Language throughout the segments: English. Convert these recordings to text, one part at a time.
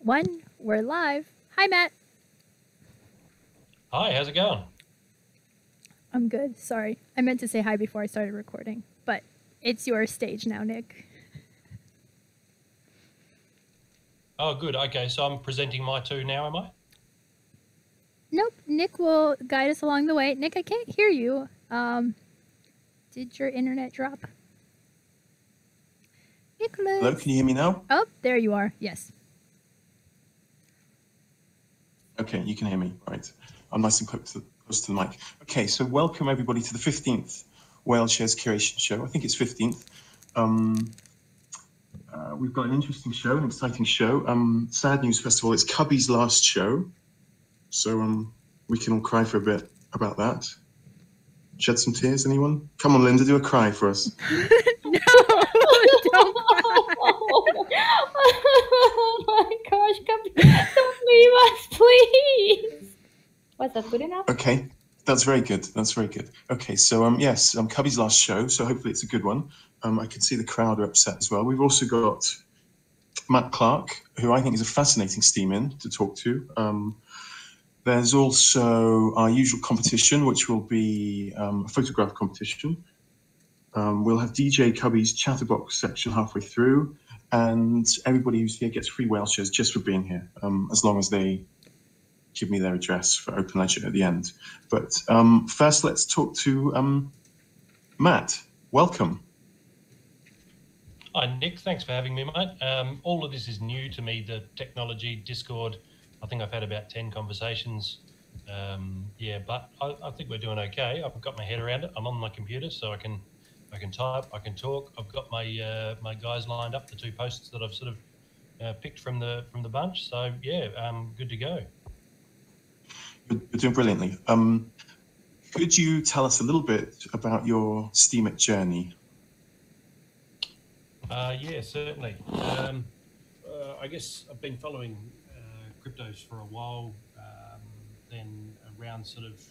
1. We're live. Hi, Matt. Hi, how's it going? I'm good. Sorry. I meant to say hi before I started recording, but it's your stage now, Nick. Oh, good. Okay, so I'm presenting my two now, am I? Nope. Nick will guide us along the way. Nick, I can't hear you. Did your internet drop? Nicholas. Hello, can you hear me now? Oh, there you are. Yes. Okay, you can hear me, right. I'm nice and close to the mic. Okay, so welcome everybody to the 15th Whale Shares Curation Show. I think it's 15th. We've got an interesting show, an exciting show. Sad news, first of all, it's Kubby's last show. So we can all cry for a bit about that. Shed some tears, anyone? Come on, Linda, do a cry for us. No, don't cry. Oh my gosh, don't leave us, please. Was that good enough? Okay, that's very good. That's very good. Okay, so yes, Cubby's last show, so hopefully it's a good one. I can see the crowd are upset as well. We've also got Matt Clark, who I think is a fascinating steam-in to talk to. There's also our usual competition, which will be a photograph competition. We'll have DJ Cubby's chatterbox section halfway through, and everybody who's here gets free whale shares just for being here, as long as they give me their address for open ledger at the end. But first, let's talk to Matt. Welcome. Hi, Nick. Thanks for having me, mate. All of this is new to me, the technology, Discord. I think I've had about 10 conversations. Yeah, but I think we're doing okay. I've got my head around it. I'm on my computer, so I can type, I can talk. I've got my my guys lined up, the two posts that I've sort of picked from the bunch. So yeah, good to go. You're doing brilliantly. Could you tell us a little bit about your Steemit journey? Yeah, certainly. I guess I've been following cryptos for a while. Then around sort of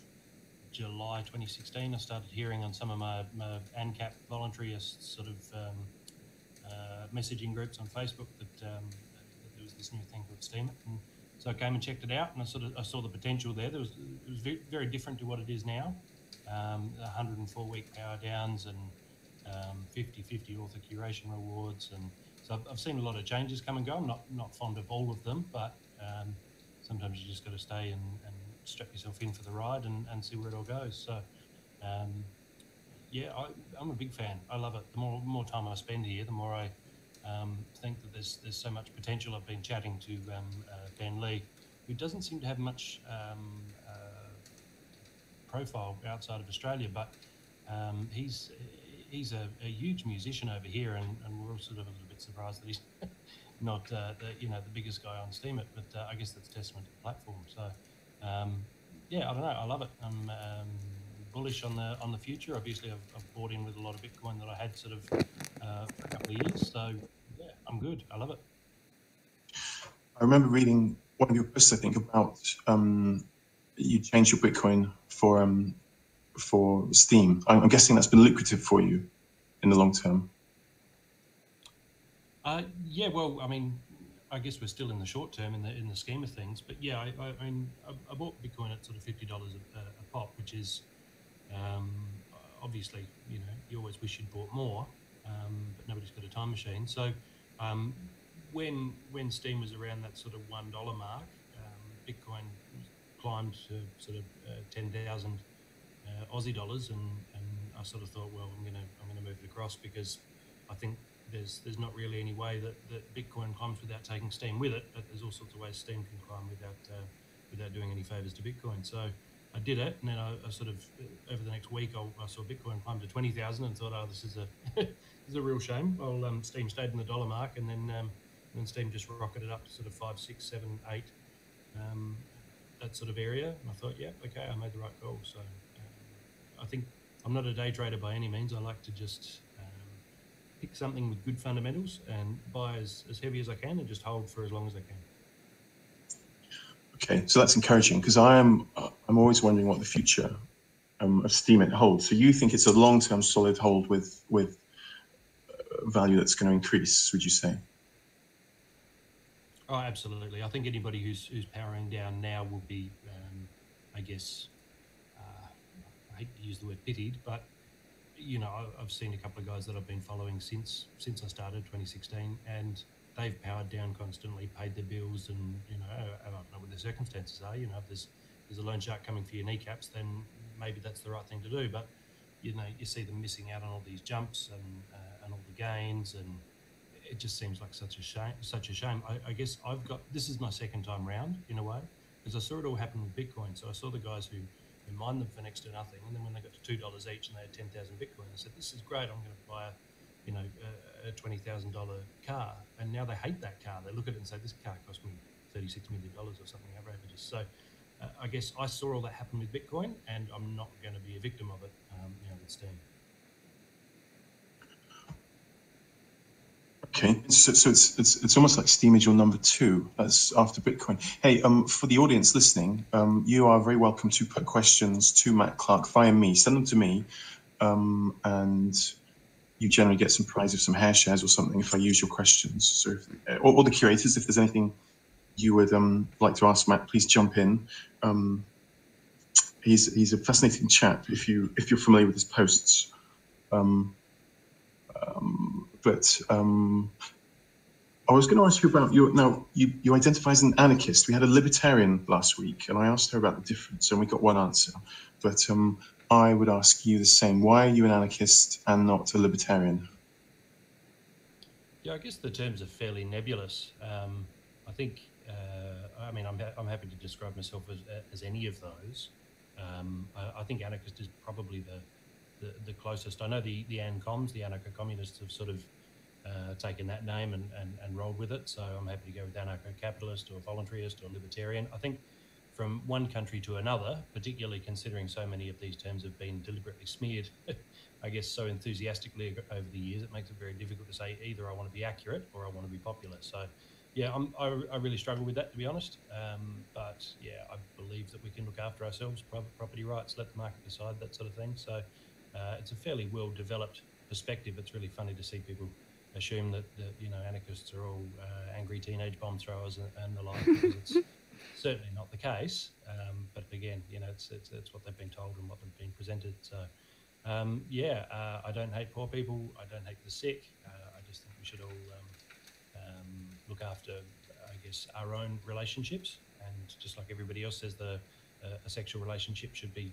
July 2016, I started hearing on some of my ANCAP voluntarist sort of messaging groups on Facebook that there was this new thing called Steemit. And so I came and checked it out, and I saw the potential there. It was very different to what it is now. 104-week power downs and 50/50 author curation rewards, and so I've seen a lot of changes come and go. I'm not fond of all of them, but sometimes you just got to stay and strap yourself in for the ride and see where it all goes. So yeah, I'm a big fan. I love it. The more time I spend here, the more I think that there's so much potential. I've been chatting to Ben Lee, who doesn't seem to have much profile outside of Australia, but he's a huge musician over here, and we're all sort of a little bit surprised that he's not the biggest guy on Steemit, but I guess that's testament to the platform. So yeah, I don't know, I love it. I'm bullish on the future. Obviously, I've bought in with a lot of Bitcoin that I had sort of for a couple of years. So yeah, I'm good. I love it. I remember reading one of your posts, I think, about you changed your Bitcoin for Steem. I'm guessing that's been lucrative for you in the long term. Yeah, well, I mean, I guess we're still in the short term in the scheme of things, but yeah, I bought Bitcoin at sort of $50 a pop, which is obviously, you always wish you'd bought more, but nobody's got a time machine. So when Steem was around that sort of $1 mark, Bitcoin climbed to sort of 10,000 Aussie dollars, and I sort of thought, well, I'm gonna move it across, because I think there's not really any way that Bitcoin climbs without taking Steem with it, but there's all sorts of ways Steem can climb without doing any favors to Bitcoin. So I did it, and then I sort of over the next week I saw Bitcoin climb to 20,000 and thought, oh, this is a real shame. Well, Steem stayed in the dollar mark, and then Steem just rocketed up to sort of 5, 6, 7, 8. That sort of area, and I thought, yeah, okay, I made the right call. So I think I'm not a day trader by any means. I like to just pick something with good fundamentals and buy as heavy as I can and just hold for as long as I can. Okay, so that's encouraging, because I'm always wondering what the future of Steemit holds. So you think it's a long-term solid hold with value that's going to increase, would you say? Oh, absolutely. I think anybody who's powering down now will be, I guess, I hate to use the word pitied, but you know, I've seen a couple of guys that I've been following since I started 2016, and they've powered down constantly, paid their bills, and you know, I don't know what their circumstances are. You know, if there's a loan shark coming for your kneecaps, then maybe that's the right thing to do. But you know, you see them missing out on all these jumps and all the gains, and it just seems like such a shame. Such a shame. I guess this is my second time round in a way, because I saw it all happen with Bitcoin. So I saw the guys who mined them for next to nothing, and then when they got to $2 each and they had 10,000 Bitcoin, I said, "This is great. I'm going to buy a $20,000 car." And now they hate that car. They look at it and say, "This car cost me $36 million or something outrageous." So I guess I saw all that happen with Bitcoin, and I'm not going to be a victim of it. With Steam. Okay, so it's almost like Steam is your number 2. That's after Bitcoin. Hey, for the audience listening, you are very welcome to put questions to Matt Clark via me. Send them to me, and you generally get some prize of some hair shares or something if I use your questions. So, or the curators, if there's anything you would like to ask Matt, please jump in. He's a fascinating chap if you're familiar with his posts. But I was going to ask you about you identify as an anarchist. We had a libertarian last week, and I asked her about the difference, and we got one answer. But I would ask you the same. Why are you an anarchist and not a libertarian? Yeah, I guess the terms are fairly nebulous. I think, I'm happy to describe myself as any of those. I think anarchist is probably the closest. I know the ANCOMs, the anarcho-communists, have sort of taken that name and rolled with it. So I'm happy to go with anarcho-capitalist or voluntarist or libertarian. I think from one country to another, particularly considering so many of these terms have been deliberately smeared, I guess so enthusiastically over the years, it makes it very difficult to say either I want to be accurate or I want to be popular. So yeah, I really struggle with that, to be honest. But yeah, I believe that we can look after ourselves, private property rights, let the market decide, that sort of thing. So it's a fairly well-developed perspective. It's really funny to see people assume that anarchists are all angry teenage bomb throwers and the like, because it's certainly not the case. But again, it's what they've been told and what they've been presented. So I don't hate poor people. I don't hate the sick. I just think we should all look after, I guess, our own relationships. And just like everybody else says, a sexual relationship should be,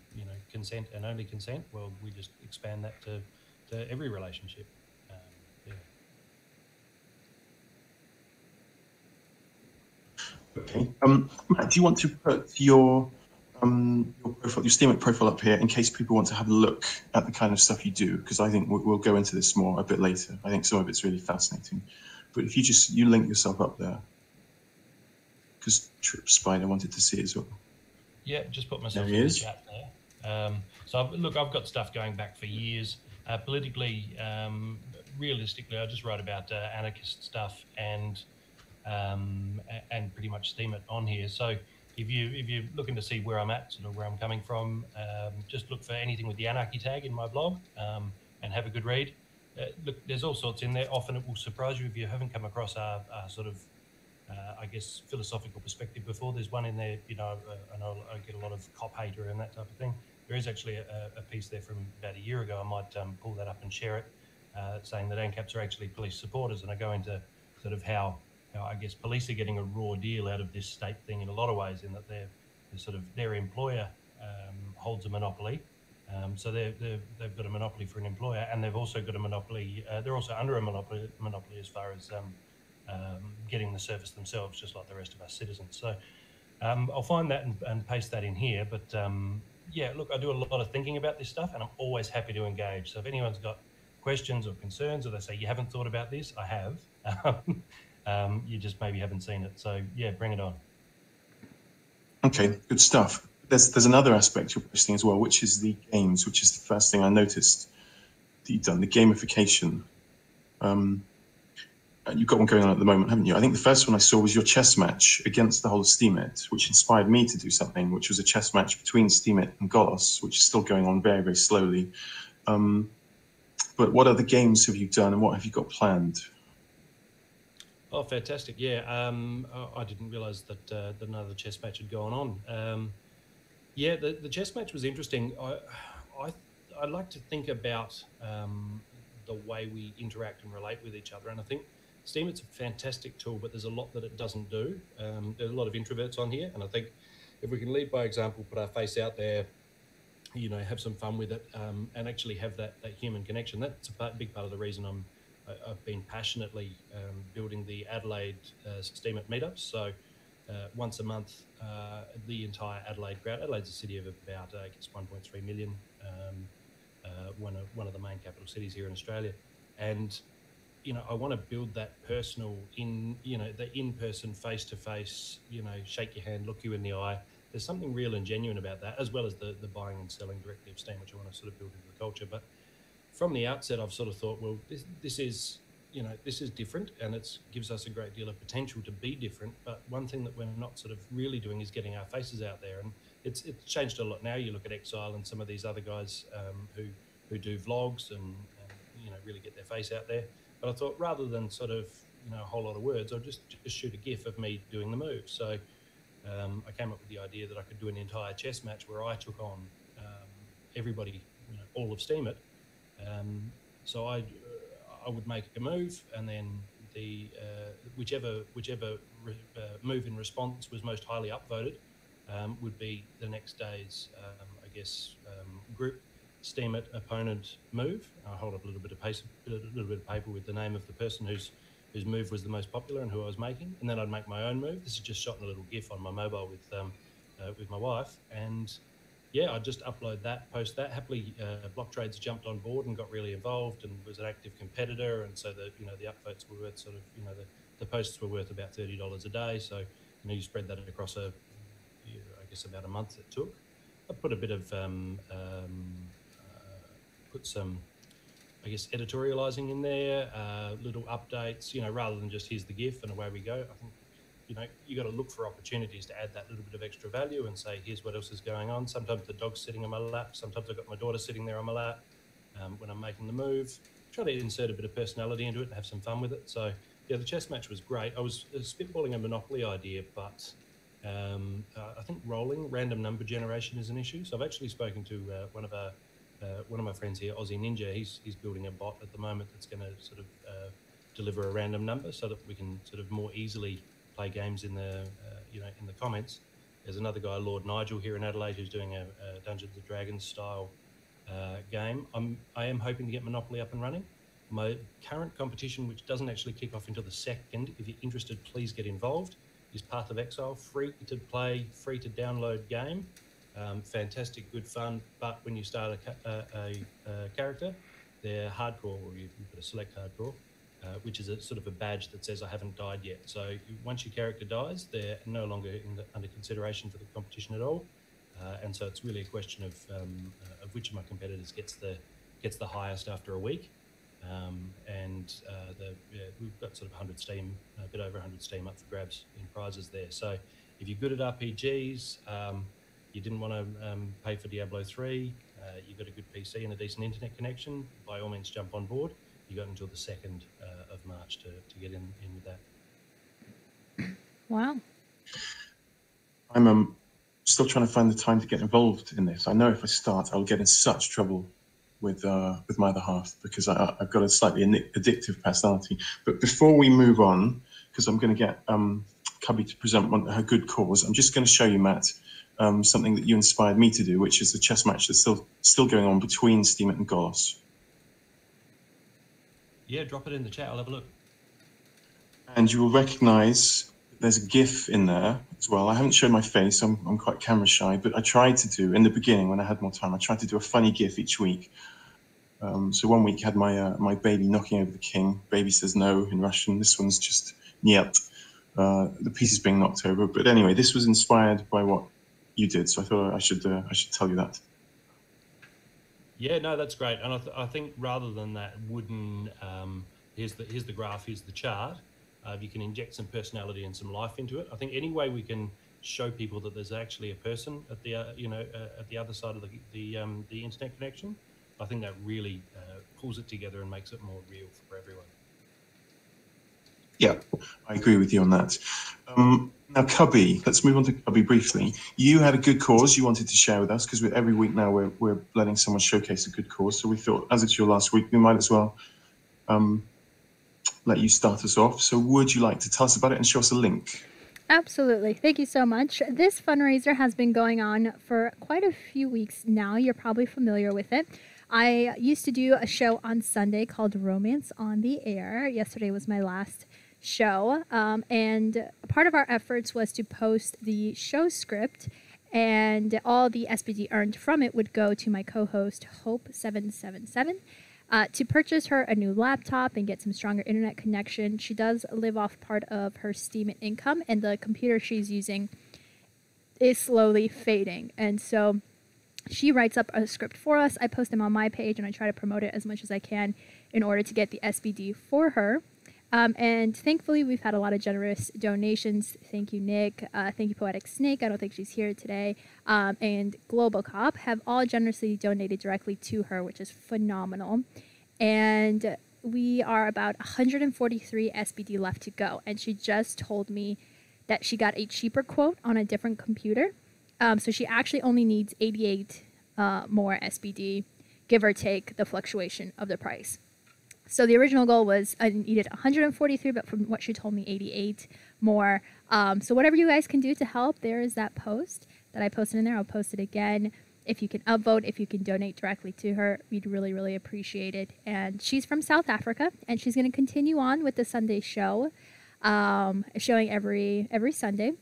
consent and only consent. Well, we just expand that to every relationship. Okay. Matt, do you want to put your profile, your Steam profile up here in case people want to have a look at the kind of stuff you do? Because I think we'll go into this more a bit later. I think some of it's really fascinating. But if you link yourself up there, because Trip Spider wanted to see it as well. Yeah, just put myself in the chat there. I've got stuff going back for years. Politically, realistically, I just write about anarchist stuff and pretty much Steam it on here. So if you're looking to see where I'm at, sort of where I'm coming from, just look for anything with the anarchy tag in my blog and have a good read. Look, there's all sorts in there. Often it will surprise you if you haven't come across our sort of, I guess, philosophical perspective before. There's one in there, I know I get a lot of cop hater and that type of thing. There is actually a piece there from about a year ago. I might pull that up and share it, saying that ANCAPs are actually police supporters, and I go into sort of how I guess police are getting a raw deal out of this state thing in a lot of ways, in that they're sort of their employer holds a monopoly. So they've got a monopoly for an employer, and they've also got a monopoly. They're also under a monopoly as far as getting the service themselves, just like the rest of us citizens. So I'll find that and paste that in here. But yeah, look, I do a lot of thinking about this stuff, and I'm always happy to engage. So if anyone's got questions or concerns, or they say you haven't thought about this, I have. You just maybe haven't seen it. So yeah, bring it on. Okay, good stuff. There's another aspect you're posting as well, which is the games, which is the first thing I noticed that you've done, the gamification. You've got one going on at the moment, haven't you? I think the first one I saw was your chess match against the whole of Steemit, which inspired me to do something, which was a chess match between Steemit and Golos, which is still going on very, very slowly. But what other games have you done, and what have you got planned? Oh, fantastic! Yeah, I didn't realise that another chess match had gone on. Yeah, the chess match was interesting. I I like to think about the way we interact and relate with each other, and I think Steam it's a fantastic tool, but there's a lot that it doesn't do. There's a lot of introverts on here, and I think if we can lead by example, put our face out there, have some fun with it, and actually have that human connection. That's a big part of the reason I've been passionately building the Adelaide Steam at meetups. So once a month, the entire Adelaide crowd. Adelaide's a city of about I guess 1.3 million, one of the main capital cities here in Australia, and I want to build that personal the in-person, face-to-face, shake your hand, look you in the eye. There's something real and genuine about that, as well as the buying and selling directly of Steam, which I want to sort of build into the culture. But from the outset, I've sort of thought, well, this is this is different, and it gives us a great deal of potential to be different. But one thing that we're not sort of really doing is getting our faces out there, and it's changed a lot now. You look at Exile and some of these other guys who do vlogs and really get their face out there. But I thought rather than sort of a whole lot of words, I'll just shoot a GIF of me doing the move. So I came up with the idea that I could do an entire chess match where I took on everybody, all of Steam it. So I would make a move, and then the whichever move in response was most highly upvoted would be the next day's group Steam it opponent move. I'll hold up a little bit of paper with the name of the person whose move was the most popular and who I was making, and then I'd make my own move. This is just shot in a little GIF on my mobile with my wife, and yeah, I'd just upload that, post that. Happily, Block Trades jumped on board and got really involved and was an active competitor, and so the upvotes were worth sort of the posts were worth about $30 a day. So you spread that across I guess about a month it took. I put a bit of put some, I guess, editorializing in there, little updates, rather than just here's the GIF and away we go. I think, you got to look for opportunities to add that little bit of extra value and say, here's what else is going on. Sometimes the dog's sitting on my lap. Sometimes I've got my daughter sitting there on my lap when I'm making the move. Try to insert a bit of personality into it and have some fun with it. So, yeah, the chess match was great. I was spitballing a Monopoly idea, but I think random number generation is an issue. So I've actually spoken to one of my friends here, Aussie Ninja. He's building a bot at the moment that's going to sort of deliver a random number so that we can sort of more easily play games in the in the comments. There's another guy, Lord Nigel, here in Adelaide, who's doing a Dungeons and Dragons style game. I am hoping to get Monopoly up and running. My current competition, which doesn't actually kick off until the 2nd, if you're interested, please get involved, is Path of Exile, free to play, free to download game. Fantastic, good fun, but when you start a character, they're hardcore, or you put a select hardcore, which is a sort of a badge that says I haven't died yet. So once your character dies, they're no longer under consideration for the competition at all, and so it's really a question of which of my competitors gets the highest after a week. We've got sort of 100 Steam, a bit over 100 Steam up for grabs in prizes there. So if you're good at RPGs, you didn't want to pay for Diablo 3, you've got a good PC and a decent internet connection, by all means jump on board. You got until the 2nd of March to get in with that. Wow. I'm still trying to find the time to get involved in this. I know if I start, I'll get in such trouble with my other half, because I've got a slightly addictive personality. But before we move on, because I'm going to get Kubby to present her good cause, I'm just going to show you, Matt, something that you inspired me to do, which is the chess match that's still going on between Steemit and Golos. Yeah, drop it in the chat. I'll have a look. And you will recognise there's a GIF in there as well. I haven't shown my face. I'm quite camera shy, but I tried to do, in the beginning when I had more time, I tried to do a funny GIF each week. So one week had my baby knocking over the king. Baby says no in Russian. This one's just niet. The piece is being knocked over. But anyway, this was inspired by what you did, so I thought I should tell you that. Yeah, no, that's great. And I think rather than that wooden, here's the graph, here's the chart, you can inject some personality and some life into it. I think any way we can show people that there's actually a person at the at the other side of the internet connection, I think that really pulls it together and makes it more real for everyone. Yeah, I agree with you on that. Now, Kubby, let's move on to Kubby briefly. You had a good cause you wanted to share with us, because every week now we're letting someone showcase a good cause. So we thought, as it's your last week, we might as well let you start us off. So would you like to tell us about it and show us a link? Absolutely. Thank you so much. This fundraiser has been going on for quite a few weeks now. You're probably familiar with it. I used to do a show on Sunday called Romance on the Air. Yesterday was my last show. And part of our efforts was to post the show script, and all the SBD earned from it would go to my co-host, Hope777. To purchase her a new laptop and get some stronger internet connection. She does live off part of her Steam income, and the computer she's using is slowly fading. And so she writes up a script for us. I post them on my page, and I try to promote it as much as I can in order to get the SBD for her. And thankfully, we've had a lot of generous donations. Thank you, Nick. Thank you, Poetic Snake. I don't think she's here today. And Global Cop have all generously donated directly to her, which is phenomenal. And we are about 143 SBD left to go. And she just told me that she got a cheaper quote on a different computer. So she actually only needs 88 more SBD, give or take the fluctuation of the price. So the original goal was I needed 143, but from what she told me, 88 more. So whatever you guys can do to help, there is that post that I posted in there. I'll post it again. If you can upvote, if you can donate directly to her, we'd really, really appreciate it. And she's from South Africa, and she's going to continue on with the Sunday show, showing every Sunday.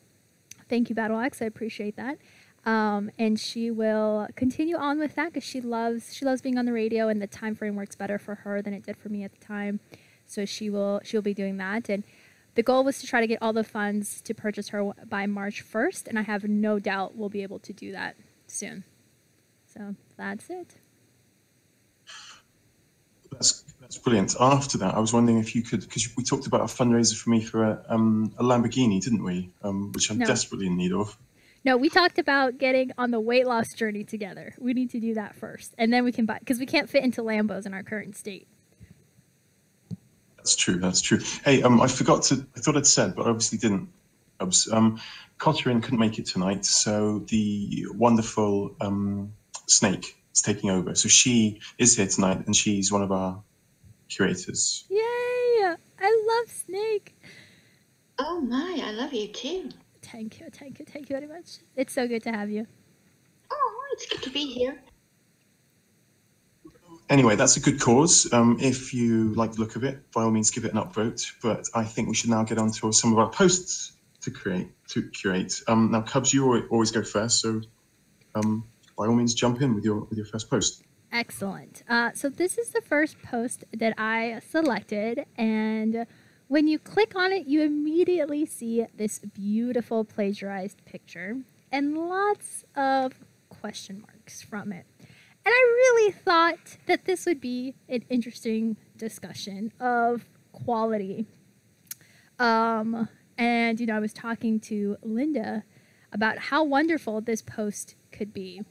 Thank you, Battle Axe. I appreciate that. And she will continue on with that because she loves being on the radio, and the time frame works better for her than it did for me at the time. So she'll be doing that. And the goal was to try to get all the funds to purchase her by March 1st, and I have no doubt we'll be able to do that soon. So that's it. That's brilliant. After that, I was wondering if you could, because we talked about a fundraiser for me for a Lamborghini, didn't we? Which I'm desperately in need of. No, we talked about getting on the weight loss journey together. We need to do that first, and then we can buy, because we can't fit into Lambos in our current state. That's true. That's true. Hey, I thought I'd said, but I obviously didn't. Cotterin couldn't make it tonight, so the wonderful Snake is taking over. So she is here tonight, and she's one of our curators. Yay! I love Snake. Oh my, I love you too. Thank you very much. It's so good to have you. Oh, it's good to be here. Anyway, that's a good cause. If you like the look of it, by all means, give it an upvote. But I think we should now get on to some of our posts to curate. Now, Cubs, you always go first, so by all means, jump in with your first post. Excellent. So this is the first post that I selected, and when you click on it, you immediately see this beautiful plagiarized picture and lots of question marks from it. And I really thought that this would be an interesting discussion of quality. And, I was talking to Linda about how wonderful this post could be.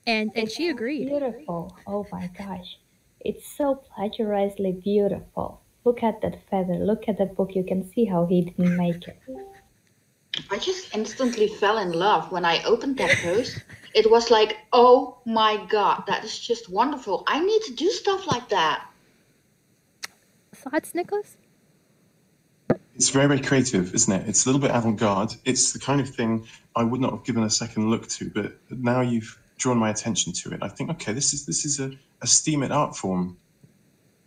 And she agreed. Beautiful. Oh my gosh. It's so plagiarizedly beautiful. Look at that feather. Look at that book. You can see how he didn't make it. I just instantly fell in love when I opened that post. It was like, oh my God, that is just wonderful. I need to do stuff like that. Thoughts, Nicholas? It's very, very creative, isn't it? It's a little bit avant-garde. It's the kind of thing I would not have given a second look to, but now you've drawn my attention to it. I think, okay, this is a Steam art form.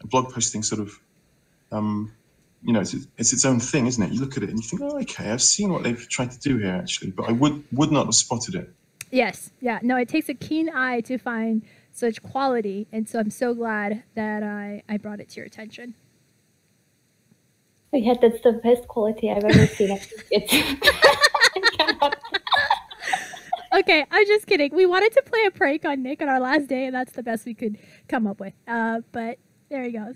Blog posting sort of, it's its own thing, isn't it? You look at it and you think, oh, okay, I've seen what they've tried to do here, actually, but I would not have spotted it. Yes. Yeah. No, it takes a keen eye to find such quality, and so I'm so glad that I brought it to your attention. Yeah, that's the best quality I've ever seen. Okay, I'm just kidding. We wanted to play a prank on Nick on our last day, and that's the best we could come up with. But there he goes.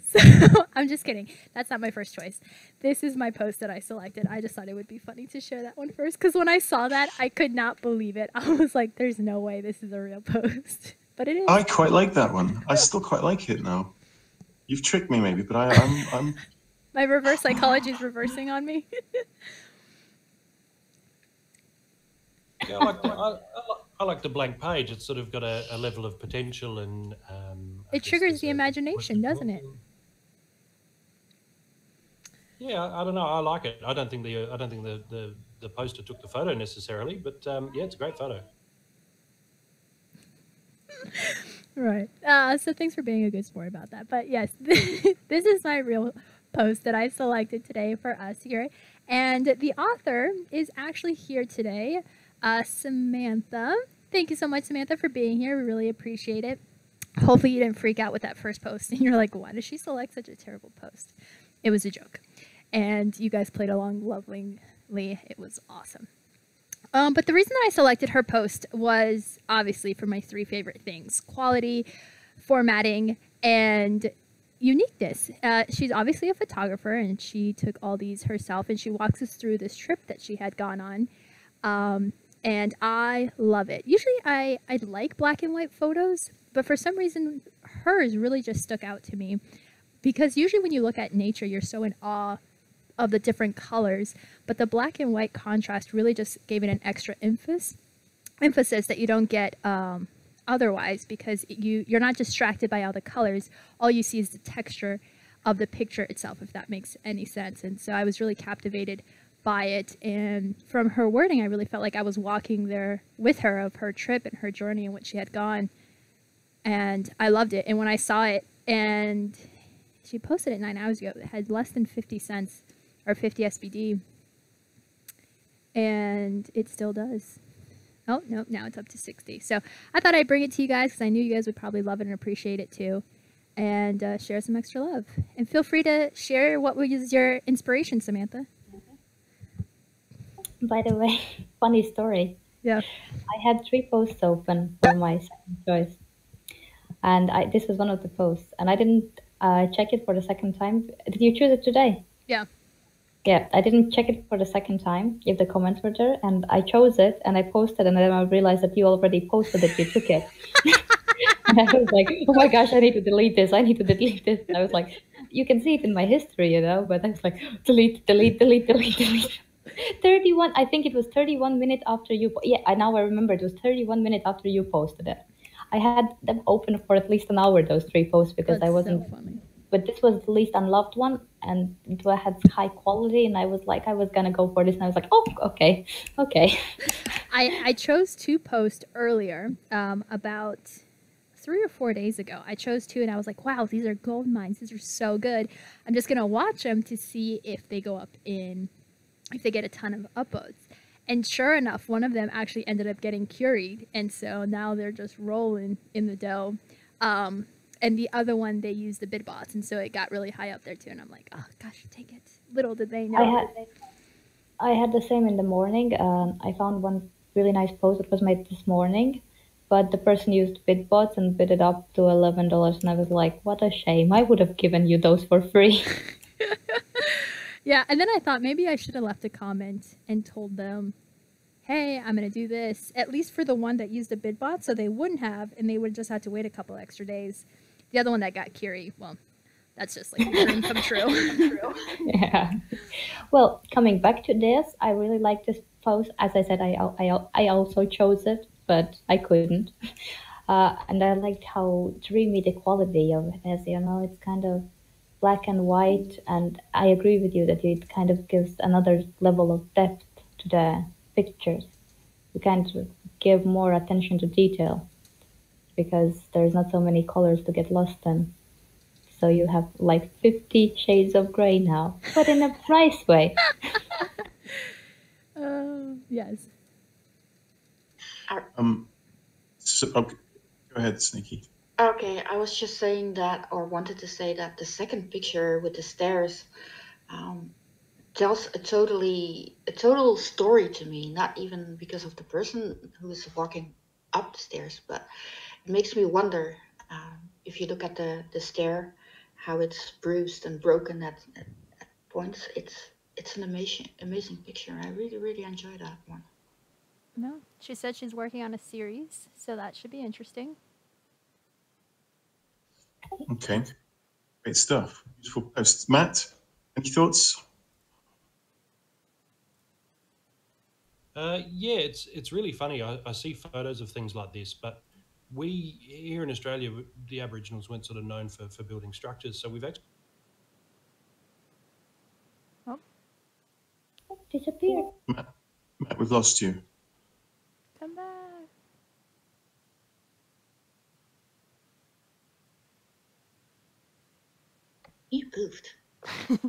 I'm just kidding. That's not my first choice. This is my post that I selected. I just thought it would be funny to share that one first, because when I saw that, I could not believe it. I was like, there's no way this is a real post. But it is. I quite like that one. I still quite like it now. You've tricked me maybe, but I'm My reverse psychology is reversing on me. Yeah, I like the blank page. It's sort of got a level of potential, and I It guess triggers there's the a imagination, doesn't it? Yeah, I don't know. I like it. I don't think the poster took the photo necessarily, but yeah, it's a great photo. Right. So thanks for being a good sport about that. But yes, this is my real post that I selected today for us here. And the author is actually here today, Samantha. Thank you so much, Samantha, for being here. We really appreciate it. Hopefully you didn't freak out with that first post and you're like, why does she select such a terrible post? It was a joke. And you guys played along lovingly. It was awesome. But the reason that I selected her post was obviously for my three favorite things: quality, formatting, and uniqueness. She's obviously a photographer, and she took all these herself, and she walks us through this trip that she had gone on. And I love it. Usually I like black and white photos, but for some reason hers really just stuck out to me, because usually when you look at nature, you're so in awe of the different colors, but the black and white contrast really just gave it an extra emphasis that you don't get otherwise, because you're not distracted by all the colors. All you see is the texture of the picture itself, if that makes any sense. And so I was really captivated by it, and from her wording I really felt like I was walking there with her, of her trip and her journey and what she had gone, and I loved it. And when I saw it, and she posted it 9 hours ago, it had less than 50 cents or 50 SBD, and it still does. Oh, no, now it's up to 60. So I thought I'd bring it to you guys because I knew you guys would probably love it and appreciate it too, and share some extra love. And feel free to share what was your inspiration, Samantha. By the way, funny story. Yeah. I had 3 posts open for my second choice, and this was one of the posts, and I didn't check it for the second time. Did you choose it today? Yeah. Yeah, I didn't check it for the second time if the comments were there, and I chose it and I posted, and then I realized that you already posted it, you took it. And I was like, oh my gosh, I need to delete this. I need to delete this. And I was like, you can see it in my history, but I was like, delete, delete, delete, delete, delete. 31, I think it was 31 minutes after you. I remember it was 31 minutes after you posted it. I had them open for at least an hour, those 3 posts, because That's I wasn't. so funny. But this was the least unloved one, and it had high quality, and I was gonna go for this, and I was like, oh, okay. I chose 2 posts earlier, about 3 or 4 days ago. I chose 2, and I was like, wow, these are gold mines. These are so good. I'm just gonna watch them to see if they go up if they get a ton of upvotes. And sure enough, one of them actually ended up getting curied, and so now they're just rolling in the dough. And the other one, they used the bid bots, and so it got really high up there too. And I'm like, oh gosh, take it. Little did they know. I had the same in the morning. I found one really nice post that was made this morning, but the person used bid bots and bid it up to $11, and I was like, what a shame. I would have given you those for free. Yeah, and then I thought maybe I should have left a comment and told them, hey, I'm going to do this, at least for the one that used a bid bot, so they wouldn't have, and they would just have to wait a couple extra days. The other one that got Curie, well, that's just like a dream come true. Yeah. Well, coming back to this, I really like this post. As I said, I also chose it, but I couldn't. And I liked how dreamy the quality of it is. It's kind of black and white, and I agree with you that it kind of gives another level of depth to the pictures. You kind of give more attention to detail, because there's not so many colors to get lost in. So you have like 50 shades of gray now, but in a nice way. Yes. Go ahead, Sneaky. Okay, I was just saying that, or wanted to say that the second picture with the stairs tells a total story to me. Not even because of the person who is walking up the stairs, but it makes me wonder, if you look at the stair, how it's bruised and broken at points. It's an amazing picture. I really enjoy that one. No, she said she's working on a series, so that should be interesting. Okay, great stuff. Beautiful posts. Matt, Any thoughts? Yeah, it's really funny. I see photos of things like this, but we here in Australia, the Aboriginals weren't sort of known for building structures, so we've actually Disappeared. Matt, we've lost you. Come back. He poofed. Matt.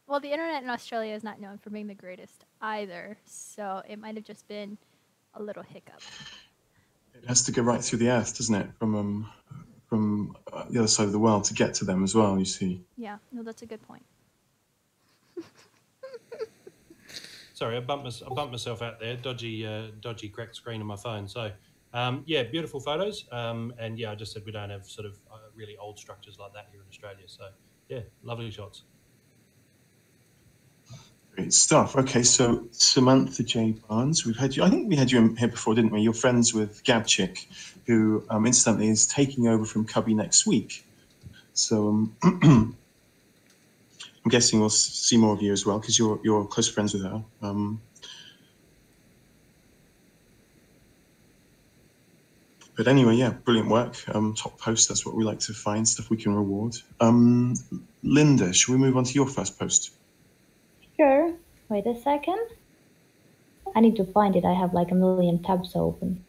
Well, the internet in Australia is not known for being the greatest either, so it might have just been a little hiccup. It has to go right through the earth, doesn't it? From the other side of the world to get to them as well, you see. Yeah, no, that's a good point. Sorry, I bumped myself out there. Dodgy cracked screen on my phone. So, yeah, beautiful photos. And yeah, I just said we don't have sort of really old structures like that here in Australia. So, yeah, lovely shots. Great stuff. Okay, so Samantha J. Barnes, we've had you. I think we had you in here before, didn't we? You're friends with Gabchick, who incidentally is taking over from Kubby next week. So I'm guessing we'll see more of you as well because you're close friends with her. But anyway, yeah, brilliant work. Top post. That's what we like to find, stuff we can reward. Linda, shall we move on to your first post? Sure. Wait a second. I need to find it. I have like a million tabs open.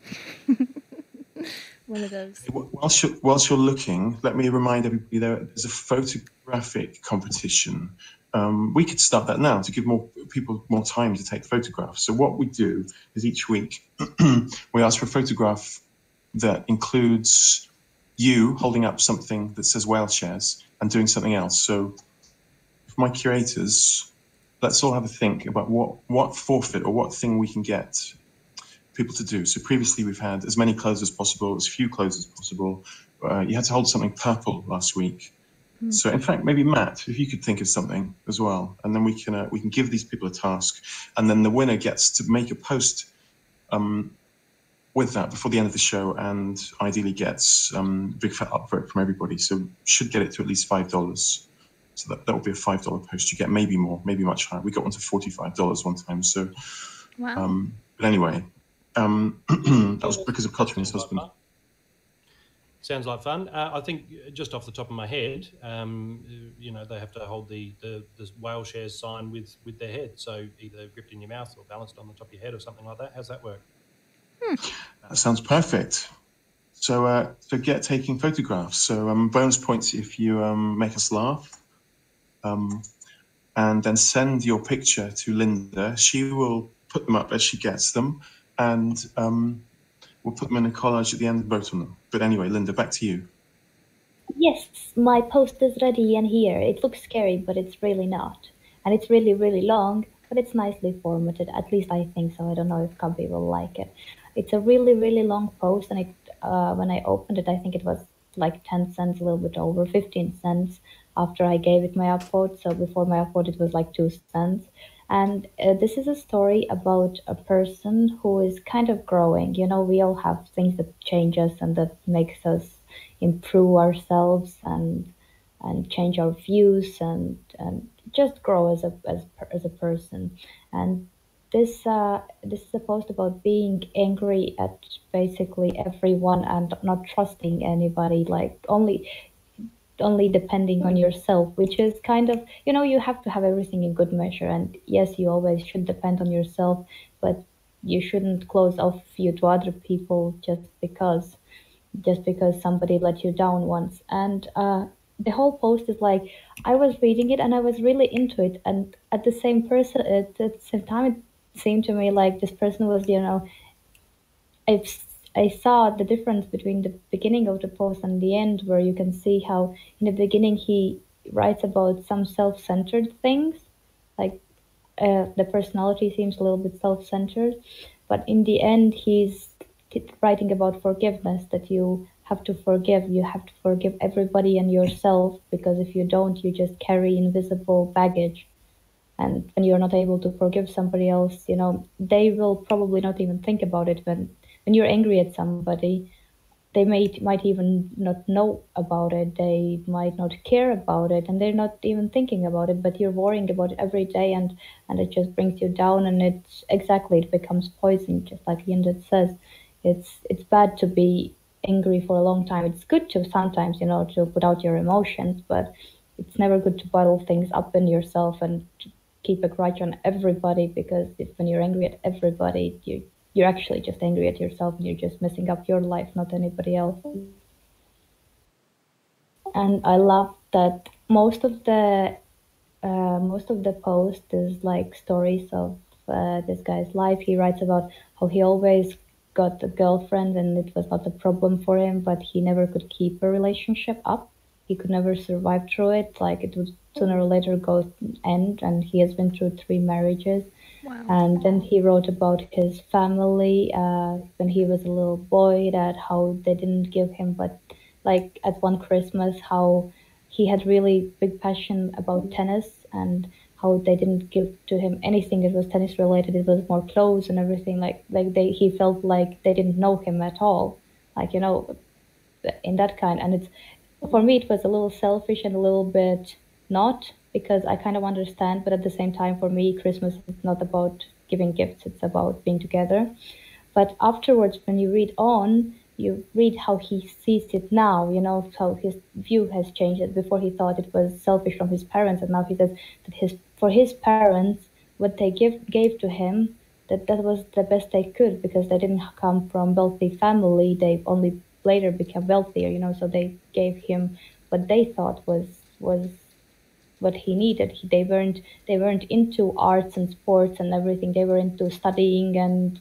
One of those. Whilst you're looking, let me remind everybody there's a photographic competition. We could start that now to give more people more time to take photographs. So what we do is each week we ask for a photograph that includes you holding up something that says whale shares and doing something else. So for my curators, let's all have a think about what forfeit or what thing we can get people to do. So previously we've had as many clothes as possible, as few clothes as possible. You had to hold something purple last week. So in fact, maybe Matt, if you could think of something as well, and then we can give these people a task, and then the winner gets to make a post with that before the end of the show, and ideally gets big fat upvote from everybody. So should get it to at least $5. So that will be a $5 post. You get maybe more, maybe much higher. We got one to $45 one time. So, Wow. but anyway, that was because of Cotton, his husband. Sounds like fun. I think just off the top of my head, they have to hold the whale shares sign with their head. So either gripped in your mouth or balanced on the top of your head or something like that. How's that work? That sounds perfect. So get taking photographs. So bonus points if you make us laugh. And then send your picture to Linda. She will put them up as she gets them, and we'll put them in a collage at the end and vote on them. But anyway, Linda, back to you. Yes, my post is ready and here. It looks scary, but it's really not. And it's really, really long, but it's nicely formatted. At least I think so. I don't know if Kubby will like it. It's a really, really long post, and when I opened it, I think it was like 10 cents, a little bit over 15 cents after I gave it my upvote. So before my upvote, it was like 2 cents. And this is a story about a person who is kind of growing. You know, we all have things that change us and that makes us improve ourselves and change our views and just grow as a person. And this is a post about being angry at basically everyone and not trusting anybody, like only depending on yourself, which is kind of, you have to have everything in good measure. And yes, you always should depend on yourself, but you shouldn't close off you to other people just because somebody let you down once. And the whole post is like, I was reading it and I was really into it, and at the same time it seemed to me like this person was, I saw the difference between the beginning of the post and the end, where you can see how in the beginning he writes about some self-centered things, like the personality seems a little bit self-centered, but in the end he's writing about forgiveness, that you have to forgive everybody and yourself, because if you don't, you just carry invisible baggage. And when you're not able to forgive somebody else, they will probably not even think about it. When you're angry at somebody, they might even not know about it. They might not care about it, and they're not even thinking about it. But you're worrying about it every day, and it just brings you down. And it's exactly, it becomes poison, just like Yindit says. It's bad to be angry for a long time. It's good to sometimes, to put out your emotions, but it's never good to bottle things up in yourself and to keep a grudge on everybody, because when you're angry at everybody, you're actually just angry at yourself, and you're just messing up your life, not anybody else. And I love that most of the post is like stories of this guy's life. He writes about how he always got a girlfriend and it was not a problem for him, but he never could keep a relationship up. He could never survive through it. Like, it would sooner or later go end, and he has been through 3 marriages. Wow. And then he wrote about his family when he was a little boy, that how they didn't give him, but like at one Christmas, how he had really big passion about tennis, and how they didn't give to him anything that was tennis related. It was more clothes and everything. He felt like they didn't know him at all. Like, in that kind. And it's, for me, it was a little selfish and a little bit not, because I kind of understand, but at the same time, for me, Christmas is not about giving gifts, it's about being together. But afterwards, when you read on, you read how he sees it now, how his view has changed. That before he thought it was selfish from his parents, and now he says that for his parents, what they gave to him, that was the best they could, because they didn't come from wealthy family. They only later became wealthier, so they gave him what they thought was what he needed. They weren't into arts and sports and everything. They were into studying and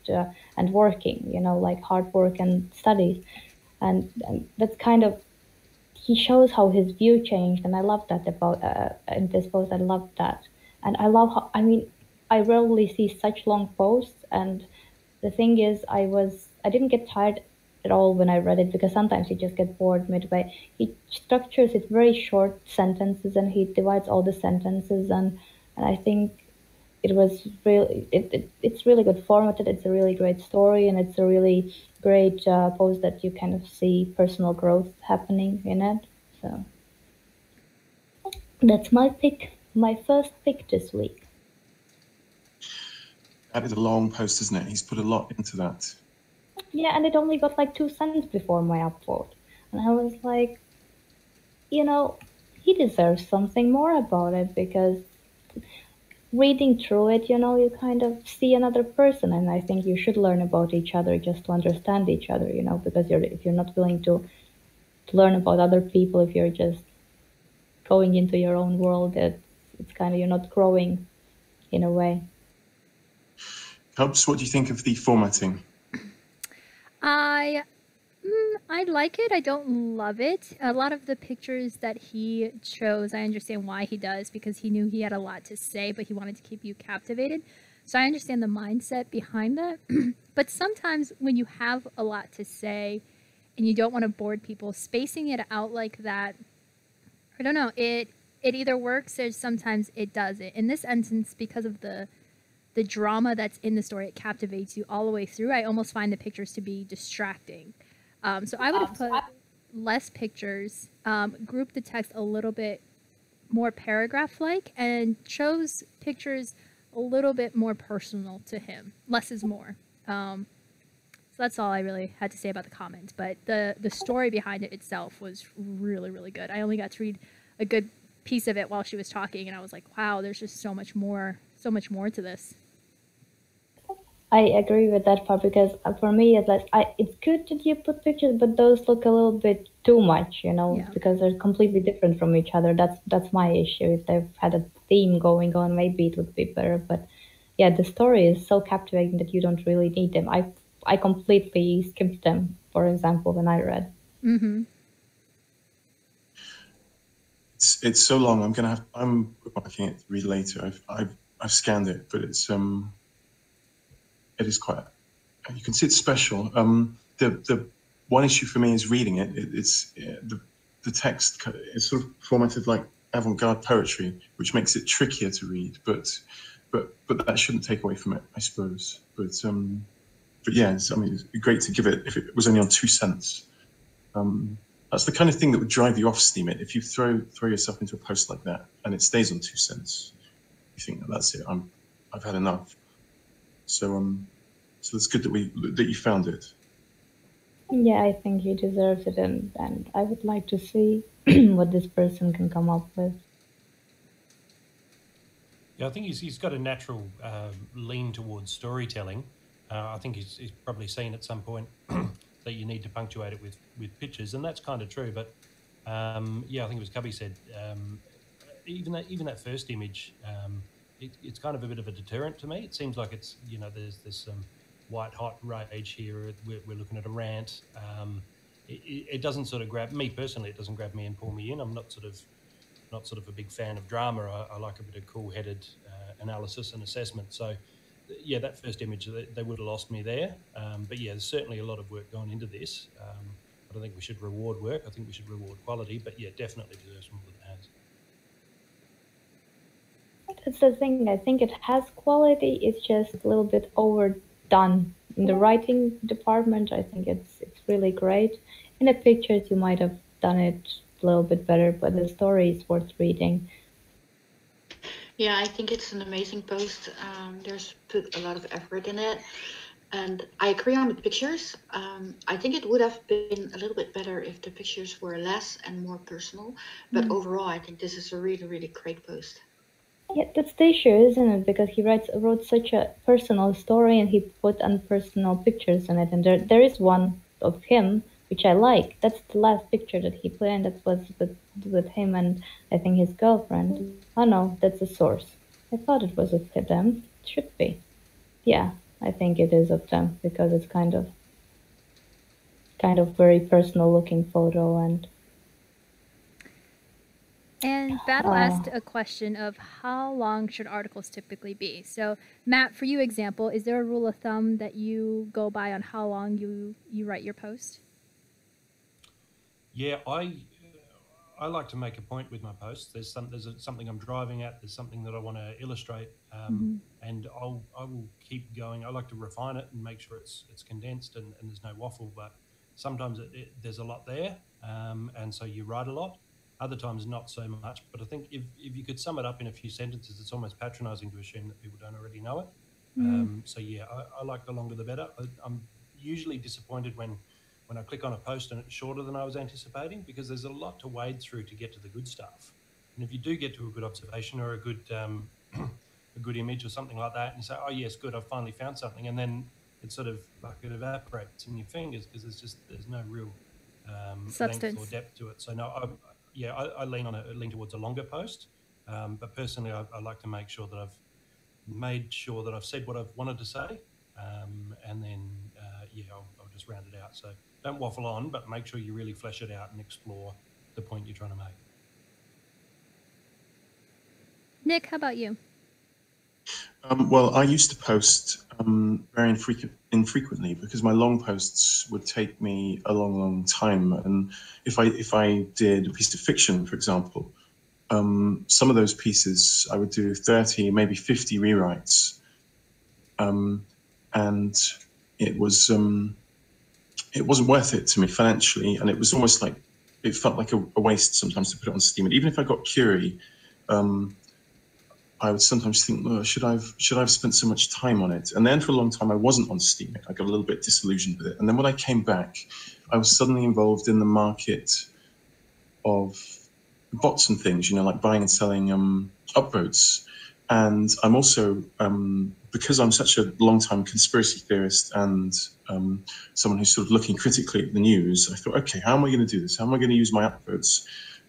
working, like hard work and studies. And that's kind of, he shows how his view changed, and I love that about in this post. I love that, and I love how, I rarely see such long posts. And the thing is, I didn't get tired at all when I read it, because sometimes you just get bored midway. He structures it very short sentences, and he divides all the sentences, and I think it was really, it's really good formatted. It's a really great story, and it's a really great post that you kind of see personal growth happening in it. So that's my first pick this week. That is a long post, isn't it? He's put a lot into that. Yeah, and it only got like 2 cents before my upvote. And I was like, he deserves something more about it, because reading through it, you kind of see another person. And I think you should learn about each other just to understand each other, because if you're not willing to learn about other people, if you're just going into your own world, it's kind of, you're not growing in a way. Cubs, what do you think of the formatting? I like it. I don't love it. A lot of the pictures that he chose, I understand why he does, because he knew he had a lot to say, but he wanted to keep you captivated. So I understand the mindset behind that. But sometimes when you have a lot to say and you don't want to bore people, spacing it out like that, I don't know, it either works or sometimes it doesn't. In this instance, because of the drama that's in the story, it captivates you all the way through. I almost find the pictures to be distracting. So I would have put less pictures, grouped the text a little bit more paragraph-like, and chose pictures a little bit more personal to him. Less is more. So that's all I really had to say about the comments. But the story behind it itself was really, really good. I only got to read a good piece of it while she was talking, and I was like, wow, there's just so much more to this. I agree with that part, because for me, it's good that you put pictures, but those look a little bit too much, Yeah. because they're completely different from each other. That's my issue. If they've had a theme going on, maybe it would be better. But yeah, the story is so captivating that you don't really need them. I completely skipped them, for example, when I read. Mm-hmm. It's so long. I'm working it to read later. I've scanned it, but it is quite, you can see it's special. The one issue for me is reading it. It's the text is sort of formatted like avant-garde poetry, which makes it trickier to read. But that shouldn't take away from it, I suppose. But yeah, it's great to give it. If it was only on 2 cents, That's the kind of thing that would drive you off Steam It. If you throw yourself into a post like that and it stays on 2 cents, you think that's it. I've had enough. So so it's good that you found it. Yeah, I think he deserves it, and I would like to see what this person can come up with. Yeah, I think he's got a natural lean towards storytelling. I think he's probably seen at some point that you need to punctuate it with pictures, and that's kind of true. But yeah, I think it was Kubby said, even that first image, it's kind of a bit of a deterrent to me. It seems like it's, you know, there's some white hot rage here. We're looking at a rant. It doesn't sort of grab me personally. It doesn't grab me and pull me in. I'm not sort of a big fan of drama. I like a bit of cool-headed analysis and assessment. So, yeah, that first image, they would have lost me there. But yeah, there's certainly a lot of work gone into this. I don't think we should reward work. I think we should reward quality. But yeah, definitely deserves more than it has. That's the thing. I think it has quality. It's just a little bit overdone. In the writing department, I think it's really great. In the pictures, you might have done it a little bit better, but the story is worth reading. Yeah, I think it's an amazing post. There's put a lot of effort in it. And I agree on the pictures. I think it would have been a little bit better if the pictures were less and more personal. But overall, I think this is a really, really great post. Yeah, that's the issue, isn't it? Because he wrote such a personal story, and he put unpersonal pictures in it. And there is one of him which I like. That's the last picture that he put in. That was with him and I think his girlfriend. Oh no, that's the source. I thought it was of them. It should be. Yeah, I think it is of them because it's kind of very personal looking photo. And Battle asked a question of how long should articles typically be? So, Matt, for you example, is there a rule of thumb that you go by on how long you write your post? Yeah, I like to make a point with my posts. There's something I'm driving at. There's something that I want to illustrate, and I will keep going. I like to refine it and make sure it's condensed and there's no waffle. But sometimes there's a lot there, and so you write a lot. Other times, not so much. But I think if you could sum it up in a few sentences, it's almost patronising to assume that people don't already know it. So yeah, I like the longer the better. I'm usually disappointed when I click on a post and it's shorter than I was anticipating, because there's a lot to wade through to get to the good stuff. And if you do get to a good observation or a good a good image or something like that, and you say, oh yes, good, I've finally found something, and then it sort of like it evaporates in your fingers because there's no real length or depth to it. So no, I lean towards a longer post, but personally I like to make sure that I've made sure that I've said what I've wanted to say, and then I'll just round it out. So don't waffle on, but make sure you really flesh it out and explore the point you're trying to make. Nick, how about you? Well, I used to post very infrequently because my long posts would take me a long time. And if I did a piece of fiction, for example, some of those pieces I would do 30, maybe 50 rewrites, and it wasn't worth it to me financially, and it was almost like it felt like a waste sometimes to put it on Steam. And even if I got Curie, I would sometimes think, oh, should I have spent so much time on it? And then for a long time, I wasn't on Steam. I got a little bit disillusioned with it. And then when I came back, I was suddenly involved in the market of bots and things, like buying and selling upvotes. And I'm also, because I'm such a long-time conspiracy theorist and someone who's sort of looking critically at the news, I thought, okay, how am I going to do this? How am I going to use my upvotes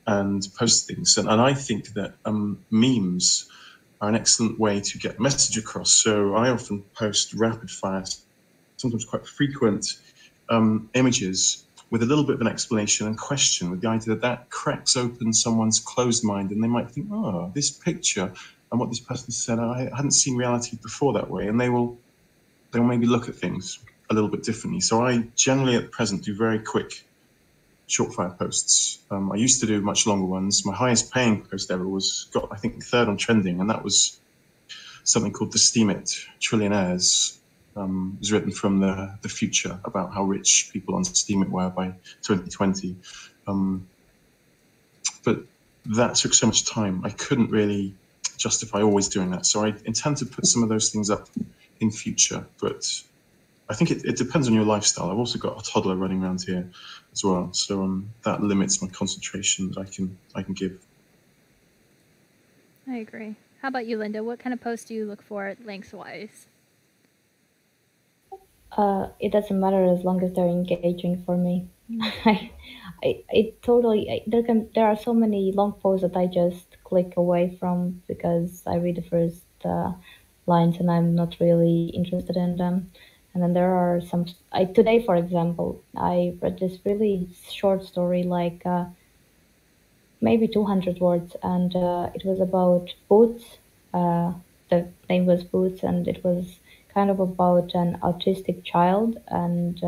and post things? And I think that memes are an excellent way to get a message across. So I often post rapid fire, sometimes quite frequent images with a little bit of an explanation and question, with the idea that cracks open someone's closed mind, and they might think, oh, this picture and what this person said, I hadn't seen reality before that way, and they will maybe look at things a little bit differently. So I generally at present do very quick short fire posts. I used to do much longer ones. My highest paying post ever got, I think, 3rd on trending, and that was something called the Steam It Trillionaires was written from the future about how rich people on Steam it were by 2020. But that took so much time. I couldn't really justify always doing that. So I intend to put some of those things up in future, but I think it depends on your lifestyle. I've also got a toddler running around here as well, so that limits my concentration that I can give. I agree. How about you, Linda? What kind of posts do you look for lengthwise? It doesn't matter as long as they're engaging for me. There are so many long posts that I just click away from because I read the first lines and I'm not really interested in them. And then there are some. Today, for example, I read this really short story, like maybe 200 words, and it was about Boots. The name was Boots, and it was kind of about an autistic child and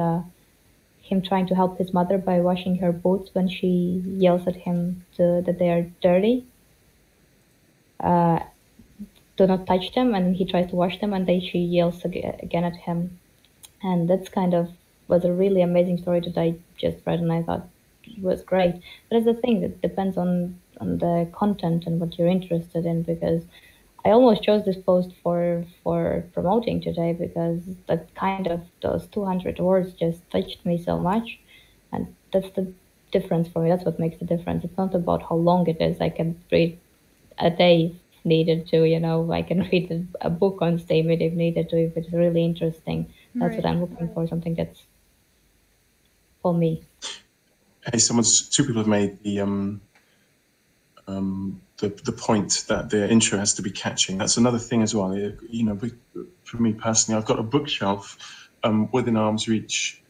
him trying to help his mother by washing her boots when she yells at him that they are dirty. Do not touch them, and he tries to wash them, and then she yells again at him. And that's kind of was a really amazing story that I just read, and I thought it was great. But it's the thing that depends on the content and what you're interested in, because I almost chose this post for promoting today because that kind of those 200 words just touched me so much, and that's the difference for me. That's what makes the difference. It's not about how long it is. I can read a day if needed to. I can read a book on Steam if needed to, if it's really interesting. That's what I'm looking for. Something that's for me. Hey, two people have made the point that the intro has to be catching. That's another thing as well. For me personally, I've got a bookshelf within arm's reach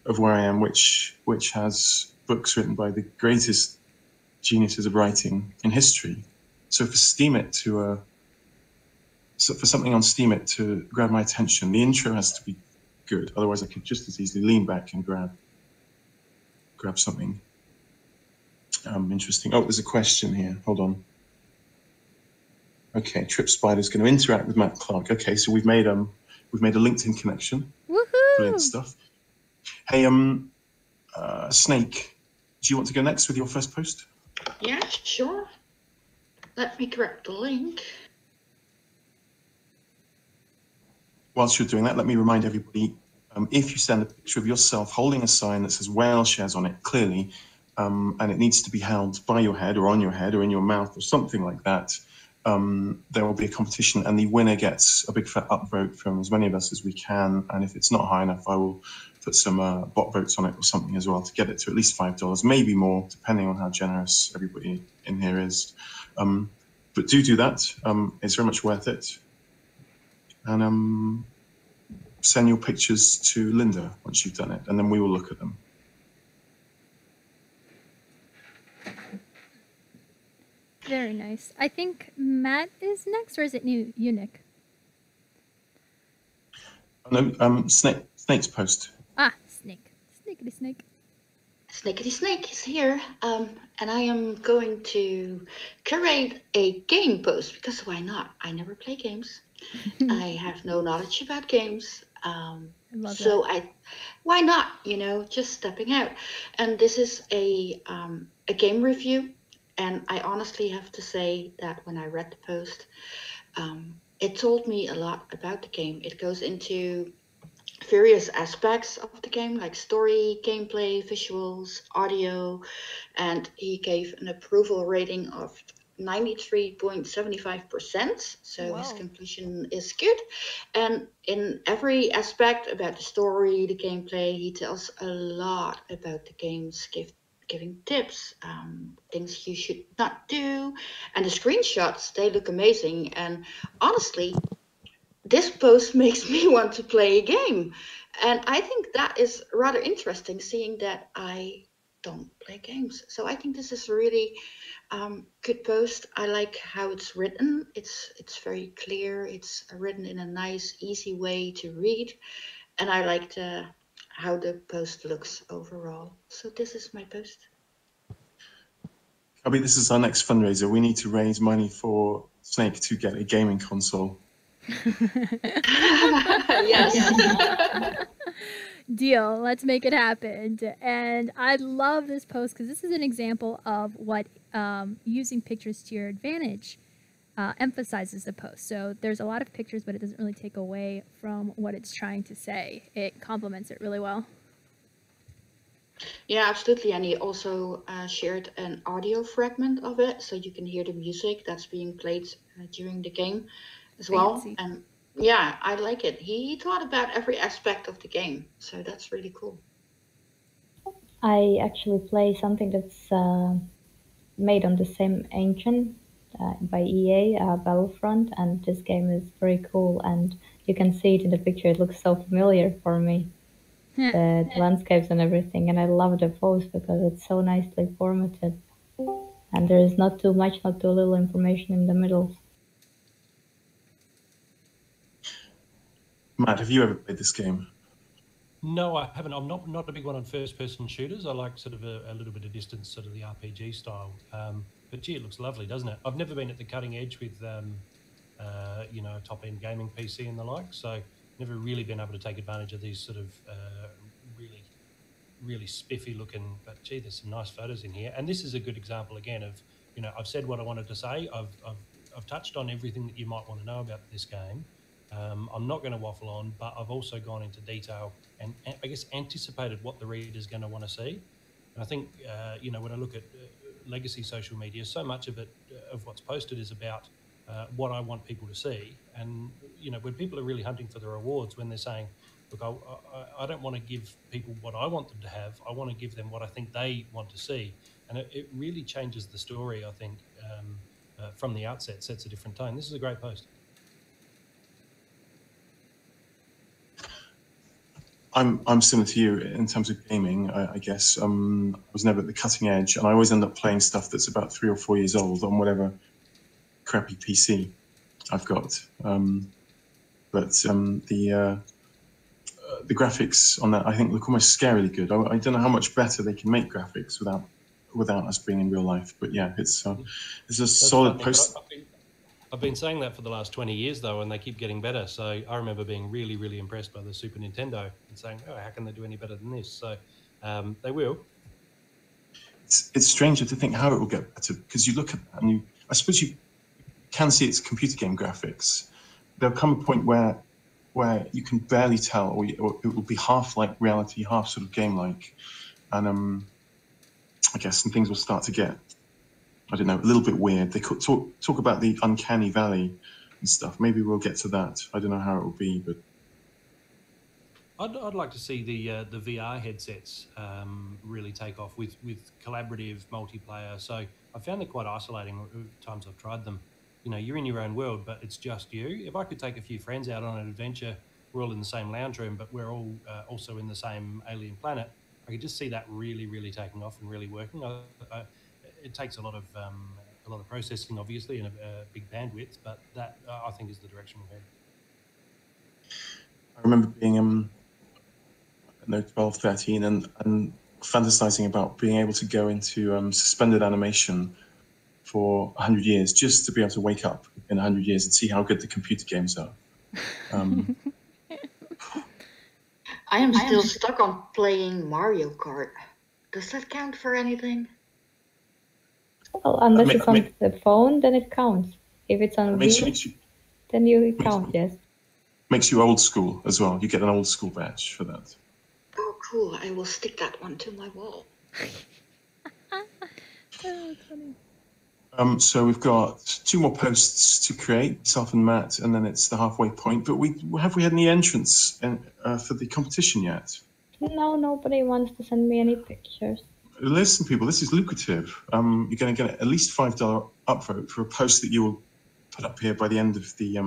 of where I am, which has books written by the greatest geniuses of writing in history. So for something on Steam It to grab my attention, the intro has to be good. Otherwise, I could just as easily lean back and grab something interesting. Oh, there's a question here. Hold on. Okay, Trip Spider's going to interact with Matt Clark. Okay, so we've made a LinkedIn connection. Woohoo! Brilliant stuff. Hey, Snake, do you want to go next with your first post? Yeah, sure. Let me grab the link. Whilst you're doing that, let me remind everybody, if you send a picture of yourself holding a sign that says Whale Shares on it, clearly, and it needs to be held by your head or on your head or in your mouth or something like that, there will be a competition and the winner gets a big fat upvote from as many of us as we can. And if it's not high enough, I will put some bot votes on it or something as well to get it to at least $5, maybe more, depending on how generous everybody in here is. But do that. It's very much worth it. And send your pictures to Linda once you've done it, and then we will look at them. Very nice. I think Matt is next, or is it you, Nick? No, Snake's post. Ah, Snake. Snakeity Snake. Snakeity Snake is here, and I am going to curate a game post, because why not? I never play games. I have no knowledge about games. Why not? Just stepping out. And this is a game review. And I honestly have to say that when I read the post, it told me a lot about the game. It goes into various aspects of the game, like story, gameplay, visuals, audio, and he gave an approval rating of 93.75%. So His conclusion is good. And in every aspect about the story, the gameplay, he tells a lot about the game's giving tips, things you should not do, and the screenshots, they look amazing. And honestly, this post makes me want to play a game, and I think that is rather interesting, seeing that I don't play games. So I think this is a really good post. I like how it's written. It's very clear. It's written in a nice, easy way to read, and I like how the post looks overall. So this is my post. Kubby, this is our next fundraiser. We need to raise money for Snake to get a gaming console. Yes. Deal. Let's make it happen. And I love this post because this is an example of what using pictures to your advantage emphasizes the post. So there's a lot of pictures, but it doesn't really take away from what it's trying to say. It complements it really well. Yeah, absolutely. And he also shared an audio fragment of it, so you can hear the music that's being played during the game as well. Fancy. And yeah, I like it. He thought about every aspect of the game, so that's really cool. I actually play something that's made on the same engine by EA, Battlefront, and this game is very cool. And you can see it in the picture; it looks so familiar for me. The landscapes and everything, and I love the post because it's so nicely formatted, and there is not too much, not too little information in the middle. Matt, have you ever played this game? No, I haven't. I'm not a big one on first-person shooters. I like sort of a little bit of distance, sort of the RPG style. But gee, it looks lovely, doesn't it? I've never been at the cutting edge with, you know, a top-end gaming PC and the like. So never really been able to take advantage of these sort of really spiffy looking. But gee, there's some nice photos in here. And this is a good example again of, you know, I've said what I wanted to say. I've touched on everything that you might want to know about this game. I'm not going to waffle on, but I've also gone into detail and I guess anticipated what the reader's going to want to see. And I think, you know, when I look at legacy social media, so much of it, of what's posted is about what I want people to see. And, you know, when people are really hunting for the rewards, when they're saying, look, I don't want to give people what I want them to have, I want to give them what I think they want to see. And it really changes the story, I think, from the outset, sets a different tone. This is a great post. I'm similar to you in terms of gaming, I guess. I was never at the cutting edge, and I always end up playing stuff that's about 3 or 4 years old on whatever crappy PC I've got. But the graphics on that, I think, look almost scarily good. I don't know how much better they can make graphics without us being in real life. But yeah, it's a solid post. I've been saying that for the last 20 years, though, and they keep getting better. So I remember being really, really impressed by the Super Nintendo and saying, oh, how can they do any better than this? So they will. It's stranger to think how it will get better, because you look at that and I suppose you can see it's computer game graphics. There'll come a point where you can barely tell, or it will be half like reality, half sort of game-like. And I guess some things will start to get, I don't know, a little bit weird. They could talk about the uncanny valley and stuff. Maybe we'll get to that. I don't know how it will be, but I'd like to see the VR headsets really take off with collaborative multiplayer. So I found it quite isolating times I've tried them. You know, you're in your own world, but it's just you. If I could take a few friends out on an adventure, we're all in the same lounge room, but we're all also in the same alien planet, I could just see that really, really taking off and really working. It takes a lot of processing, obviously, and a big bandwidth, but that I think is the direction we're heading. I remember being 12, 13 and fantasizing about being able to go into suspended animation for 100 years, just to be able to wake up in 100 years and see how good the computer games are. I am still stuck on playing Mario Kart. Does that count for anything? Well, unless it's on the phone, then it counts. If it's on Wii, then you count, yes. Makes you old school as well. You get an old school badge for that. Oh, cool. I will stick that one to my wall. Oh, that's funny. So we've got 2 more posts to create, myself and Matt, and then it's the halfway point. But have we had any entrants for the competition yet? No, nobody wants to send me any pictures. Listen, people, this is lucrative. You're going to get at least $5 upvote for a post that you will put up here by the end of the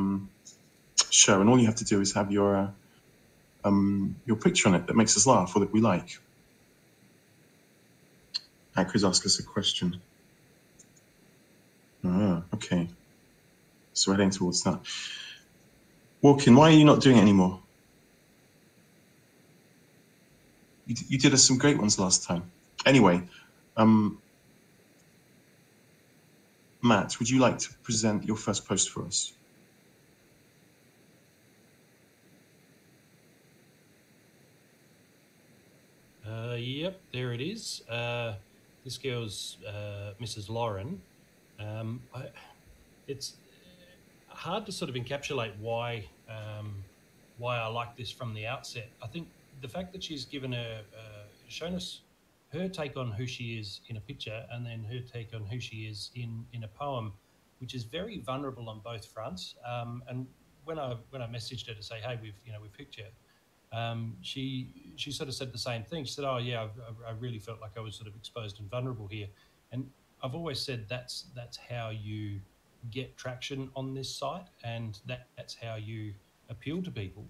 show, and all you have to do is have your picture on it that makes us laugh or that we like. Chris asked us a question. Okay. So heading towards that. Walkin, why are you not doing it anymore? You did us some great ones last time. Anyway, Matt, would you like to present your first post for us? Yep, there it is. This girl's Mrs. Lauren. It's hard to sort of encapsulate why I like this from the outset. I think the fact that she's shown us her take on who she is in a picture, and then her take on who she is in a poem, which is very vulnerable on both fronts. And when I messaged her to say, hey, we've picked you, she sort of said the same thing. She said, oh yeah, I really felt like I was sort of exposed and vulnerable here. And I've always said that's how you get traction on this site, and that's how you appeal to people,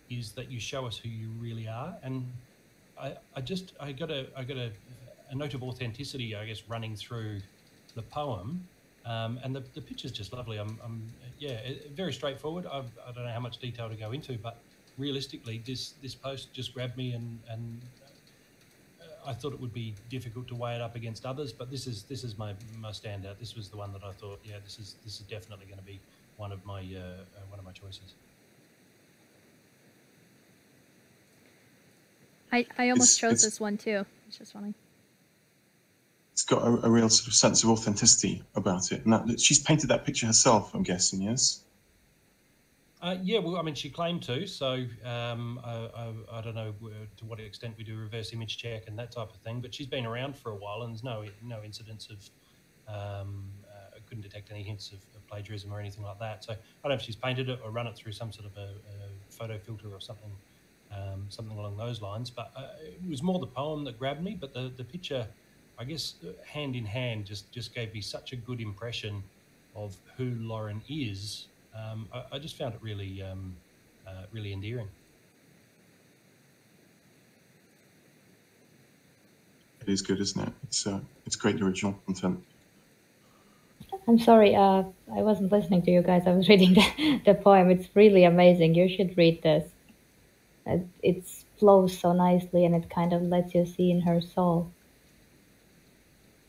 is that you show us who you really are. And I got a note of authenticity, I guess, running through the poem. And the picture's just lovely. Very straightforward. I don't know how much detail to go into, but realistically, this post just grabbed me, and I thought it would be difficult to weigh it up against others, but this is my standout. This was the one that I thought, yeah, this is definitely going to be one of my choices. I almost chose this one too. It's just funny. It's got a real sort of sense of authenticity about it, and that she's painted that picture herself, I'm guessing, yes? Yeah, well, I mean, she claimed to, so I don't know to what extent we do reverse image check and that type of thing, but she's been around for a while, and there's no incidents of, I couldn't detect any hints of plagiarism or anything like that. So I don't know if she's painted it or run it through some sort of a photo filter or something, something along those lines. But it was more the poem that grabbed me, but the picture, I guess, hand in hand, just gave me such a good impression of who Lauren is. I just found it really, really endearing. It is good, isn't it? It's great original content. I'm sorry, I wasn't listening to you guys. I was reading the poem. It's really amazing. You should read this. It flows so nicely, and it kind of lets you see in her soul.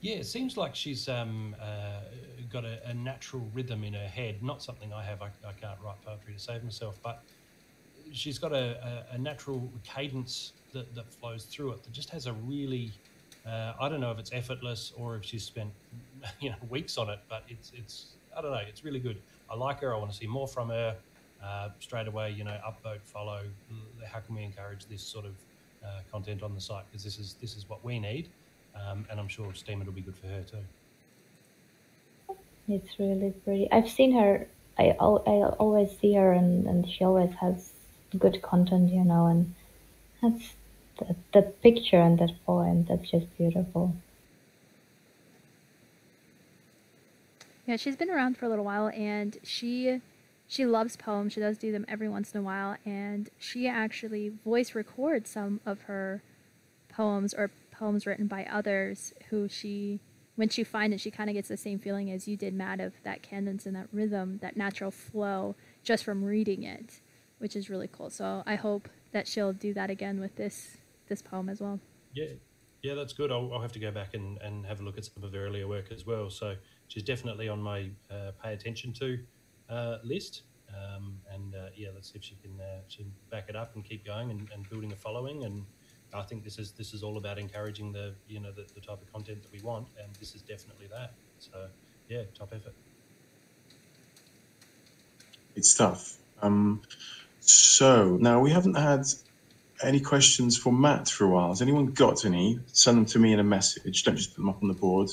Yeah, it seems like she's got a natural rhythm in her head, not something I have. I can't write poetry to save myself, but she's got a natural cadence that flows through it that just has a really, I don't know if it's effortless or if she's spent weeks on it, but it's I don't know, it's really good. I like her. I want to see more from her. Straight away, upvote, follow. How can we encourage this sort of content on the site? Because this is what we need. And I'm sure Steamer will be good for her too. It's really pretty. I've seen her. I always see her, and she always has good content, and that's the picture and that poem. That's just beautiful. Yeah, she's been around for a little while, and she loves poems. She does do them every once in a while, and she actually voice records some of her poems or poems written by others who when she finds it, she kind of gets the same feeling as you did, Matt, of that cadence and that rhythm, that natural flow just from reading it, which is really cool. So I hope that she'll do that again with this poem as well. Yeah, that's good. I'll have to go back and have a look at some of her earlier work as well. So she's definitely on my pay attention to list. Let's see if she can back it up and keep going and building a following. And I think this is all about encouraging the type of content that we want, and this is definitely that. So yeah, top effort. It's tough. So now we haven't had any questions for Matt for a while. Has anyone got any? Send them to me in a message. Don't just put them up on the board,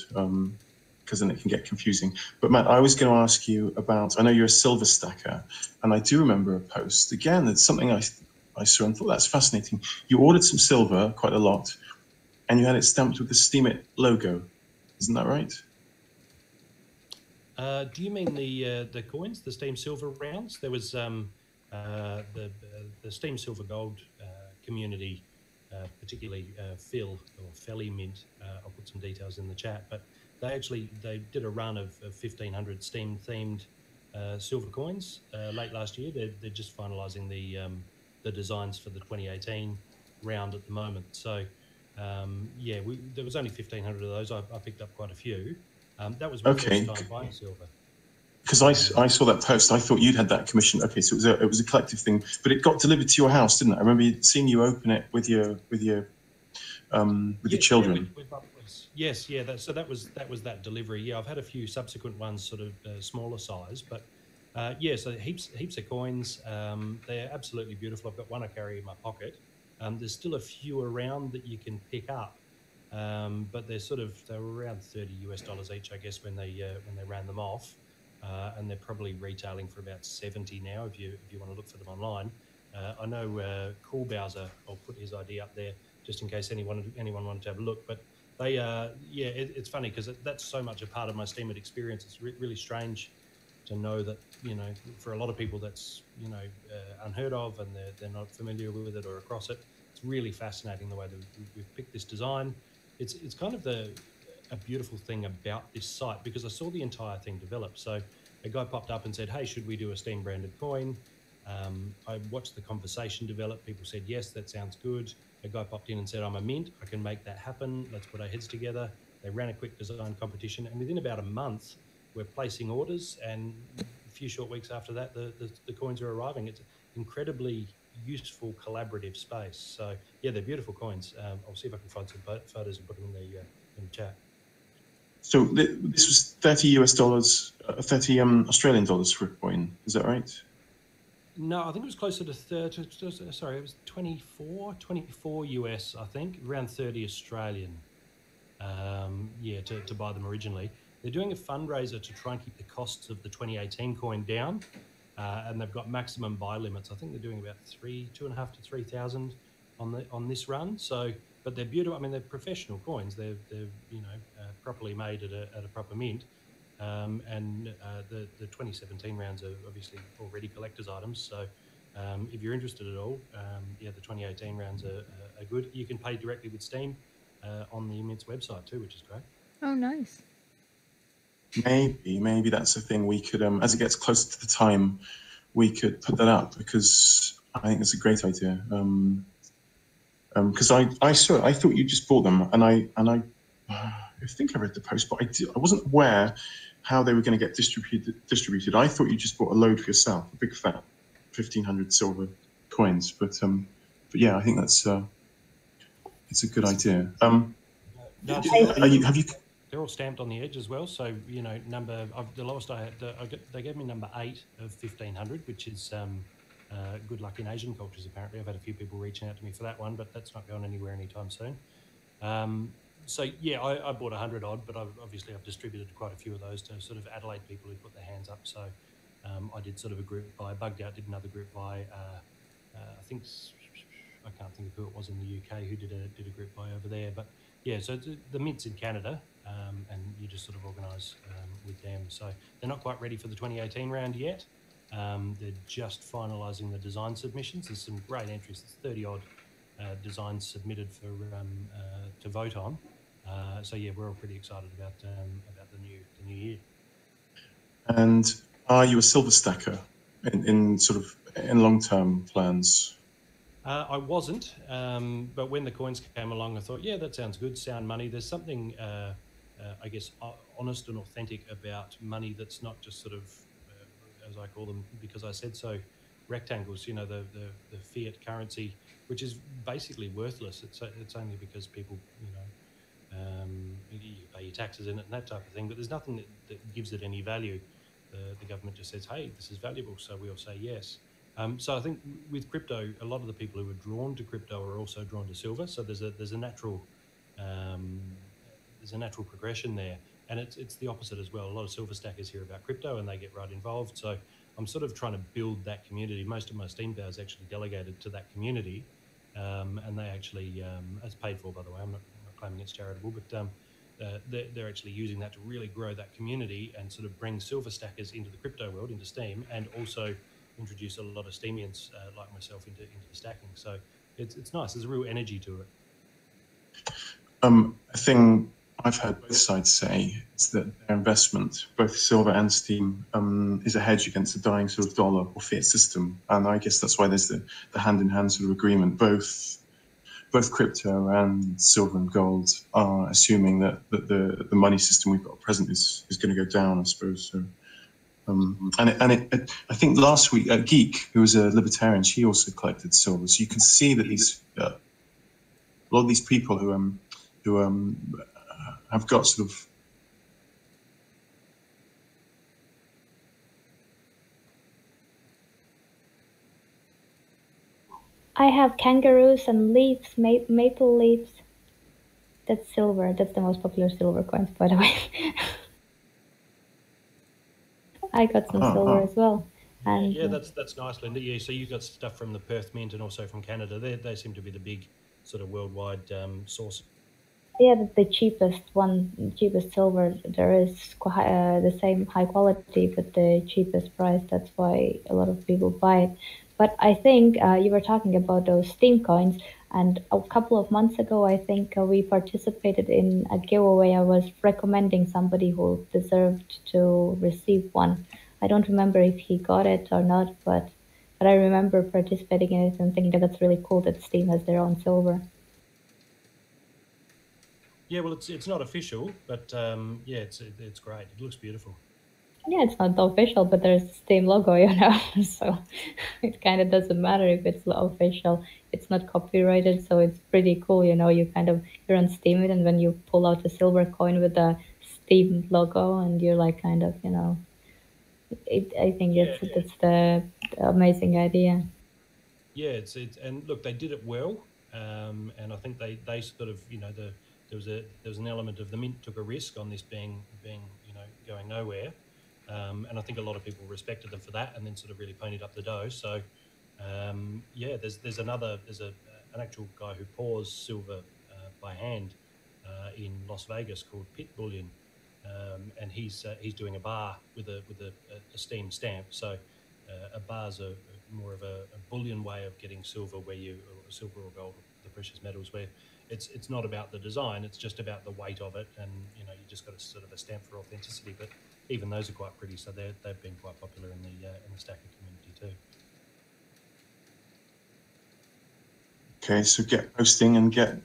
because then it can get confusing. But Matt, I was going to ask you about, I know you're a silver stacker, and I do remember a post. Again, it's something I saw and thought that's fascinating. You ordered some silver, quite a lot, and you had it stamped with the Steam It logo. Isn't that right? Do you mean the coins, the Steam Silver rounds? There was the Steam Silver Gold community, particularly Phil or Felly Mint. I'll put some details in the chat, but they did a run of 1,500 Steam themed silver coins late last year. They're just finalising the designs for the 2018 round at the moment. So there was only 1,500 of those. I picked up quite a few. That was my first time buying silver. because I saw that post, I thought you'd had that commission. Okay, so it was a collective thing, but it got delivered to your house, didn't it? I remember seeing you open it with your children. With yes, yeah. So that was that delivery. Yeah, I've had a few subsequent ones, sort of smaller size, but yeah. So heaps of coins. They're absolutely beautiful. I've got one I carry in my pocket. There's still a few around that you can pick up, but they were around $30 each, I guess, when they ran them off, and they're probably retailing for about 70 now if you want to look for them online. I know Kubby, I'll put his ID up there just in case anyone wanted to have a look. But they, it's funny because that's so much a part of my Steemit experience. It's really strange to know that, for a lot of people that's, unheard of, and they're not familiar with it or across it. It's really fascinating the way that we've picked this design. It's kind of a beautiful thing about this site, because I saw the entire thing develop. So a guy popped up and said, hey, should we do a Steem branded coin? I watched the conversation develop. People said, yes, that sounds good. A guy popped in and said, I'm a mint, I can make that happen. Let's put our heads together. They ran a quick design competition, and within about a month, we're placing orders, and a few short weeks after that, the coins are arriving. It's an incredibly useful collaborative space. So yeah, they're beautiful coins. I'll see if I can find some photos and put them in the chat. So this was $30, 30 Australian dollars for a coin. Is that right? No, I think it was closer to 30. Sorry, it was 24 US, I think, around 30 Australian. To buy them originally. They're doing a fundraiser to try and keep the costs of the 2018 coin down, and they've got maximum buy limits. I think they're doing about 2,500 to 3,000 on this run. So, but they're beautiful. I mean, they're professional coins. They're properly made at a proper mint. And the 2017 rounds are obviously already collector's items. So if you're interested at all, the 2018 rounds are good. You can pay directly with Steem on the Mint's website too, which is great. Oh, nice. Maybe that's a thing we could, as it gets closer to the time, we could put that up, because I think it's a great idea. Because I saw it, I thought you just bought them, and I think I read the post, but I wasn't aware how they were going to get distributed. I thought you just bought a load for yourself, a big fat 1,500 silver coins. But yeah, I think that's it's a good idea. Have you? They're all stamped on the edge as well. So the lowest I had, they gave me number 8 of 1,500, which is good luck in Asian cultures. Apparently, I've had a few people reaching out to me for that one, but that's not going anywhere anytime soon. So yeah, I bought 100 odd, but I've distributed quite a few of those to sort of Adelaide people who put their hands up. So I did sort of a group buy, bugged out, did another group buy. I can't think of who it was in the UK who did a group buy over there. But yeah, so the Mint's in Canada, and you just sort of organise with them. So they're not quite ready for the 2018 round yet. They're just finalising the design submissions. There's some great entries. There's 30 odd designs submitted for to vote on. So yeah, we're all pretty excited about the new year. And are you a silver stacker in long-term plans? I wasn't, but when the coins came along, I thought, yeah, that sounds good. Sound money. There's something, I guess, honest and authentic about money that's not just sort of, as I call them, because I said so, rectangles. The fiat currency, which is basically worthless. It's only because people, you pay your taxes in it and that type of thing. But there's nothing that gives it any value. The government just says, hey, this is valuable, so we all say yes. So I think with crypto, a lot of the people who are drawn to crypto are also drawn to silver. So there's a natural progression there, and it's the opposite as well. A lot of silver stackers hear about crypto and they get right involved. So I'm sort of trying to build that community. Most of my Steem DAO is actually delegated to that community, and they actually, it's paid for, by the way. I'm not claiming it's charitable, but they're actually using that to really grow that community and sort of bring silver stackers into the crypto world, into Steem, and also introduce a lot of Steemians like myself into stacking. So it's nice. There's a real energy to it. A thing I've heard both sides say is that their investment, both silver and Steem, is a hedge against the dying sort of dollar or fiat system. And I guess that's why there's the hand-in-hand sort of agreement. Both crypto and silver and gold are assuming that the money system we've got at present is going to go down, I suppose. So I think last week, Geek, who was a libertarian, she also collected silver. So you can see that these a lot of these people who have got sort of I have kangaroos and leaves, maple leaves. That's silver. That's the most popular silver coins, by the way. I got some silver as well. And yeah, that's nice, Linda. Yeah, so you got stuff from the Perth Mint and also from Canada. They seem to be the big sort of worldwide source. Yeah, the cheapest silver. There is the same high quality, but the cheapest price. That's why a lot of people buy it. But I think you were talking about those Steam coins, and a couple of months ago, I think we participated in a giveaway. I was recommending somebody who deserved to receive one. I don't remember if he got it or not, but I remember participating in it and thinking that that's really cool that Steam has their own silver. Yeah, well, it's not official, but yeah, it's great. It looks beautiful. Yeah, it's not official, but there's the Steam logo, you know, so it kind of doesn't matter if it's official. It's not copyrighted, so it's pretty cool, you know. You're on Steam, and when you pull out a silver coin with the Steam logo, and you're like kind of, you know, I think that's the amazing idea. Yeah, it's and look, they did it well, and I think they sort of, you know, there was an element of the Mint took a risk on this being you know, going nowhere, and I think a lot of people respected them for that, and then sort of really painted up the dough. So yeah, there's an actual guy who pours silver by hand in Las Vegas called Pit Bullion, and he's doing a bar with a steam stamp. So a bar's more of a bullion way of getting silver, silver or gold, the precious metals, where it's not about the design, it's just about the weight of it, and you know, you just got a sort of a stamp for authenticity. But even those are quite pretty, so they've been quite popular in the stacker community too. Okay, so get posting and get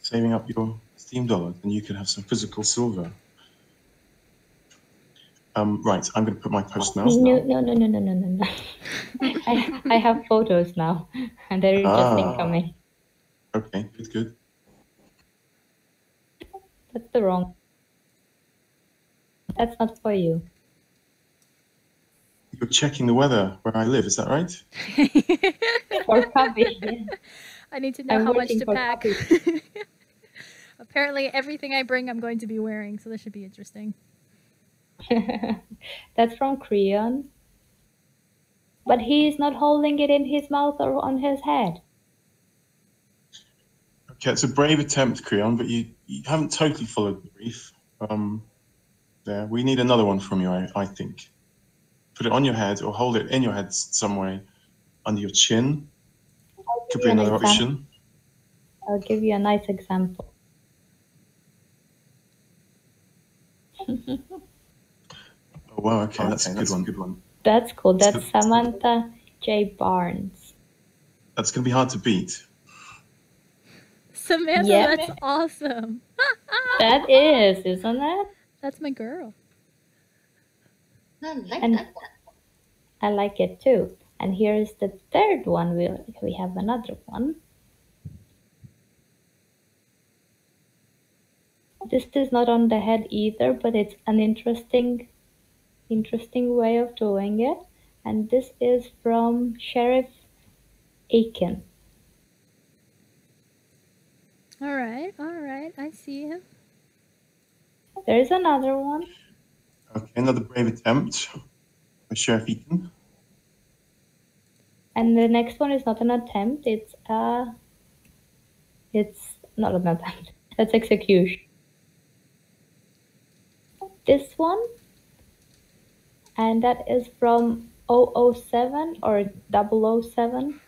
saving up your Steam dollars, and you can have some physical silver. Right, I'm going to put my post now. No. I have photos now, and they're just incoming. Okay, good. That's the wrong. That's not for you. You're checking the weather where I live, is that right? For Kubby. Yeah. I need to know how much to pack. Apparently, everything I bring, I'm going to be wearing, so this should be interesting. That's from Creon. But he's not holding it in his mouth or on his head. Okay, it's a brave attempt, Creon, but you haven't totally followed the brief. There, we need another one from you, I think. Put it on your head or hold it in your head some way under your chin. Could be another option. I'll give you a nice example. Oh, wow, okay, that's a good one. That's cool. That's Samantha J. Barnes. That's going to be hard to beat. Samantha, that's awesome. That is, isn't it? That's my girl. I like it too. And here's the third one. We have another one. This is not on the head either, but it's an interesting way of doing it. And this is from Sheriff Aiken. All right. I see him. There's another one. Okay, another brave attempt by Sheriff Aiken. And the next one is not an attempt. It's not an attempt. That's execution. This one, and that is from 007 or 007.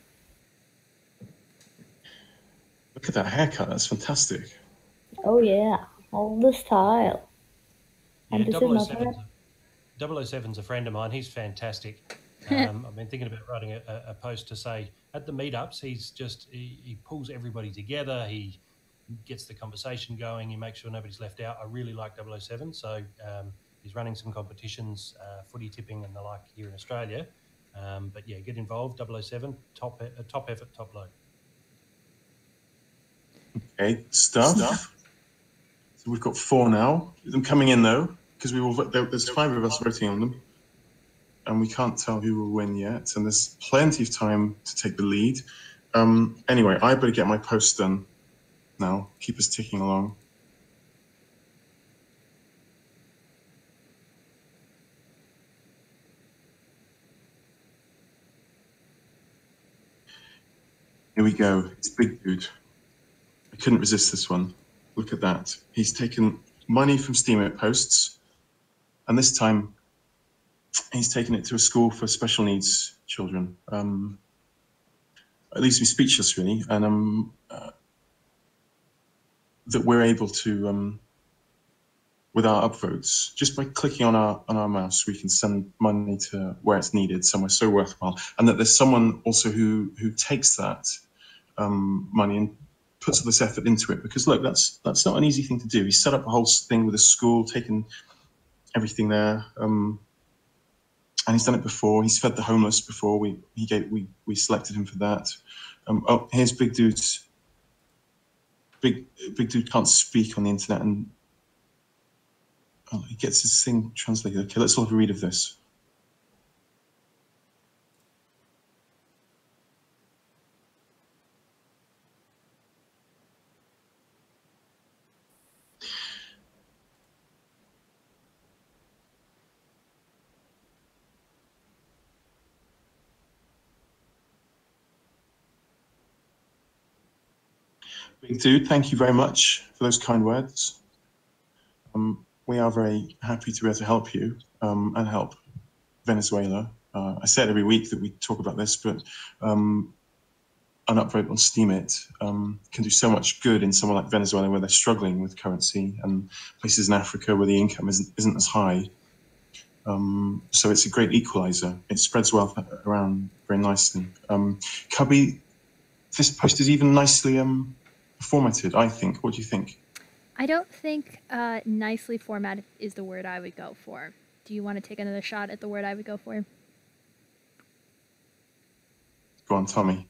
Look at that haircut, that's fantastic. Oh yeah, all the style. And this is not 007's a friend of mine. He's fantastic. I've been thinking about writing a post to say at the meetups, he pulls everybody together. He gets the conversation going. He makes sure nobody's left out. I really like 007. So he's running some competitions, footy tipping and the like here in Australia. But yeah, get involved. 007, top effort, top load. Okay, stuff. So we've got 4 now. Them coming in though, because there's 5 of us voting on them, and we can't tell who will win yet. And there's plenty of time to take the lead. Anyway, I better get my post done now. Keep us ticking along. Here we go. It's Big Dude. I couldn't resist this one. Look at that. He's taken money from Steemit posts, and this time he's taken it to a school for special needs children. It leaves me speechless, really, and that we're able to, with our upvotes, just by clicking on our mouse, we can send money to where it's needed, somewhere so worthwhile, and that there's someone also who takes that money and puts all this effort into it. Because look, that's not an easy thing to do. He set up a whole thing with a school, taken everything there, and he's done it before. He's fed the homeless before. We selected him for that. Oh, here's Big Dude's. Big Dude can't speak on the internet, and he gets his thing translated. Okay, let's all have a read of this. Big Dude, thank you very much for those kind words. We are very happy to be able to help you and help Venezuela. I say it every week that we talk about this, but an upvote on Steemit can do so much good in somewhere like Venezuela, where they're struggling with currency, and places in Africa where the income isn't as high. So it's a great equalizer. It spreads wealth around very nicely. Kubby, this post is even nicely formatted, I think. What do you think? I don't think nicely formatted is the word I would go for. Do you want to take another shot at the word I would go for? Go on, Tommy.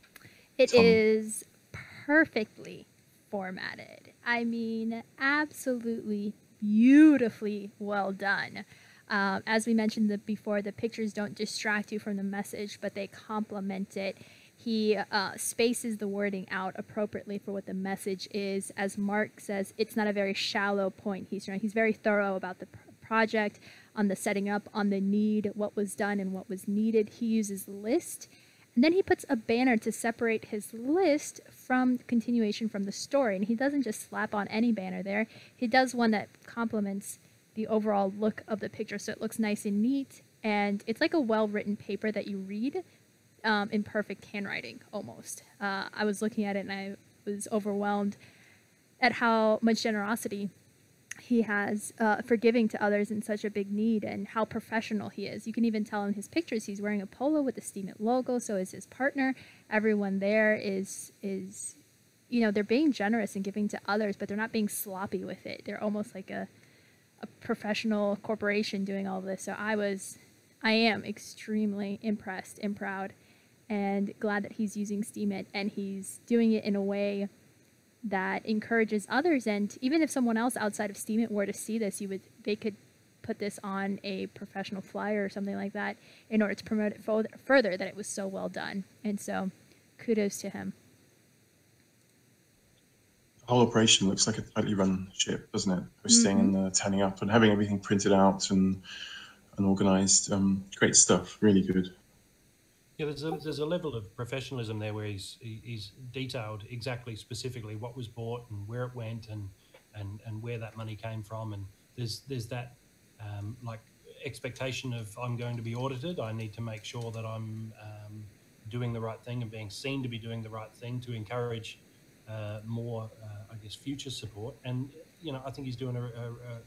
It is perfectly formatted. I mean, absolutely beautifully well done. As we mentioned before, the pictures don't distract you from the message, but they complement it. He spaces the wording out appropriately for what the message is. As Mark says, it's not a very shallow point. He's very thorough about the project, on the setting up, on the need, what was done and what was needed. He uses list, and then he puts a banner to separate his list from continuation from the story. And he doesn't just slap on any banner there. He does one that complements the overall look of the picture, so it looks nice and neat, and it's like a well-written paper that you read in perfect handwriting, almost. I was looking at it and I was overwhelmed at how much generosity he has for giving to others in such a big need, and how professional he is. You can even tell in his pictures he's wearing a polo with the Steemit logo, so is his partner. Everyone there is they're being generous and giving to others, but they're not being sloppy with it. They're almost like a professional corporation doing all this. So I am extremely impressed and proud and glad that he's using Steemit, and he's doing it in a way that encourages others. And even if someone else outside of Steemit were to see this, they could put this on a professional flyer or something like that in order to promote it further, that it was so well done. And so kudos to him. The whole operation looks like a tightly run ship, doesn't it? Posting and turning up and having everything printed out and organized. Great stuff, really good. Yeah, there's a level of professionalism there where he's detailed exactly, specifically what was bought and where it went and where that money came from. And there's that like expectation of, I'm going to be audited. I need to make sure that I'm doing the right thing and being seen to be doing the right thing to encourage more, I guess, future support. And I think he's doing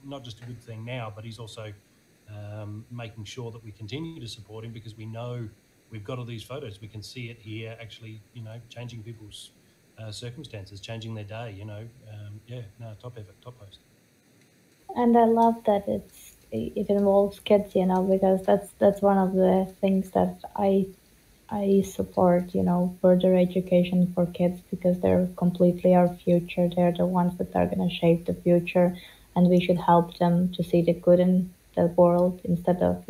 not just a good thing now, but he's also making sure that we continue to support him, because we know we've got all these photos. We can see it here, actually, changing people's circumstances, changing their day. Top effort, top post. And I love that it's it involves kids, because that's one of the things that I support, further education for kids because they're completely our future. They're the ones that are going to shape the future, and we should help them to see the good in the world instead of,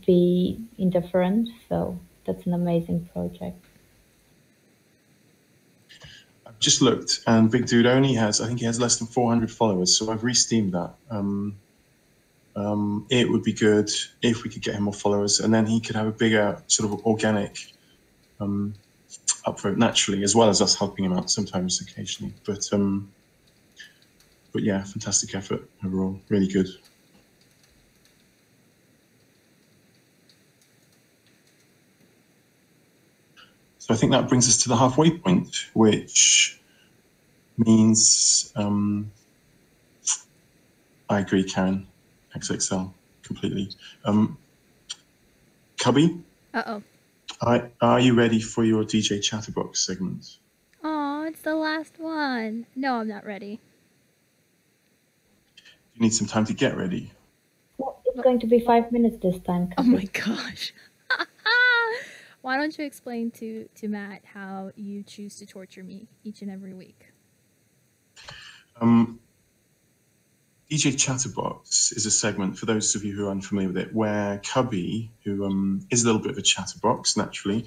be indifferent. So that's an amazing project. I've just looked, and Big Dude only has, I think he has less than 400 followers, so I've re-steamed that. It would be good if we could get him more followers, and then he could have a bigger sort of organic upvote naturally, as well as us helping him out sometimes, occasionally. But yeah, fantastic effort overall, really good. So I think that brings us to the halfway point, which means I agree, Karen, XXL completely. Kubby? Uh-oh. Are you ready for your DJ Chatterbox segment? Oh, it's the last one. No, I'm not ready. You need some time to get ready. Well, it's going to be 5 minutes this time, Kubby. Oh my gosh. Why don't you explain to Matt how you choose to torture me each and every week? DJ Chatterbox is a segment, for those of you who are unfamiliar with it, where Kubby, who is a little bit of a chatterbox naturally,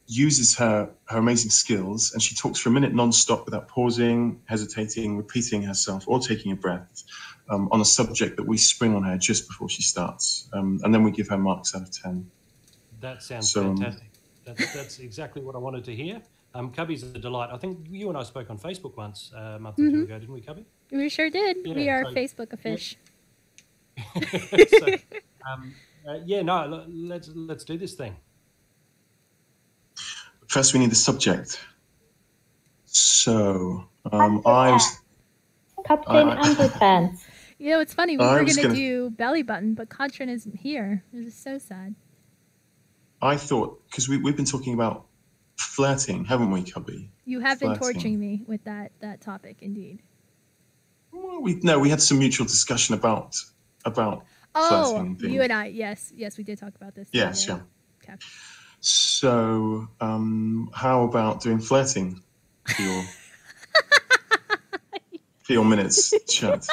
uses her amazing skills, and she talks for a minute non-stop without pausing, hesitating, repeating herself, or taking a breath on a subject that we spring on her just before she starts. And then we give her marks out of 10. That sounds fantastic. That's exactly what I wanted to hear. Kubby's a delight. I think you and I spoke on Facebook once a month or two ago, didn't we, Kubby? We sure did. Yeah, we are Facebook a fish. Yeah. Let's do this thing. First, we need the subject. So, Captain Underpants. You know, it's funny. We were going to do belly button, but Katrin isn't here. It was so sad. I thought, because we've been talking about flirting, haven't we, Kubby? You have been torturing me with that topic, indeed. Well, we had some mutual discussion about flirting things. You and I, yes, we did talk about this. Yes, yeah. Okay. So, how about doing flirting for your minutes chat?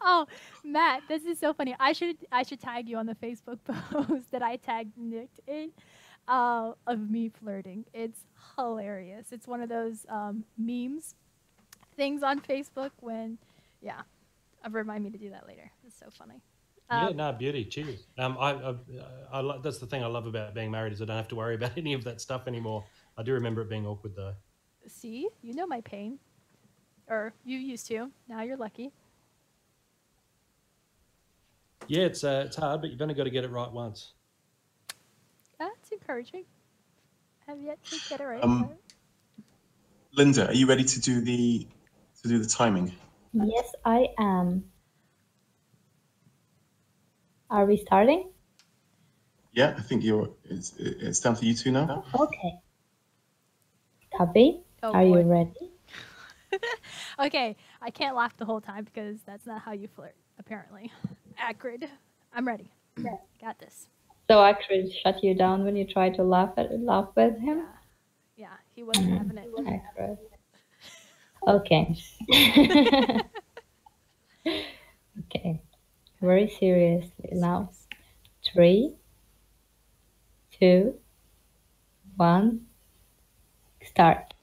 Oh, Matt, this is so funny. I should tag you on the Facebook post that I tagged Nick in of me flirting. It's hilarious. It's one of those memes things on Facebook when, remind me to do that later. It's so funny. Beauty. Cheers. That's the thing I love about being married is I don't have to worry about any of that stuff anymore. I do remember it being awkward though. See, you know my pain, or you used to. Now you're lucky. Yeah, it's hard, but you've only got to get it right once. That's encouraging. I have yet to get it right. Linda, are you ready to do the timing? Yes, I am. Are we starting? Yeah, I think it's down to you two now. Okay. Kubby, are you ready? Okay, I can't laugh the whole time because that's not how you flirt, apparently. Acrid. I'm ready. Got this. So Acrid shut you down when you tried to laugh with him? Yeah, he wasn't having it. Acrid. Okay. Okay. Very seriously now. 3, 2, 1, start.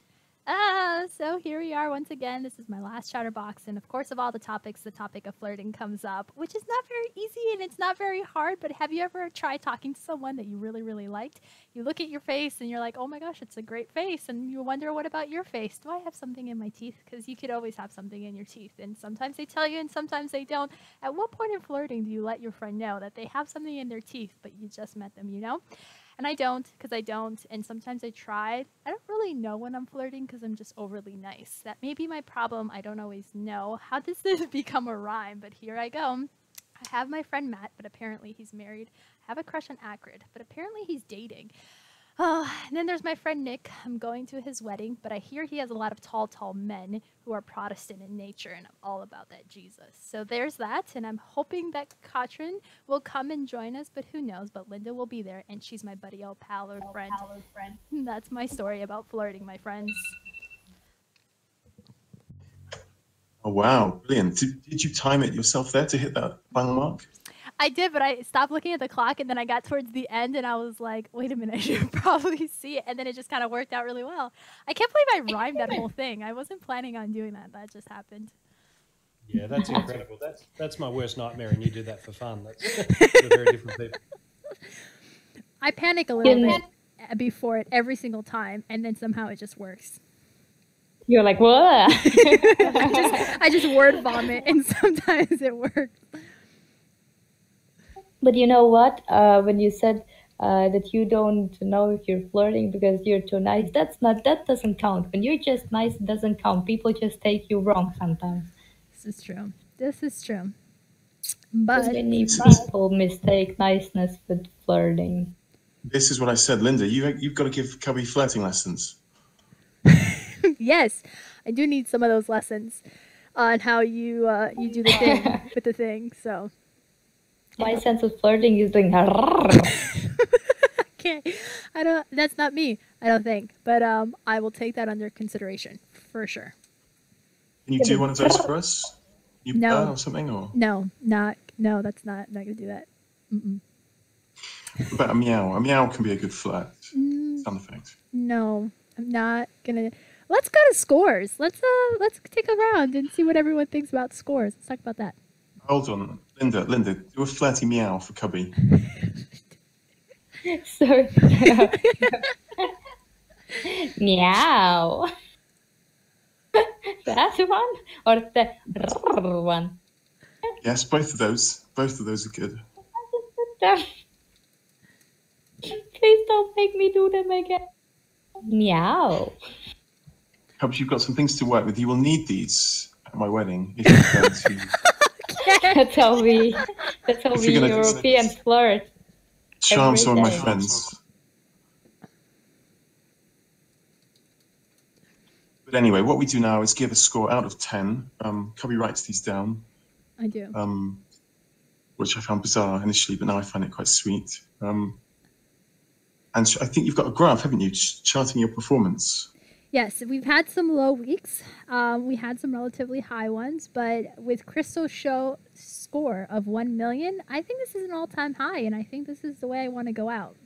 So here we are once again. This is my last chatterbox, and of course, of all the topics, the topic of flirting comes up, which is not very easy and it's not very hard. But have you ever tried talking to someone that you really, really liked? You look at your face and you're like, oh my gosh, it's a great face, and you wonder, what about your face? Do I have something in my teeth? Because you could always have something in your teeth, and sometimes they tell you, and sometimes they don't. At what point in flirting do you let your friend know that they have something in their teeth, but you just met them? And I don't, because I don't, and sometimes I tried. I don't really know when I'm flirting because I'm just overly nice. That may be my problem. I don't always know. How does this become a rhyme? But here I go. I have my friend Matt, but apparently he's married. I have a crush on Acrid, but apparently he's dating. Oh, and then there's my friend Nick. I'm going to his wedding, but I hear he has a lot of tall, tall men who are Protestant in nature, and I'm all about that Jesus. So there's that, and I'm hoping that Katrin will come and join us, but who knows? But Linda will be there, and she's my buddy, old pal or friend. That's my story about flirting, my friends. Oh, wow, brilliant. Did you time it yourself there to hit that final mark? I did, but I stopped looking at the clock, and then I got towards the end, and I was like, wait a minute, I should probably see it. And then it just kind of worked out really well. I can't believe I rhymed that whole thing. I wasn't planning on doing that. That just happened. Yeah, that's incredible. That's my worst nightmare, and you do that for fun. We're very different people. I panic a little bit before it every single time, and then somehow it just works. You're like, what? I just word vomit, and sometimes it works. But you know what? When you said that you don't know if you're flirting because you're too nice, that doesn't count. When you're just nice, it doesn't count. People just take you wrong sometimes. This is true. But many people mistake niceness with flirting. This is what I said, Linda. You've got to give Kubby flirting lessons. Yes, I do need some of those lessons on how you do the thing with the thing. So my sense of flirting is doing. Okay, I don't. That's not me. I don't think. But I will take that under consideration for sure. Can you do one of those for us? No. Or something, or no, that's not gonna do that. Mm-mm. What about a meow? A meow can be a good flirt sound effect. No, I'm not gonna. Let's go to scores. Let's take a round and see what everyone thinks about scores. Let's talk about that. Hold on, Linda, do a flirty meow for Kubby. Sorry. Meow. That one or the one? Yes, both of those. Both of those are good. Please don't make me do them again. Meow. Kubby, you've got some things to work with. You will need these at my wedding if you're going to. That's how we Europeans flirt. Charm some of my day. friends. But anyway, what we do now is give a score out of 10. Kubby writes these down. I do. Which I found bizarre initially, but now I find it quite sweet. And I think you've got a graph, haven't you, charting your performance? Yes, we've had some low weeks. We had some relatively high ones, but with Crystal's show score of 1 million, I think this is an all-time high, and I think this is the way I want to go out.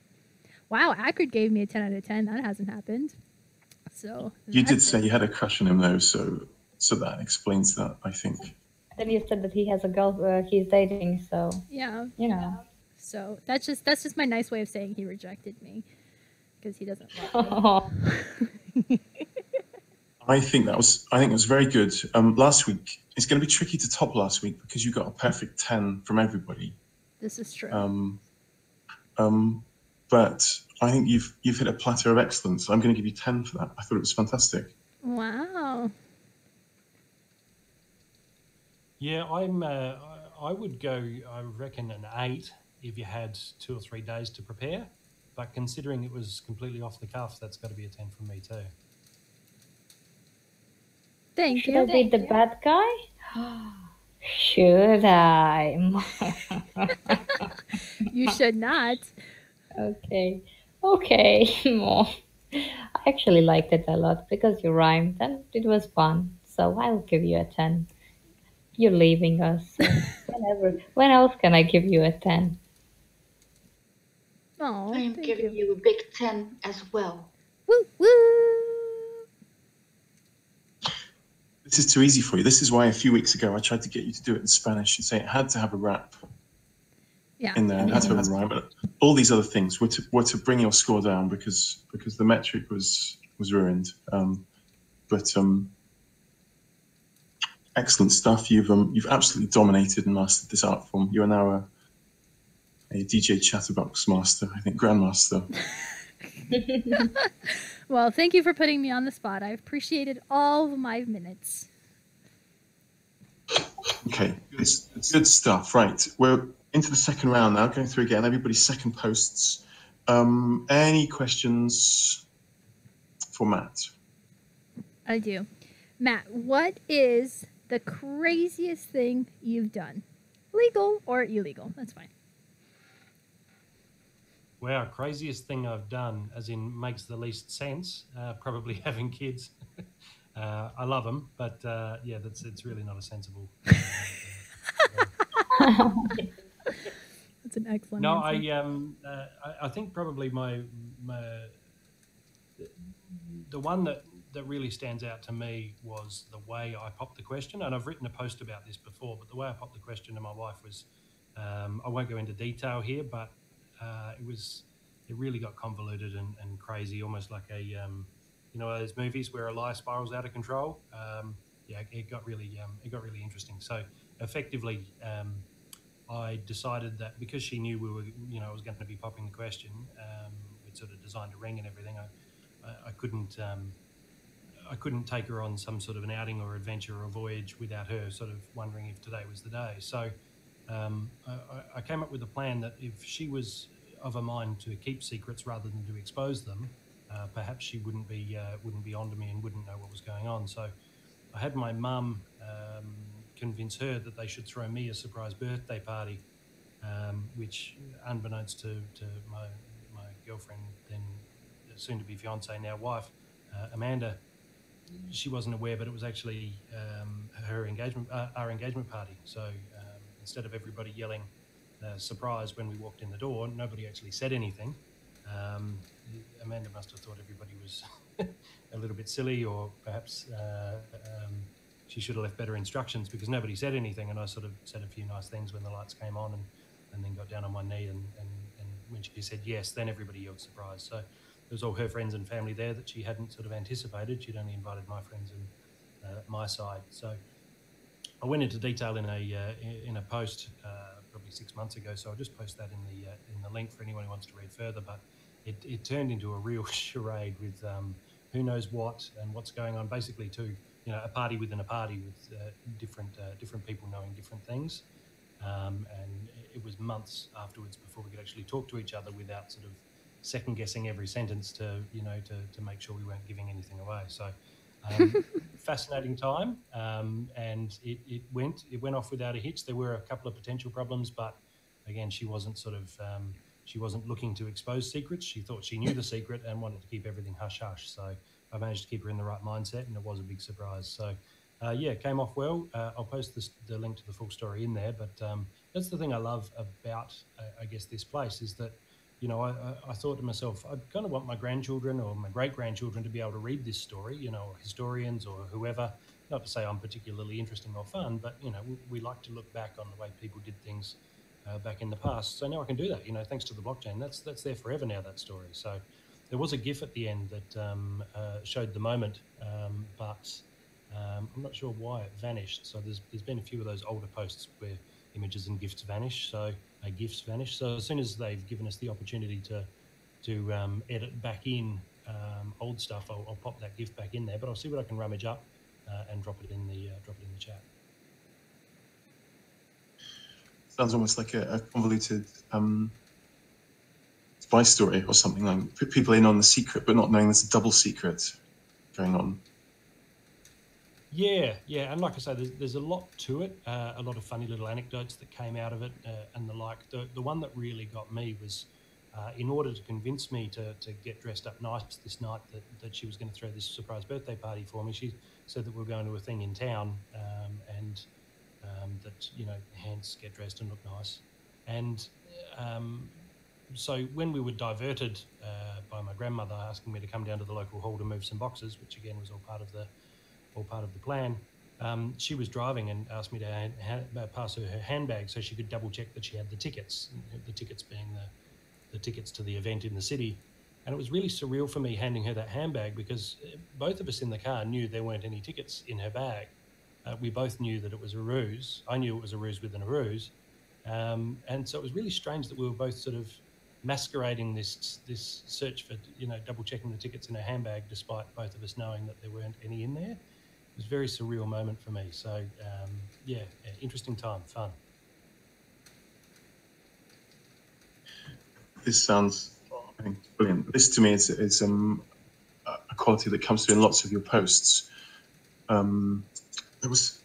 Wow, Akrid gave me a 10 out of 10. That hasn't happened. So you did say you had a crush on him, though, so that explains that, I think. Then you said that he has a girl he's dating, so yeah, you know. So that's just my nice way of saying he rejected me because he doesn't like me. I think it was very good. Last week, it's going to be tricky to top last week because you got a perfect 10 from everybody. This is true. But I think you've hit a plateau of excellence. I'm going to give you 10 for that. I thought it was fantastic. Wow. Yeah, I would go, I reckon, an 8 if you had 2 or 3 days to prepare. But considering it was completely off the cuff, that's got to be a 10 from me too. Thank Should you. I be the bad guy? Should I? You should not. Okay. I actually liked it a lot because you rhymed and it was fun. So I'll give you a 10. You're leaving us. So when else can I give you a 10? Oh, I am giving you a big 10 as well. Woo woo. This is too easy for you. This is why a few weeks ago I tried to get you to do it in Spanish and say it had to have a rap in there. It had to have a rhyme. But all these other things were to bring your score down because the metric was ruined. Excellent stuff. You've absolutely dominated and mastered this art form. You are now a DJ Chatterbox master, I think, grandmaster. Well, thank you for putting me on the spot. I appreciated all of my minutes. Okay, good stuff. Right, we're into the second round now, going through again everybody's second posts. Any questions for Matt? I do. Matt, what is the craziest thing you've done? Legal or illegal? That's fine. Wow, craziest thing I've done, as in makes the least sense, probably having kids. I love them, but yeah, it's really not a sensible. That's an excellent No, answer. I think probably my the one that really stands out to me was the way I popped the question, and I've written a post about this before. But the way I popped the question to my wife was, I won't go into detail here, but it really got convoluted and crazy, almost like a those movies where a lie spirals out of control. Yeah, it got really interesting. So effectively, I decided that because she knew we were, I was going to be popping the question, we'd sort of designed a ring and everything. I couldn't take her on some sort of an outing or adventure or voyage without her sort of wondering if today was the day. So I came up with a plan that if she was of a mind to keep secrets rather than to expose them, perhaps she wouldn't be onto me and wouldn't know what was going on. So I had my mum convince her that they should throw me a surprise birthday party, which, unbeknownst to my girlfriend, then soon to be fiance, now wife, Amanda, she wasn't aware, but it was actually our engagement party. So instead of everybody yelling surprise when we walked in the door, nobody actually said anything. Amanda must have thought everybody was a little bit silly, or perhaps she should have left better instructions, because nobody said anything, and I sort of said a few nice things when the lights came on, and then got down on my knee, and when she said yes, then everybody yelled surprise. So there was all her friends and family there that she hadn't sort of anticipated. She'd only invited my friends and my side. So I went into detail in a post probably 6 months ago. So I'll just post that in the link for anyone who wants to read further. But it turned into a real charade with who knows what and what's going on. Basically, a party within a party with different people knowing different things. And it was months afterwards before we could actually talk to each other without sort of second guessing every sentence to make sure we weren't giving anything away. So fascinating time, and it went off without a hitch. There were a couple of potential problems, but again, she wasn't looking to expose secrets. She thought she knew the secret and wanted to keep everything hush hush. So I managed to keep her in the right mindset, and it was a big surprise. So it came off well. I'll post the link to the full story in there, but that's the thing I love about I guess this place is that I thought to myself, I kind of want my grandchildren or my great-grandchildren to be able to read this story, or historians or whoever. Not to say I'm particularly interesting or fun, but, we like to look back on the way people did things back in the past. So now I can do that, thanks to the blockchain. That's there forever now, that story. So there was a GIF at the end that showed the moment, but I'm not sure why it vanished. So there's been a few of those older posts where images and GIFs vanish. So GIFs vanish. So as soon as they've given us the opportunity to edit back in old stuff, I'll pop that GIF back in there. But I'll see what I can rummage up and drop it in the chat. Sounds almost like a convoluted spy story or something, like put people in on the secret, but not knowing there's a double secret going on. Yeah, and like I say, there's a lot to it, a lot of funny little anecdotes that came out of it and the like. The one that really got me was in order to convince me to get dressed up nice this night, that she was going to throw this surprise birthday party for me. She said that we were going to a thing in town and that, hence get dressed and look nice. And so when we were diverted by my grandmother asking me to come down to the local hall to move some boxes, which again was all part of the plan, she was driving and asked me to pass her handbag so she could double check that she had the tickets being the tickets to the event in the city. And it was really surreal for me handing her that handbag, because both of us in the car knew there weren't any tickets in her bag. We both knew that it was a ruse. I knew it was a ruse within a ruse. And so it was really strange that we were both sort of masquerading this search for, double checking the tickets in her handbag, despite both of us knowing that there weren't any in there. It was a very surreal moment for me. So, interesting time, fun. This sounds Okay, brilliant. This to me is a quality that comes through in lots of your posts. There was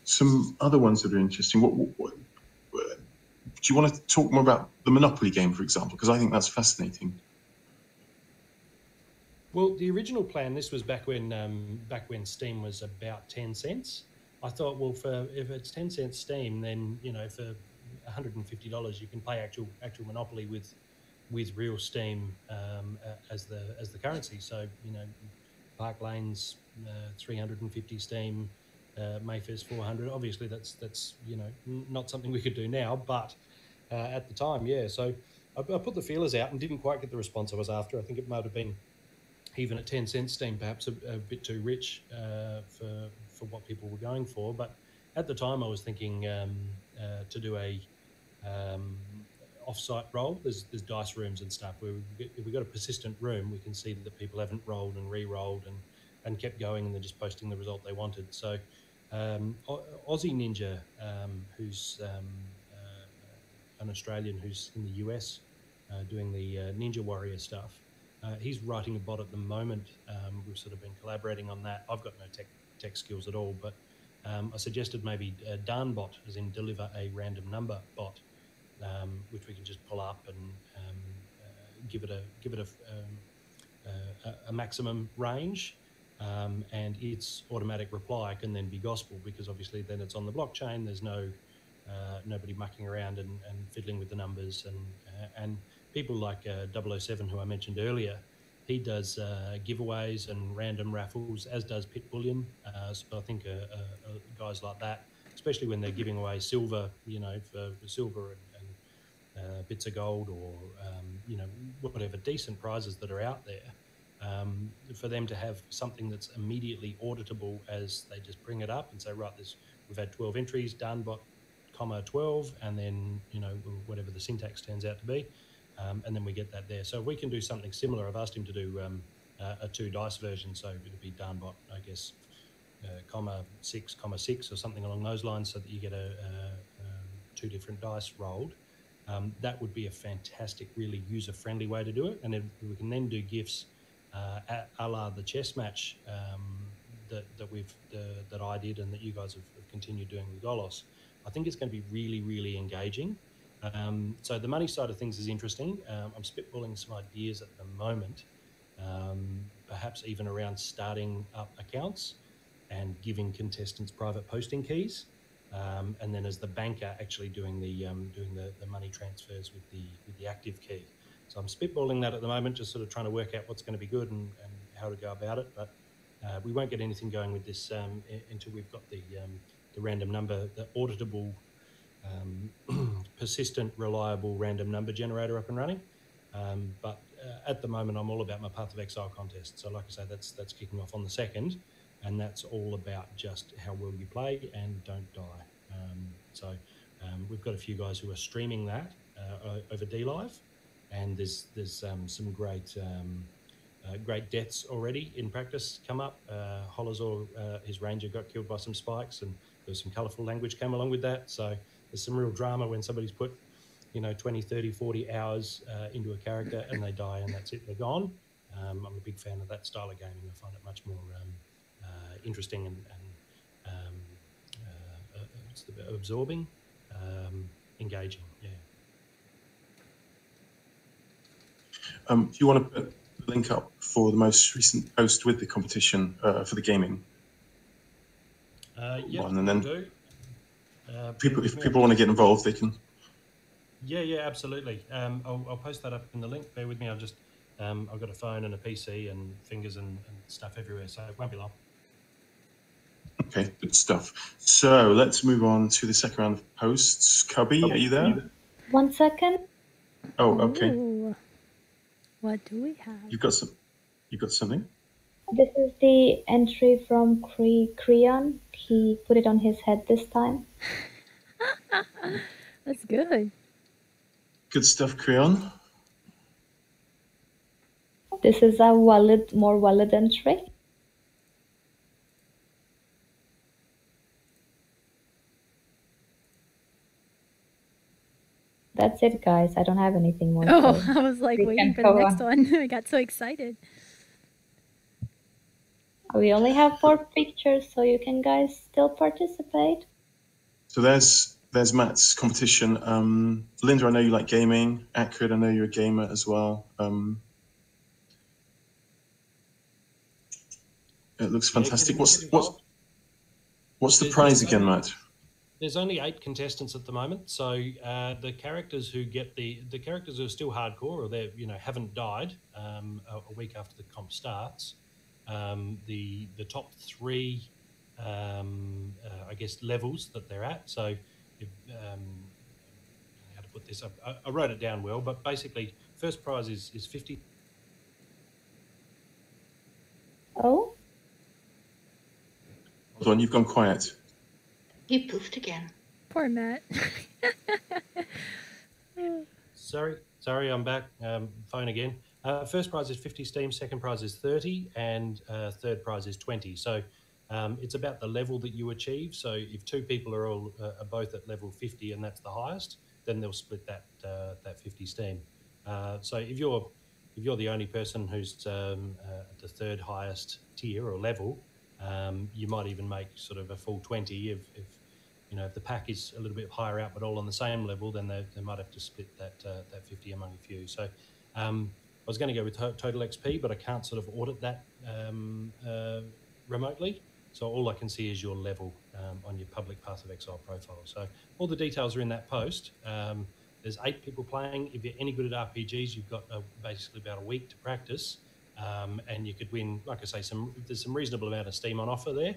some other ones that are interesting. What do you want to talk more about the Monopoly game, for example? Because I think that's fascinating. Well, the original plan, this was back when Steam was about 10 cents. I thought, well, if it's 10 cents Steam, then for $150 you can play actual Monopoly with real Steam as the currency. So Park Lane's 350 Steam, Mayfair's 400. Obviously, that's not something we could do now, but at the time, yeah. So I put the feelers out and didn't quite get the response I was after. I think it might have been, even at 10 cents Steam, perhaps a bit too rich for what people were going for. But at the time, I was thinking to do a off-site roll. There's dice rooms and stuff where if we've got a persistent room, we can see that people haven't rolled and re-rolled and kept going, and they're just posting the result they wanted. So Aussie Ninja, who's an Australian who's in the US doing the Ninja Warrior stuff, he's writing a bot at the moment. We've sort of been collaborating on that. I've got no tech skills at all, but I suggested maybe a darn bot, as in deliver a random number bot, which we can just pull up and give it a maximum range, and its automatic reply can then be gospel, because obviously then it's on the blockchain. There's nobody mucking around and fiddling with the numbers, and people like 007, who I mentioned earlier. He does giveaways and random raffles, as does Pit Bullion. So I think guys like that, especially when they're giving away silver, for silver and bits of gold, or whatever decent prizes that are out there, for them to have something that's immediately auditable, as they just bring it up and say, right, we've had 12 entries, done, bot, comma 12, and then whatever the syntax turns out to be, and then we get that there. So we can do something similar. I've asked him to do a 2 dice version, so it'll be Darnbot, I guess, comma 6, comma 6, or something along those lines, so that you get 2 different dice rolled. That would be a fantastic, really user-friendly way to do it. And if we can then do GIFs a la the chess match that I did, and that you guys have continued doing with Golos, I think it's going to be really, really engaging. So the money side of things is interesting. I'm spitballing some ideas at the moment, perhaps even around starting up accounts and giving contestants private posting keys, and then as the banker actually doing the money transfers with the active key. So I'm spitballing that at the moment, just sort of trying to work out what's going to be good and how to go about it. But we won't get anything going with this until we've got the random number, the auditable, persistent, reliable random number generator up and running. But at the moment, I'm all about my Path of Exile contest. So like I say, that's kicking off on the 2nd, and that's all about just how well you play and don't die. So we've got a few guys who are streaming that over DLive, and there's some great deaths already in practice come up. Holazor, his ranger, got killed by some spikes, and there was some colourful language came along with that. So there's some real drama when somebody's put 20, 30, 40 hours into a character and they die, and that's it, they're gone. I'm a big fan of that style of gaming. I find it much more interesting and absorbing, engaging. Yeah. Do you want to put the link up for the most recent post with the competition for the gaming? Yeah, and then do. if people want to get involved, they can. Yeah, absolutely. I'll post that up in the link. Bear with me. I've got a phone and a PC and fingers and stuff everywhere, so it won't be long. Okay, good stuff. So let's move on to the second round of posts. Kubby, are you there? 1 second. Oh, okay. Ooh. What do we have? You've got something? This is the entry from Creon. He put it on his head this time. That's good. Good stuff, Creon. This is a more valid entry. That's that's it, guys. I don't have anything more. Oh, So I was like we waiting can for the go next on. one. I got so excited. We only have 4 pictures, so you can guys still participate. So there's Matt's competition. Linda, I know you like gaming. Acrid, I know you're a gamer as well. It looks fantastic. What's the prize again, Matt? There's only 8 contestants at the moment, so the characters who get the characters who are still hardcore, or they haven't died a week after the comp starts. The top 3, I guess, levels that they're at. So, how to put this up? I wrote it down well, but basically, first prize is 50. Oh. Hold on, you've gone quiet. He poofed again. Poor Matt. Sorry, I'm back. Phone again. First prize is 50 Steam, second prize is 30, and third prize is 20. So it's about the level that you achieve. So if 2 people are both at level 50 and that's the highest, then they'll split that 50 Steam. So if you're the only person who's at the third highest tier or level, you might even make sort of a full 20 if the pack is a little bit higher out, but all on the same level, then they might have to split that 50 among a few. So I was going to go with total XP, but I can't sort of audit that remotely. So all I can see is your level on your public Path of Exile profile. So all the details are in that post. There's 8 people playing. If you're any good at RPGs, you've got basically about a week to practice, and you could win. Like I say, there's some reasonable amount of Steam on offer there,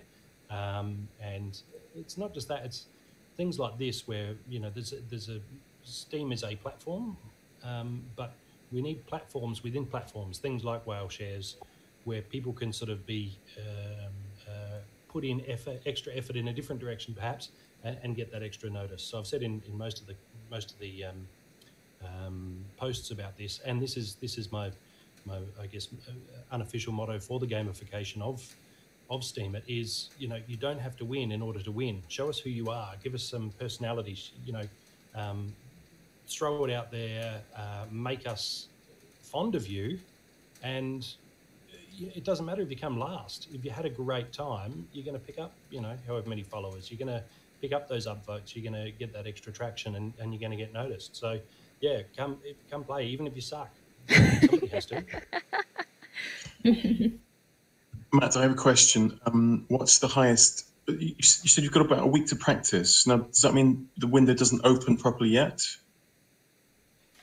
and it's not just that; it's things like this where there's a Steam is a platform, but we need platforms within platforms. Things like whale shares, where people can sort of be put in extra effort in a different direction, perhaps, and get that extra notice. So I've said in most of the posts about this, and this is my I guess unofficial motto for the gamification of Steam. It is, you don't have to win in order to win. Show us who you are. Give us some personality. Throw it out there. Make us fond of you, and it doesn't matter if you come last. If you had a great time, you're going to pick up, however many followers. You're going to pick up those upvotes. You're going to get that extra traction, and you're going to get noticed. So, yeah, come play, even if you suck. Somebody has to. Matt, I have a question. What's the highest? You said you've got about a week to practice. Now, does that mean the window doesn't open properly yet?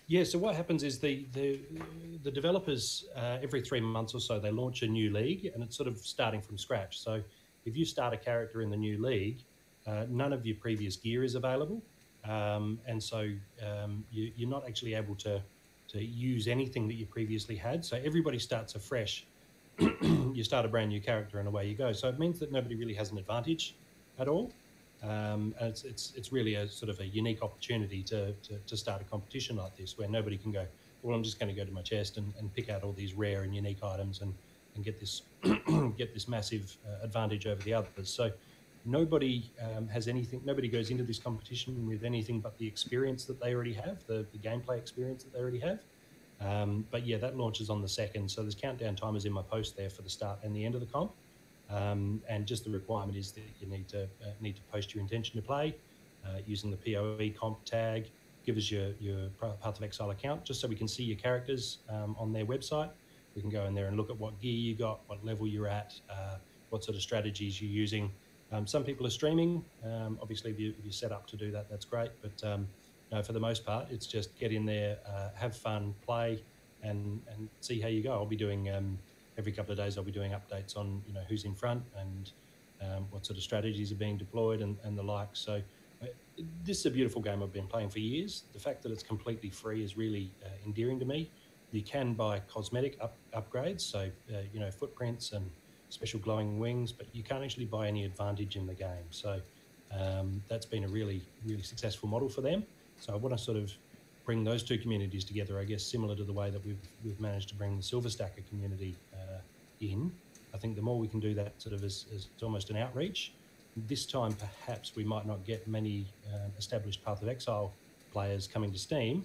Yeah, so what happens is the developers, every 3 months or so, they launch a new league, and it's sort of starting from scratch. So if you start a character in the new league, none of your previous gear is available. And so you're not actually able to use anything that you previously had. So everybody starts afresh. You start a brand new character and away you go. So it means that nobody really has an advantage at all. And it's really a sort of a unique opportunity to start a competition like this, where nobody can go, well, I'm just going to go to my chest and pick out all these rare and unique items and get this get this massive advantage over the others. So nobody has anything. Nobody goes into this competition with anything but the experience that they already have, the gameplay experience that they already have. But yeah, that launches on the 2nd. So there's countdown timers in my post there for the start and the end of the comp. And just the requirement is that you need to post your intention to play using the PoE comp tag. Give us your Path of Exile account just so we can see your characters on their website. We can go in there and look at what gear you got, what level you're at, what sort of strategies you're using. Some people are streaming. Obviously, if you're set up to do that, that's great. But no, for the most part, it's just get in there, have fun, play, and see how you go. I'll be doing every couple of days. I'll be doing updates on who's in front and what sort of strategies are being deployed and the like. So this is a beautiful game I've been playing for years. The fact that it's completely free is really endearing to me. You can buy cosmetic upgrades, so footprints and special glowing wings, but you can't actually buy any advantage in the game. So that's been a really, really successful model for them. So I want to sort of bring those two communities together, I guess, similar to the way that we've managed to bring the Silver Stacker community in. I think the more we can do that sort of as almost an outreach, this time perhaps we might not get many established Path of Exile players coming to Steam,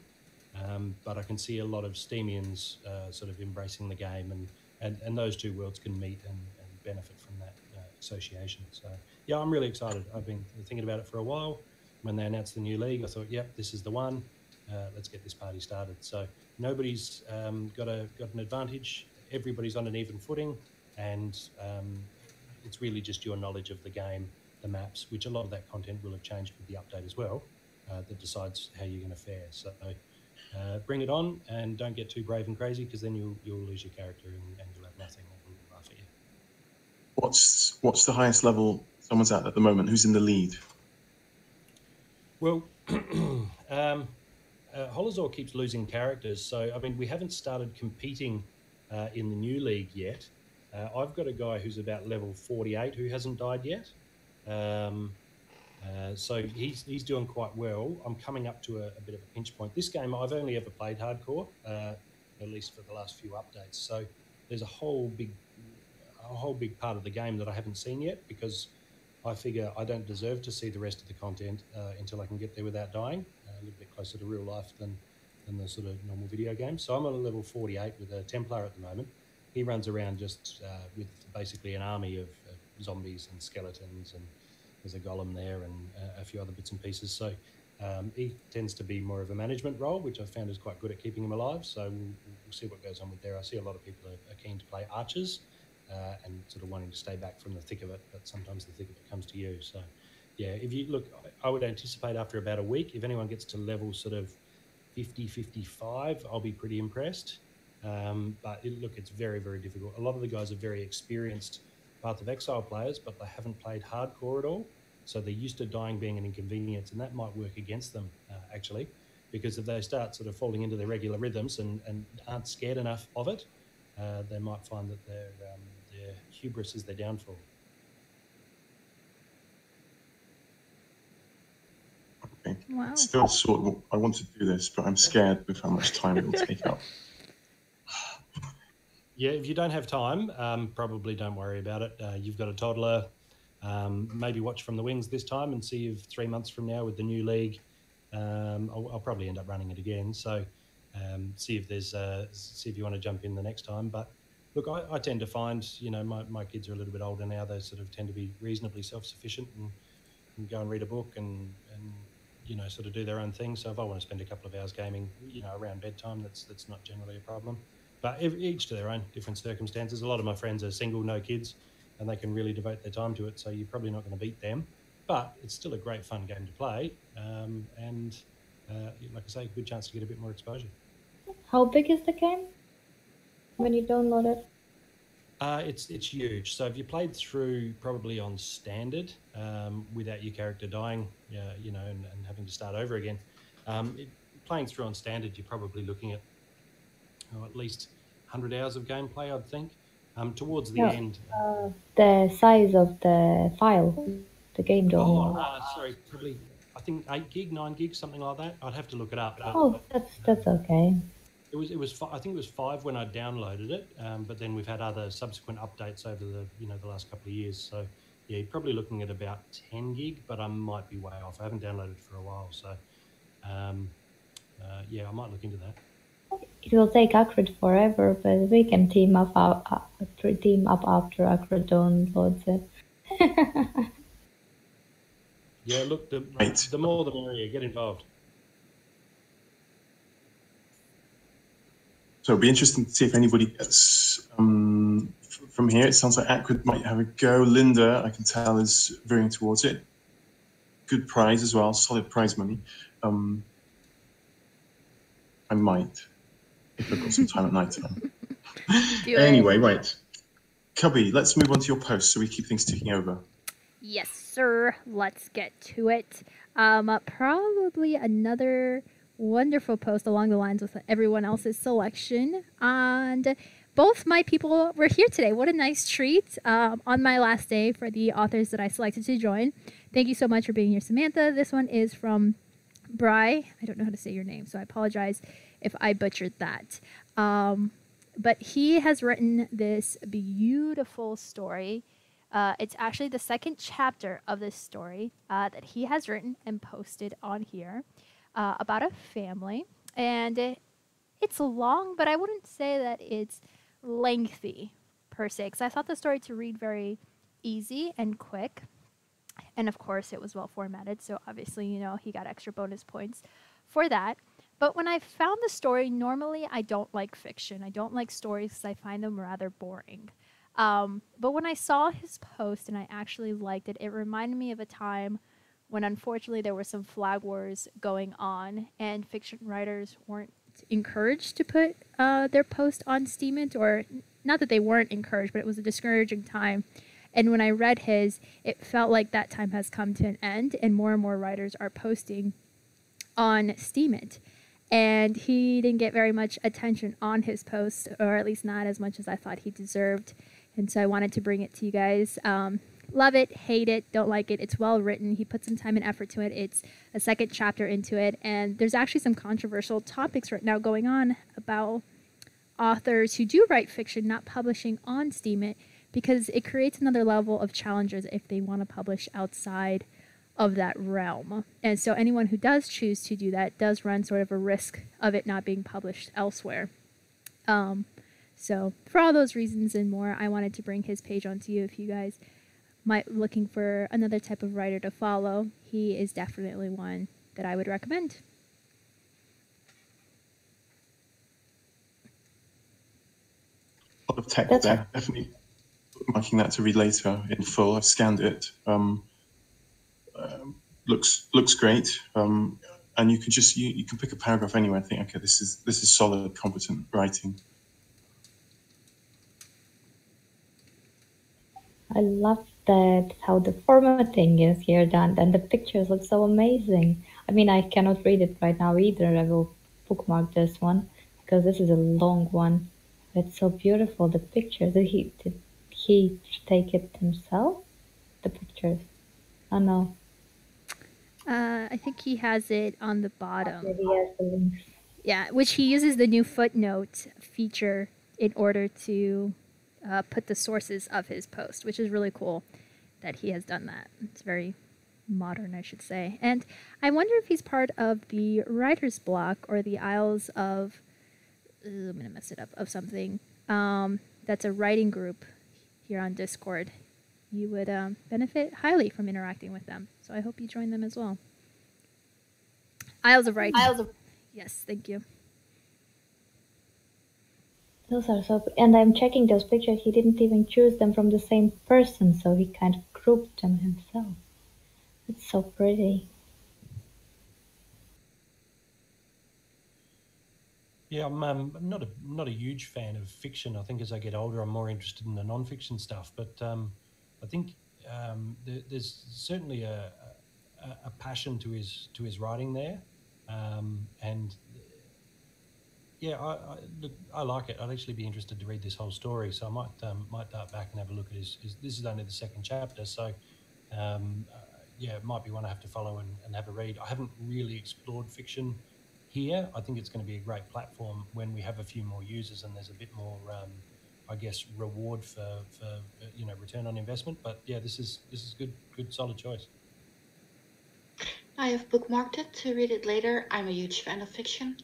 but I can see a lot of Steamians sort of embracing the game, and those two worlds can meet and benefit from that association. So yeah, I'm really excited. I've been thinking about it for a while. When they announced the new league, I thought, yep, this is the one. Let's get this party started. So nobody's got an advantage. Everybody's on an even footing, and it's really just your knowledge of the game, the maps, which a lot of that content will have changed with the update as well, that decides how you're going to fare. So bring it on, and don't get too brave and crazy, because then you'll lose your character and you'll have nothing. Will laugh at you. What's the highest level someone's at the moment? Who's in the lead? Well, Holozor keeps losing characters, so I mean we haven't started competing in the new league yet. I've got a guy who's about level 48 who hasn't died yet, so he's doing quite well. I'm coming up to a bit of a pinch point. This game I've only ever played hardcore, at least for the last few updates. So there's a whole big part of the game that I haven't seen yet, because I figure I don't deserve to see the rest of the content until I can get there without dying, a little bit closer to real life than the sort of normal video game. So I'm on a level 48 with a Templar at the moment. He runs around just with basically an army of zombies and skeletons, and there's a golem there and a few other bits and pieces. So he tends to be more of a management role, which I've found is quite good at keeping him alive. So we'll see what goes on with there. I see a lot of people are keen to play archers, and sort of wanting to stay back from the thick of it, but sometimes the thick of it comes to you. So yeah, if you look, I would anticipate after about a week, if anyone gets to level sort of 50, 55, I'll be pretty impressed. But look, it's very, very difficult. A lot of the guys are very experienced Path of Exile players, but they haven't played hardcore at all. So they're used to dying being an inconvenience, and that might work against them, actually, because if they start sort of falling into their regular rhythms and aren't scared enough of it, they might find that their hubris is their downfall. Okay. Wow. Still sort of, I want to do this, but I'm scared with how much time it will take up. Yeah, if you don't have time, probably don't worry about it. You've got a toddler. Maybe watch from the wings this time and see if 3 months from now with the new league, I'll probably end up running it again. So see if you want to jump in the next time. But look, I tend to find, my kids are a little bit older now. They sort of tend to be reasonably self-sufficient and go and read a book and sort of do their own thing. So if I want to spend a couple of hours gaming, around bedtime, that's not generally a problem. But each to their own, different circumstances. A lot of my friends are single, no kids, and they can really devote their time to it. So you're probably not going to beat them, but it's still a great fun game to play. And like I say, a good chance to get a bit more exposure. How big is the game when you download it? It's huge. So if you played through probably on standard, without your character dying, and having to start over again, playing through on standard, you're probably looking at at least 100 hours of gameplay, I'd think. Towards the end. The size of the file, the game download. Sorry, probably, I think 8 gig, 9 gig, something like that. I'd have to look it up. Oh, that's okay. It was I think it was 5 when I downloaded it, but then we've had other subsequent updates over the last couple of years. So yeah, you're probably looking at about 10 gig, but I might be way off. I haven't downloaded it for a while, so yeah, I might look into that. It will take Acrid forever, but we can team up after Acrid downloads it. Yeah, look, the more the merrier. Get involved. So it'll be interesting to see if anybody gets from here. It sounds like Acrid might have a go. Linda, I can tell, is veering towards it. Good prize as well, solid prize money. I might, if I've got some time at night time. Anyway, right. Kubby, let's move on to your post so we keep things ticking over. Yes, sir. Let's get to it. Probably another wonderful post along the lines with everyone else's selection. And both my people were here today. What a nice treat on my last day for the authors that I selected to join. Thank you so much for being here, Samantha. This one is from Bry. I don't know how to say your name, so I apologize if I butchered that. But he has written this beautiful story. It's actually the second chapter of this story that he has written and posted on here. about a family, and it's long, but I wouldn't say that it's lengthy per se, because I thought the story to read very easy and quick. And of course, it was well formatted, so obviously, he got extra bonus points for that. But when I found the story, normally I don't like fiction. I don't like stories because I find them rather boring. But when I saw his post and I actually liked it, it reminded me of a time when unfortunately there were some flag wars going on and fiction writers weren't encouraged to put their post on Steemit, or not that they weren't encouraged, but it was a discouraging time. And when I read his, it felt like that time has come to an end, and more writers are posting on Steemit. And he didn't get very much attention on his post, or at least not as much as I thought he deserved. And so I wanted to bring it to you guys. Love it, hate it, don't like it. It's well written. He put some time and effort to it. It's a second chapter into it. And there's actually some controversial topics right now going on about authors who do write fiction not publishing on Steemit, because it creates another level of challenges if they want to publish outside of that realm. And so anyone who does choose to do that does run sort of a risk of it not being published elsewhere. So for all those reasons and more, I wanted to bring his page onto you. If you guys might looking for another type of writer to follow, he is definitely one that I would recommend. A lot of text there. Definitely marking that to read later in full. I've scanned it. Looks great. And you can just you can pick a paragraph anywhere and think, okay, this is solid, competent writing. I love that how the formatting is here done, and the pictures look so amazing. I mean, I cannot read it right now either. I will bookmark this one because this is a long one. It's so beautiful. The pictures. Did he take it himself? The pictures. Oh no. I think he has it on the bottom. Maybe he has the links. Yeah, which he uses the new footnote feature in order to put the sources of his post, which is really cool that he has done that. It's very modern, I should say. And I wonder if he's part of the writer's block or the Isles of... I'm going to mess it up, of something. That's a writing group here on Discord. You would benefit highly from interacting with them. So I hope you join them as well. Isles of Writing. Yes, thank you. Those are so... And I'm checking those pictures. He didn't even choose them from the same person, so he kind of grouped them himself. It's so pretty. Yeah, I'm not a huge fan of fiction. I think as I get older, I'm more interested in the non-fiction stuff. But I think there's certainly a passion to his writing there, and yeah, I like it. I'd actually be interested to read this whole story, so I might dart back and have a look at his. This is only the second chapter, so yeah, it might be one I have to follow and have a read. I haven't really explored fiction here. I think it's going to be a great platform when we have a few more users and there's a bit more, I guess, reward for return on investment. But yeah, this is good solid choice. I have bookmarked it to read it later. I'm a huge fan of fiction,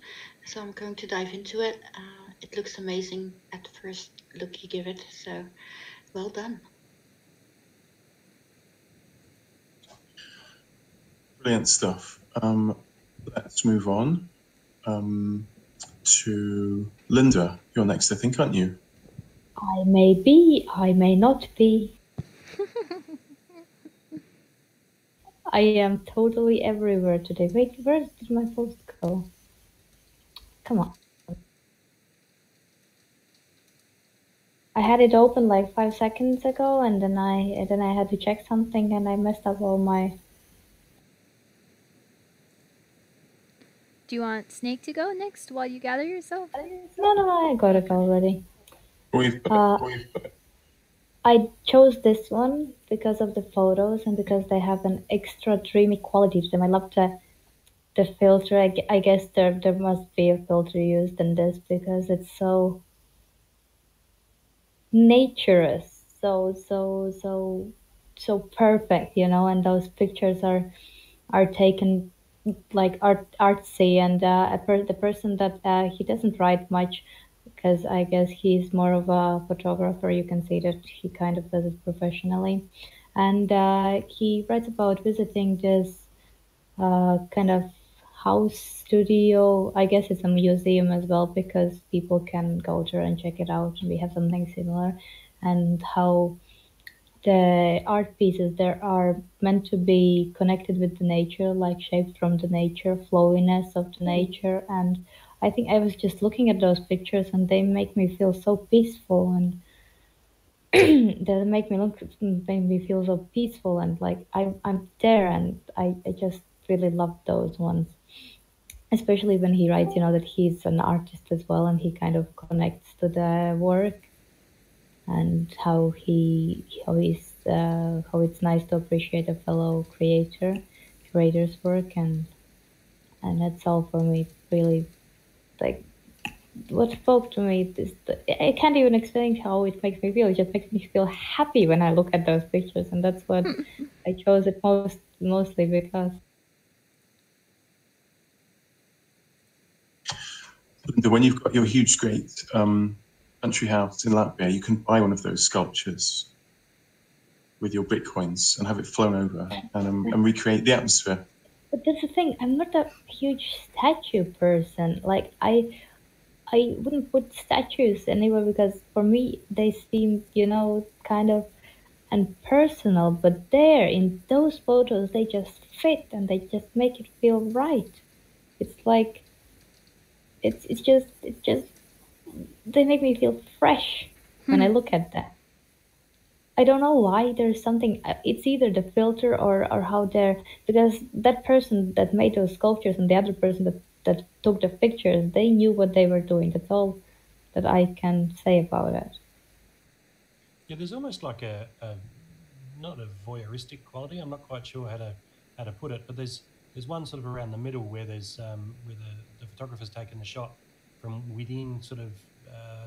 so I'm going to dive into it. It looks amazing at the first look you give it, so well done. Brilliant stuff. Let's move on to Linda. You're next, I think, aren't you? I may be, I may not be. I am totally everywhere today. Wait, where did my post go? Come on. I had it open like 5 seconds ago, and then I had to check something, and I messed up all my... Do you want Snake to go next while you gather yourself? No, I got it already. We've I chose this one because of the photos and because they have an extra dreamy quality to them. I love the filter. I guess there must be a filter used in this because it's so naturous, so perfect, and those pictures are taken like artsy, and the person that he doesn't write much because I guess he's more of a photographer. You can see that he kind of does it professionally, and he writes about visiting this kind of house studio. I guess it's a museum as well because people can go there and check it out, and we have something similar, and how the art pieces there are meant to be connected with the nature, like shaped from the nature, flowiness of the nature. And I think I was just looking at those pictures and they make me feel so peaceful, and they make me feel so peaceful, and like I'm there, and I just really love those ones. Especially when he writes, that he's an artist as well, and he kind of connects to the work, and how it's nice to appreciate a fellow creator's work, and that's all for me. Really, like what spoke to me is I can't even explain how it makes me feel. It just makes me feel happy when I look at those pictures, and that's what I chose it mostly because. Linda, when you've got your huge, great country house in Latvia, you can buy one of those sculptures with your bitcoins and have it flown over and recreate the atmosphere. But that's the thing. I'm not a huge statue person. Like I wouldn't put statues anywhere because for me they seem, kind of impersonal. But there in those photos, they just fit and they just make it feel right. It's like it's just they make me feel fresh when I look at them. I don't know why. There's something. It's either the filter or how they're, because that person that made those sculptures and the other person that took the pictures, they knew what they were doing. That's all that I can say about it. Yeah, there's almost like a not a voyeuristic quality. I'm not quite sure how to put it, but there's one sort of around the middle where there's where the photographer's taken the shot from within sort of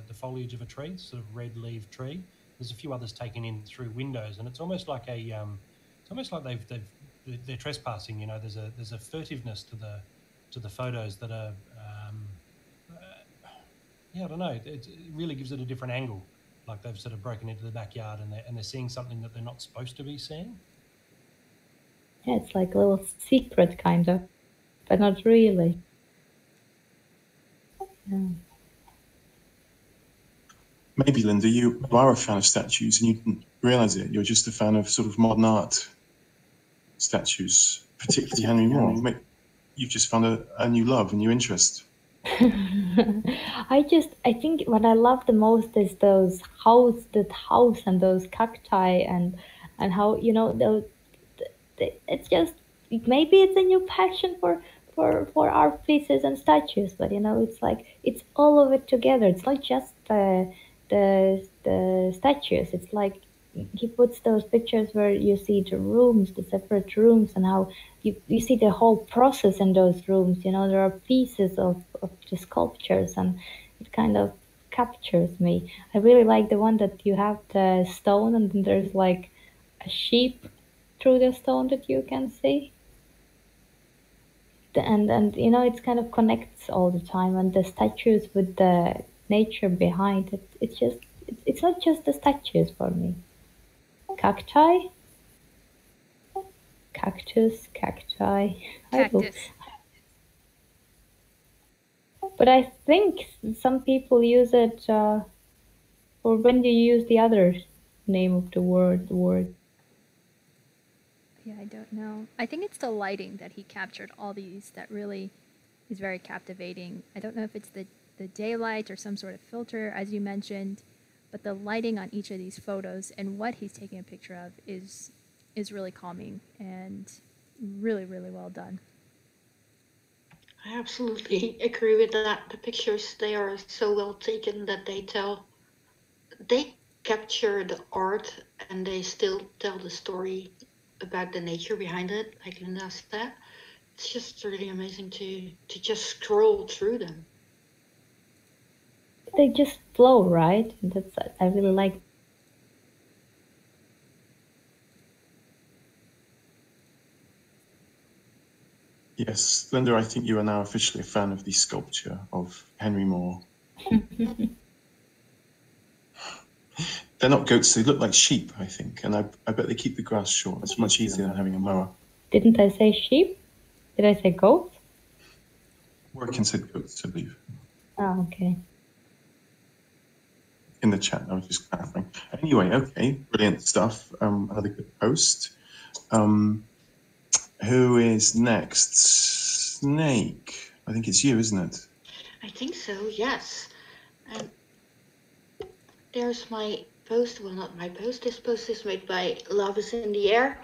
the foliage of a tree, sort of red leaf tree. There's a few others taken in through windows, and it's almost like they're trespassing. There's a furtiveness to the photos that are yeah, I don't know. It really gives it a different angle. Like they've sort of broken into the backyard and they're seeing something that they're not supposed to be seeing. Yeah, it's like a little secret kind of, but not really. Yeah. Maybe, Linda, you are a fan of statues and you didn't realize it. You're just a fan of sort of modern art statues, particularly Henry Moore. You've just found a new love, a new interest. I think what I love the most is that house and those cacti and how it's just maybe it's a new passion for art pieces and statues, but it's like it's all of it together. It's not just the statues. It's like he puts those pictures where you see the separate rooms, and how you see the whole process in those rooms. There are pieces of the sculptures, and it kind of captures me. I really like the one that you have the stone, and then there's like a sheep through the stone that you can see. And it kind of connects all the time, and the statues with the nature behind it. It's not just the statues for me. Cacti, cactus, cacti. Cactus. But I think some people use it for when you use the other name of the word. Yeah, I don't know. I think it's the lighting that he captured all these that really is very captivating. I don't know if it's the daylight or some sort of filter, as you mentioned, but the lighting on each of these photos and what he's taking a picture of is really calming and really, really well done. I absolutely agree with that. The pictures, they are so well taken that they capture the art and they still tell the story about the nature behind it, like Linda said. It's just really amazing to just scroll through them. They just flow, right? I really like. Yes, Linda, I think you are now officially a fan of the sculpture of Henry Moore. They're not goats, they look like sheep, I think, and I bet they keep the grass short. It's much easier than having a mower. Didn't I say sheep? Did I say goats? Working said goats, I believe. Oh, okay. In the chat, I was just clarifying. Anyway, okay, brilliant stuff. Another good post. Who is next? Snake. I think it's you, isn't it? I think so, yes. And there's my post. Well, not my post. This post is made by Love is in the Air.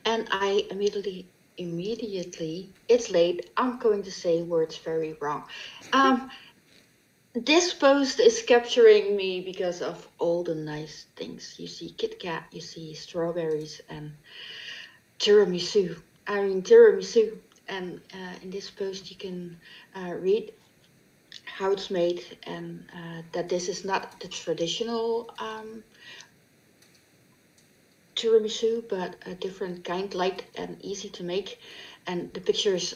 And I immediately, it's late. I'm going to say words very wrong. This post is capturing me because of all the nice things. You see Kit Kat, you see strawberries and tiramisu. Tiramisu. And in this post you can read how it's made and that this is not the traditional tiramisu, but a different kind, light and easy to make. And the pictures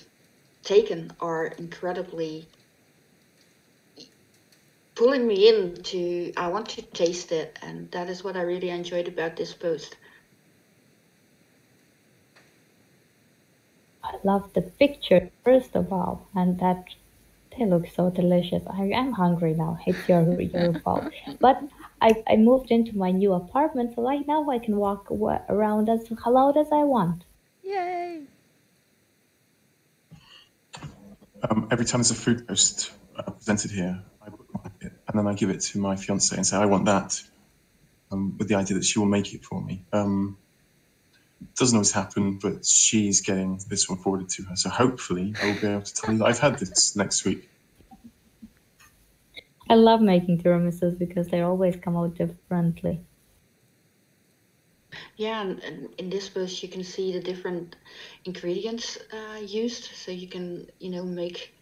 taken are incredibly pulling me into, I want to taste it, and that is what I really enjoyed about this post. I love the picture, first of all, and that they look so delicious. I'm hungry now. It's your fault. But I moved into my new apartment, so right now I can walk around as loud as I want. Yay! Every time there's a food post presented here, I bookmark it, and then I give it to my fiance and say, I want that, with the idea that she will make it for me. Doesn't always happen, but she's getting this one forwarded to her. So hopefully I will be able to tell you that I've had this next week. I love making tiramisus because they always come out differently. Yeah, and in this post you can see the different ingredients used, so you can, make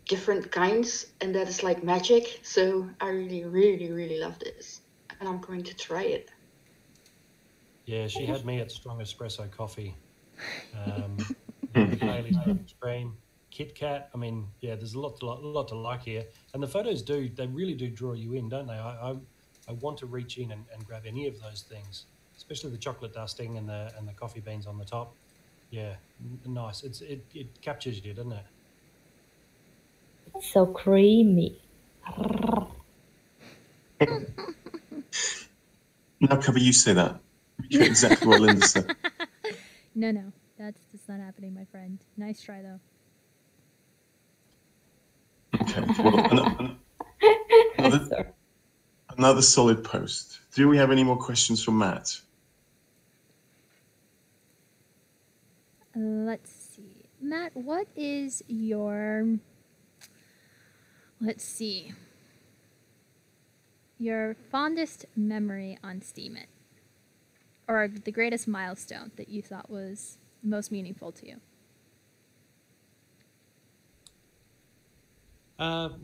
different kinds, and that is like magic. So I really, really, really love this, and I'm going to try it. Yeah, she had me at strong espresso coffee. Bailey's cream, Kit Kat. I mean, yeah, there's a lot to like here, and the photos they really do draw you in, don't they? I want to reach in and grab any of those things, especially the chocolate dusting and the coffee beans on the top. Yeah, nice. It captures you, doesn't it? So creamy. Now, Kubby, you say that. You're exactly what Linda said. No, that's not happening, my friend. Nice try, though. Okay, well, another solid post. Do we have any more questions from Matt? Let's see. Matt, what is your... Let's see. Your fondest memory on Steemit? Or the greatest milestone that you thought was most meaningful to you?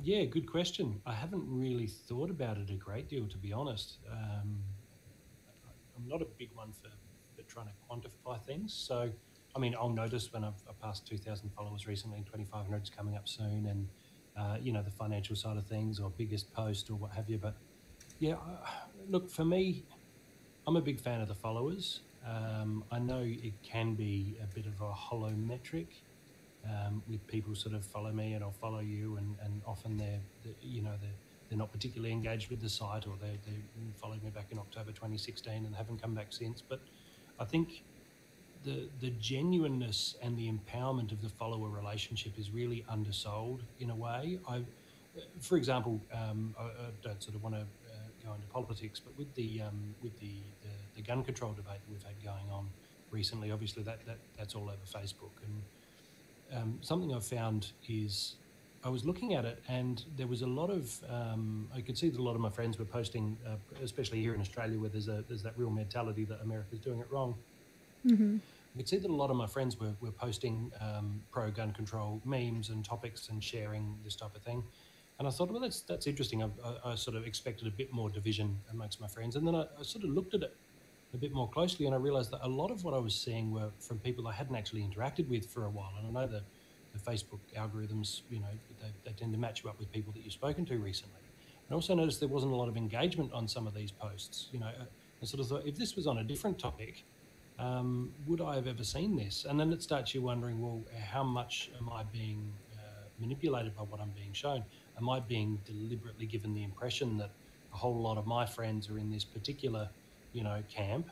Yeah, good question. I haven't really thought about it a great deal, to be honest. I'm not a big one for trying to quantify things. So, I mean, I'll notice when I've passed 2,000 followers recently, and 2,500 is coming up soon, and the financial side of things, or biggest post, or what have you. But yeah, look, for me, I'm a big fan of the followers. I know it can be a bit of a hollow metric. With people sort of follow me and I'll follow you, and often they're not particularly engaged with the site, or they followed me back in October 2016 and haven't come back since. But I think the genuineness and the empowerment of the follower relationship is really undersold in a way. For example, I don't sort of want to go into politics, but with the gun control debate that we've had going on recently, obviously that's all over Facebook. And something I've found is I was looking at it, and there was a lot of I could see that a lot of my friends were posting, especially here in Australia, where there's that real mentality that America's doing it wrong. Mm-hmm. I could see that a lot of my friends were posting pro-gun control memes and topics and sharing this type of thing. And I thought, well, that's interesting. I sort of expected a bit more division amongst my friends. And then I sort of looked at it a bit more closely, and I realised that a lot of what I was seeing were from people I hadn't actually interacted with for a while. And I know that Facebook algorithms, they tend to match you up with people that you've spoken to recently. I also noticed there wasn't a lot of engagement on some of these posts. I sort of thought, if this was on a different topic, would I have ever seen this? And then it starts you wondering, well, how much am I being manipulated by what I'm being shown? Am I being deliberately given the impression that a whole lot of my friends are in this particular, camp,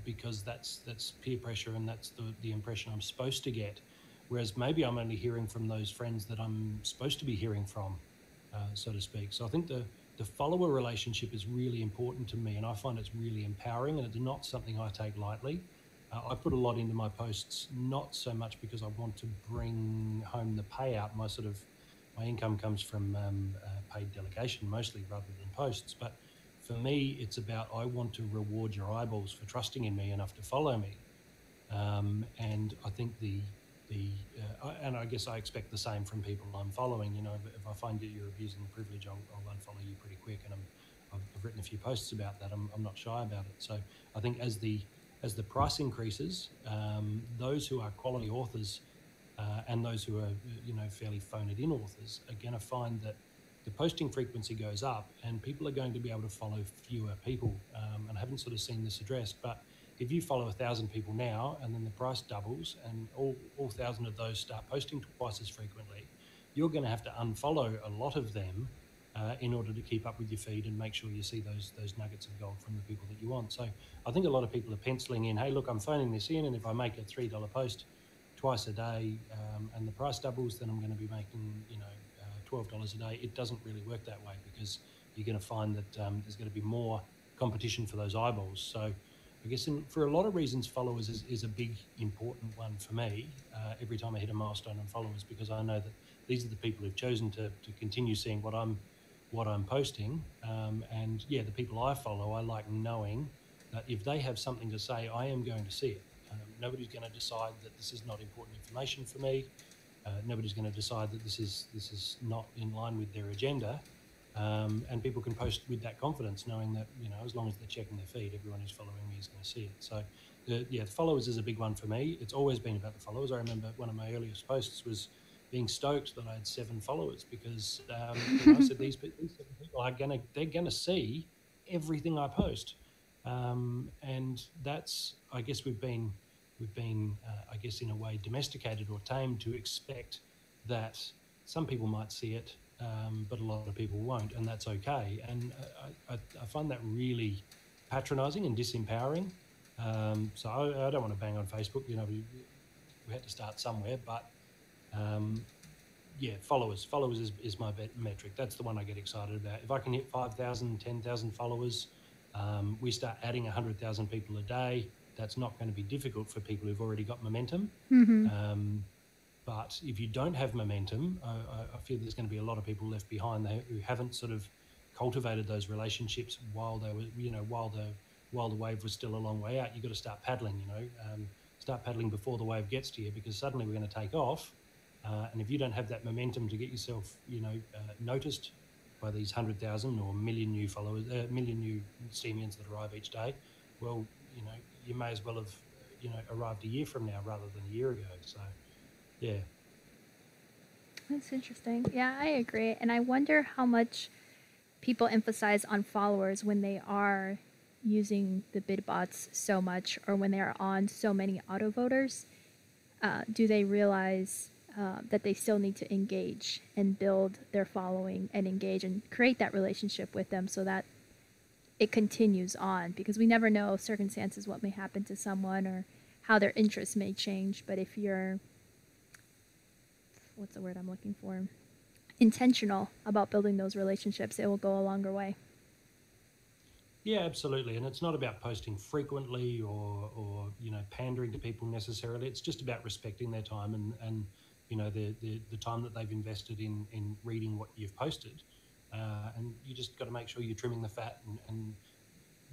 because that's peer pressure and that's the impression I'm supposed to get? Whereas maybe I'm only hearing from those friends that I'm supposed to be hearing from, so to speak. So I think the follower relationship is really important to me, and I find it's really empowering, and it's not something I take lightly. I put a lot into my posts, not so much because I want to bring home the payout. My income comes from paid delegation mostly, rather than posts. But for me, it's about, I want to reward your eyeballs for trusting in me enough to follow me. And I think and I guess I expect the same from people I'm following. If I find that you're abusing the privilege, I'll unfollow you pretty quick. And I've written a few posts about that. I'm not shy about it. So I think as the price increases, those who are quality authors and those who are fairly phoned-in authors are going to find that the posting frequency goes up, and people are going to be able to follow fewer people. And I haven't sort of seen this addressed, but if you follow 1,000 people now and then the price doubles and all 1,000 of those start posting twice as frequently, you're going to have to unfollow a lot of them in order to keep up with your feed and make sure you see those nuggets of gold from the people that you want. So I think a lot of people are penciling in, hey, look, I'm phoning this in, and if I make a $3 post twice a day and the price doubles, then I'm going to be making $12 a day. It doesn't really work that way, because you're going to find that there's going to be more competition for those eyeballs. So I guess for a lot of reasons, followers is a big, important one for me every time I hit a milestone on followers, because I know that these are the people who've chosen to continue seeing what I'm posting. And yeah, the people I follow, I like knowing that if they have something to say, I am going to see it. Nobody's going to decide that this is not important information for me. Nobody's going to decide that this is not in line with their agenda. And people can post with that confidence, knowing that, as long as they're checking their feed, everyone who's following me is going to see it. So, the followers is a big one for me. It's always been about the followers. I remember one of my earliest posts was being stoked that I had 7 followers, because I said these 7 people they're gonna see everything I post, and that's, I guess we've been I guess in a way domesticated or tamed to expect that some people might see it. But a lot of people won't, and that's okay. And I find that really patronising and disempowering. So I don't want to bang on Facebook. We had to start somewhere, but followers is my metric. That's the one I get excited about. If I can hit 5,000, 10,000 followers, we start adding 100,000 people a day. That's not going to be difficult for people who've already got momentum. Mm-hmm. But if you don't have momentum, I feel there's going to be a lot of people left behind who haven't sort of cultivated those relationships while they were, while the wave was still a long way out. You've got to start paddling, start paddling before the wave gets to you, because suddenly we're going to take off. And if you don't have that momentum to get yourself, noticed by these 100,000 or million new followers, million new Steamians that arrive each day, well, you may as well have, arrived a year from now rather than a year ago. So. Yeah. That's interesting. Yeah, I agree. And I wonder how much people emphasize on followers when they are using the bid bots so much, or when they are on so many auto voters. Do they realize that they still need to engage and build their following and engage and create that relationship with them so that it continues on? Because we never know circumstances, what may happen to someone or how their interests may change. But if you're what's the word I'm looking for? Intentional about building those relationships, it will go a longer way. Yeah, absolutely. And it's not about posting frequently or pandering to people necessarily. It's just about respecting their time and the time that they've invested in reading what you've posted. And you just got to make sure you're trimming the fat. And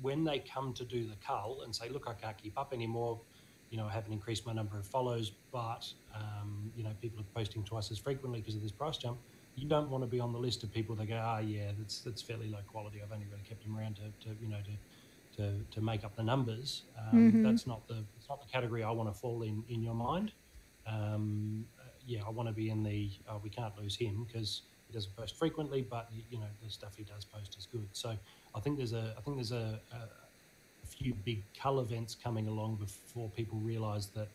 when they come to do the cull and say, look, I can't keep up anymore, I haven't increased my number of follows, but, people are posting twice as frequently because of this price jump. You don't want to be on the list of people that go, that's fairly low quality. I've only really kept him around to make up the numbers. That's not the category I want to fall in your mind. yeah, I want to be in the we can't lose him because he doesn't post frequently, but you know the stuff he does post is good. So I think there's a few big cull events coming along before people realise that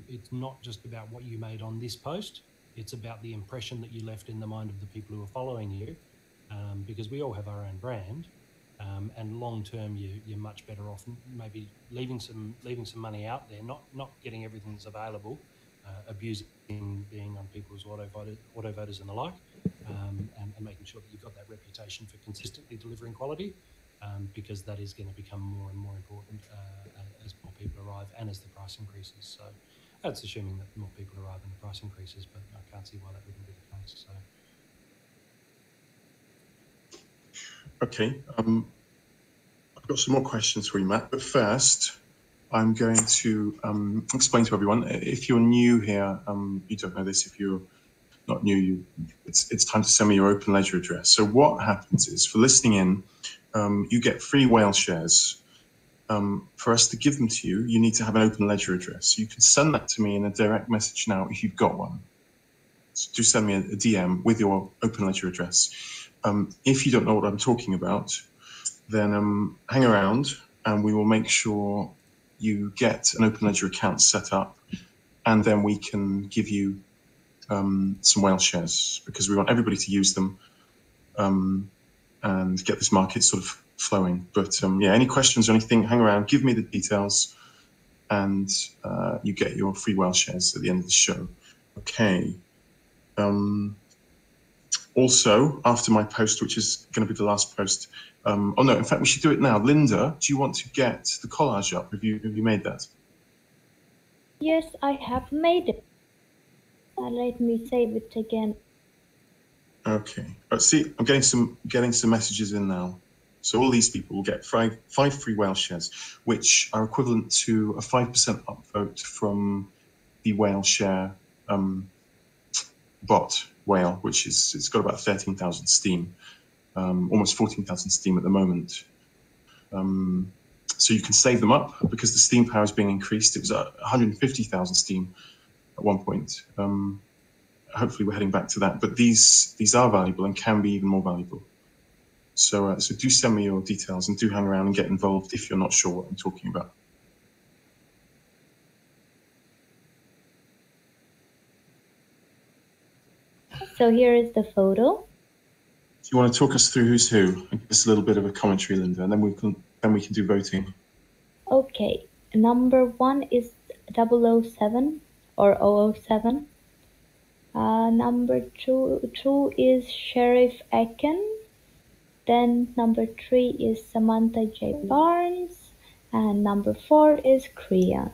it's not just about what you made on this post. It's about the impression that you left in the mind of the people who are following you, because we all have our own brand. And long term, you're much better off maybe leaving some money out there, not getting everything that's available, abusing being on people's auto voters and the like, and making sure that you've got that reputation for consistently delivering quality, because that is going to become more and more important as more people arrive and as the price increases. So that's assuming that more people arrive and the price increases, but I can't see why that wouldn't be the case. So. Okay, I've got some more questions for you, Matt, but first I'm going to explain to everyone, if you're new here, you don't know this, if you're not new, it's time to send me your open ledger address. So what happens is, for listening in, you get free whale shares. For us to give them to you, you need to have an open ledger address. So you can send that to me in a direct message now if you've got one. So do send me a DM with your open ledger address. If you don't know what I'm talking about, then hang around and we will make sure you get an open ledger account set up, and then we can give you some whale shares, because we want everybody to use them and get this market sort of flowing. But yeah, any questions or anything, hang around, give me the details, and you get your free whale shares at the end of the show. Okay. Also, after my post, which is going to be the last post, oh no, in fact, we should do it now. Linda, do you want to get the collage up? Have you made that? Yes, I have made it. Let me save it again. Okay. See, I'm getting some messages in now. So all these people will get five free whale shares, which are equivalent to a 5% upvote from the whale share bot whale, which is, it's got about 13,000 steam, almost 14,000 steam at the moment. So you can save them up because the steam power is being increased. It was 150,000 steam at one point. Hopefully we're heading back to that, but these are valuable and can be even more valuable. So so do send me your details and do hang around and get involved if you're not sure what I'm talking about. So here is the photo. Do you want to talk us through who's who and give us a little bit of a commentary, Linda, and then we can do voting. Okay. Number 1 is 007 or 007. Number two is Sheriff Aken. Then number 3 is Samantha J. Barnes. And number 4 is Kriya.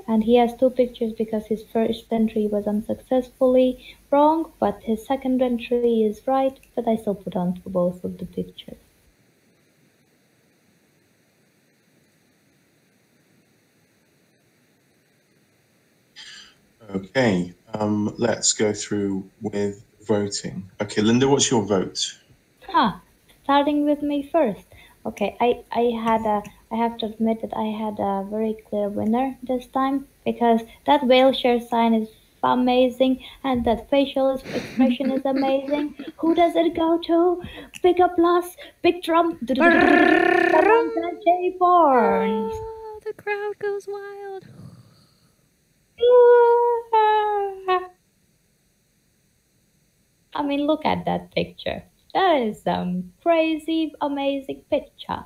And he has 2 pictures because his first entry was unsuccessfully wrong, but his second entry is right, but I still put on both of the pictures. Okay, let's go through with voting. Okay, Linda, what's your vote? Starting with me first. Okay, I have to admit that I had a very clear winner this time, because that whale share sign is amazing and that facial expression is amazing. Who does it go to? Big applause, big drum. Samantha J. Barnes. Oh, the crowd goes wild. I mean, look at that picture. That is some crazy, amazing picture.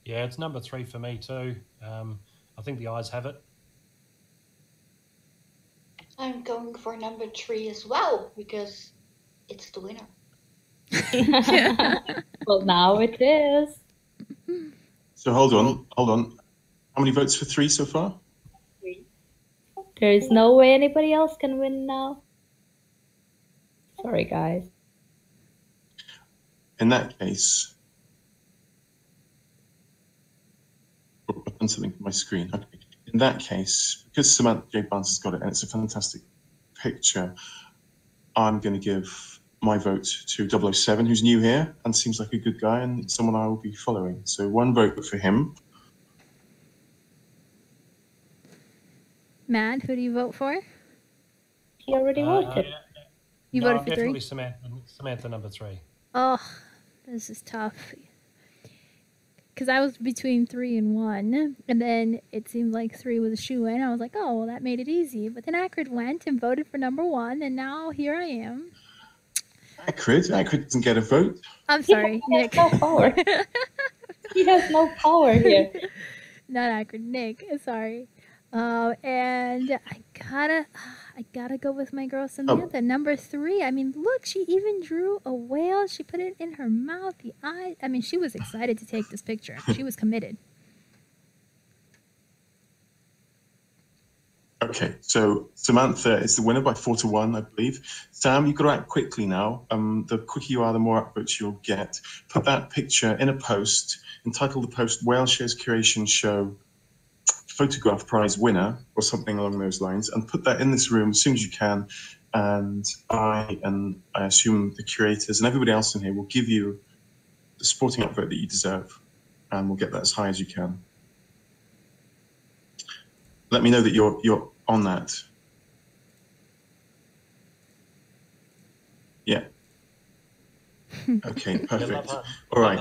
Yeah, it's number 3 for me too. I think the eyes have it. I'm going for number 3 as well, because it's the winner. Well, now it is. So hold on. How many votes for 3 so far? 3. There is no way anybody else can win now. Sorry, guys. In that case, I've done something to my screen. Okay. In that case, because Samantha J. Barnes has got it and it's a fantastic picture, I'm going to give my vote to 007, who's new here and seems like a good guy and someone I will be following. So 1 vote for him. Matt, who do you vote for? He already voted. You no, voted for definitely 3? Samantha number 3. Oh, this is tough. Because I was between 3 and 1, and then it seemed like 3 was a shoe-in. I was like, oh, well, that made it easy. But then Akrid went and voted for number 1, and now here I am. Akrid doesn't get a vote. I'm sorry, Nick. He has no power. He has no power here. Not Akrid, Nick. Sorry. And I gotta go with my girl Samantha. Number 3. I mean, look, she even drew a whale. She put it in her mouth, the eye. I mean, she was excited to take this picture. She was committed. Okay, so Samantha is the winner by 4-1, I believe. Sam, you've got to act quickly now. The quicker you are, the more upvotes you'll get. Put that picture in a post, entitle the post Whale Shares Curation Show Photograph Prize winner, or something along those lines, and put that in this room as soon as you can. And I assume the curators and everybody else in here will give you the sporting upvote that you deserve, and we'll get that as high as you can. Let me know that you're on that. Yeah. Okay, perfect. All right.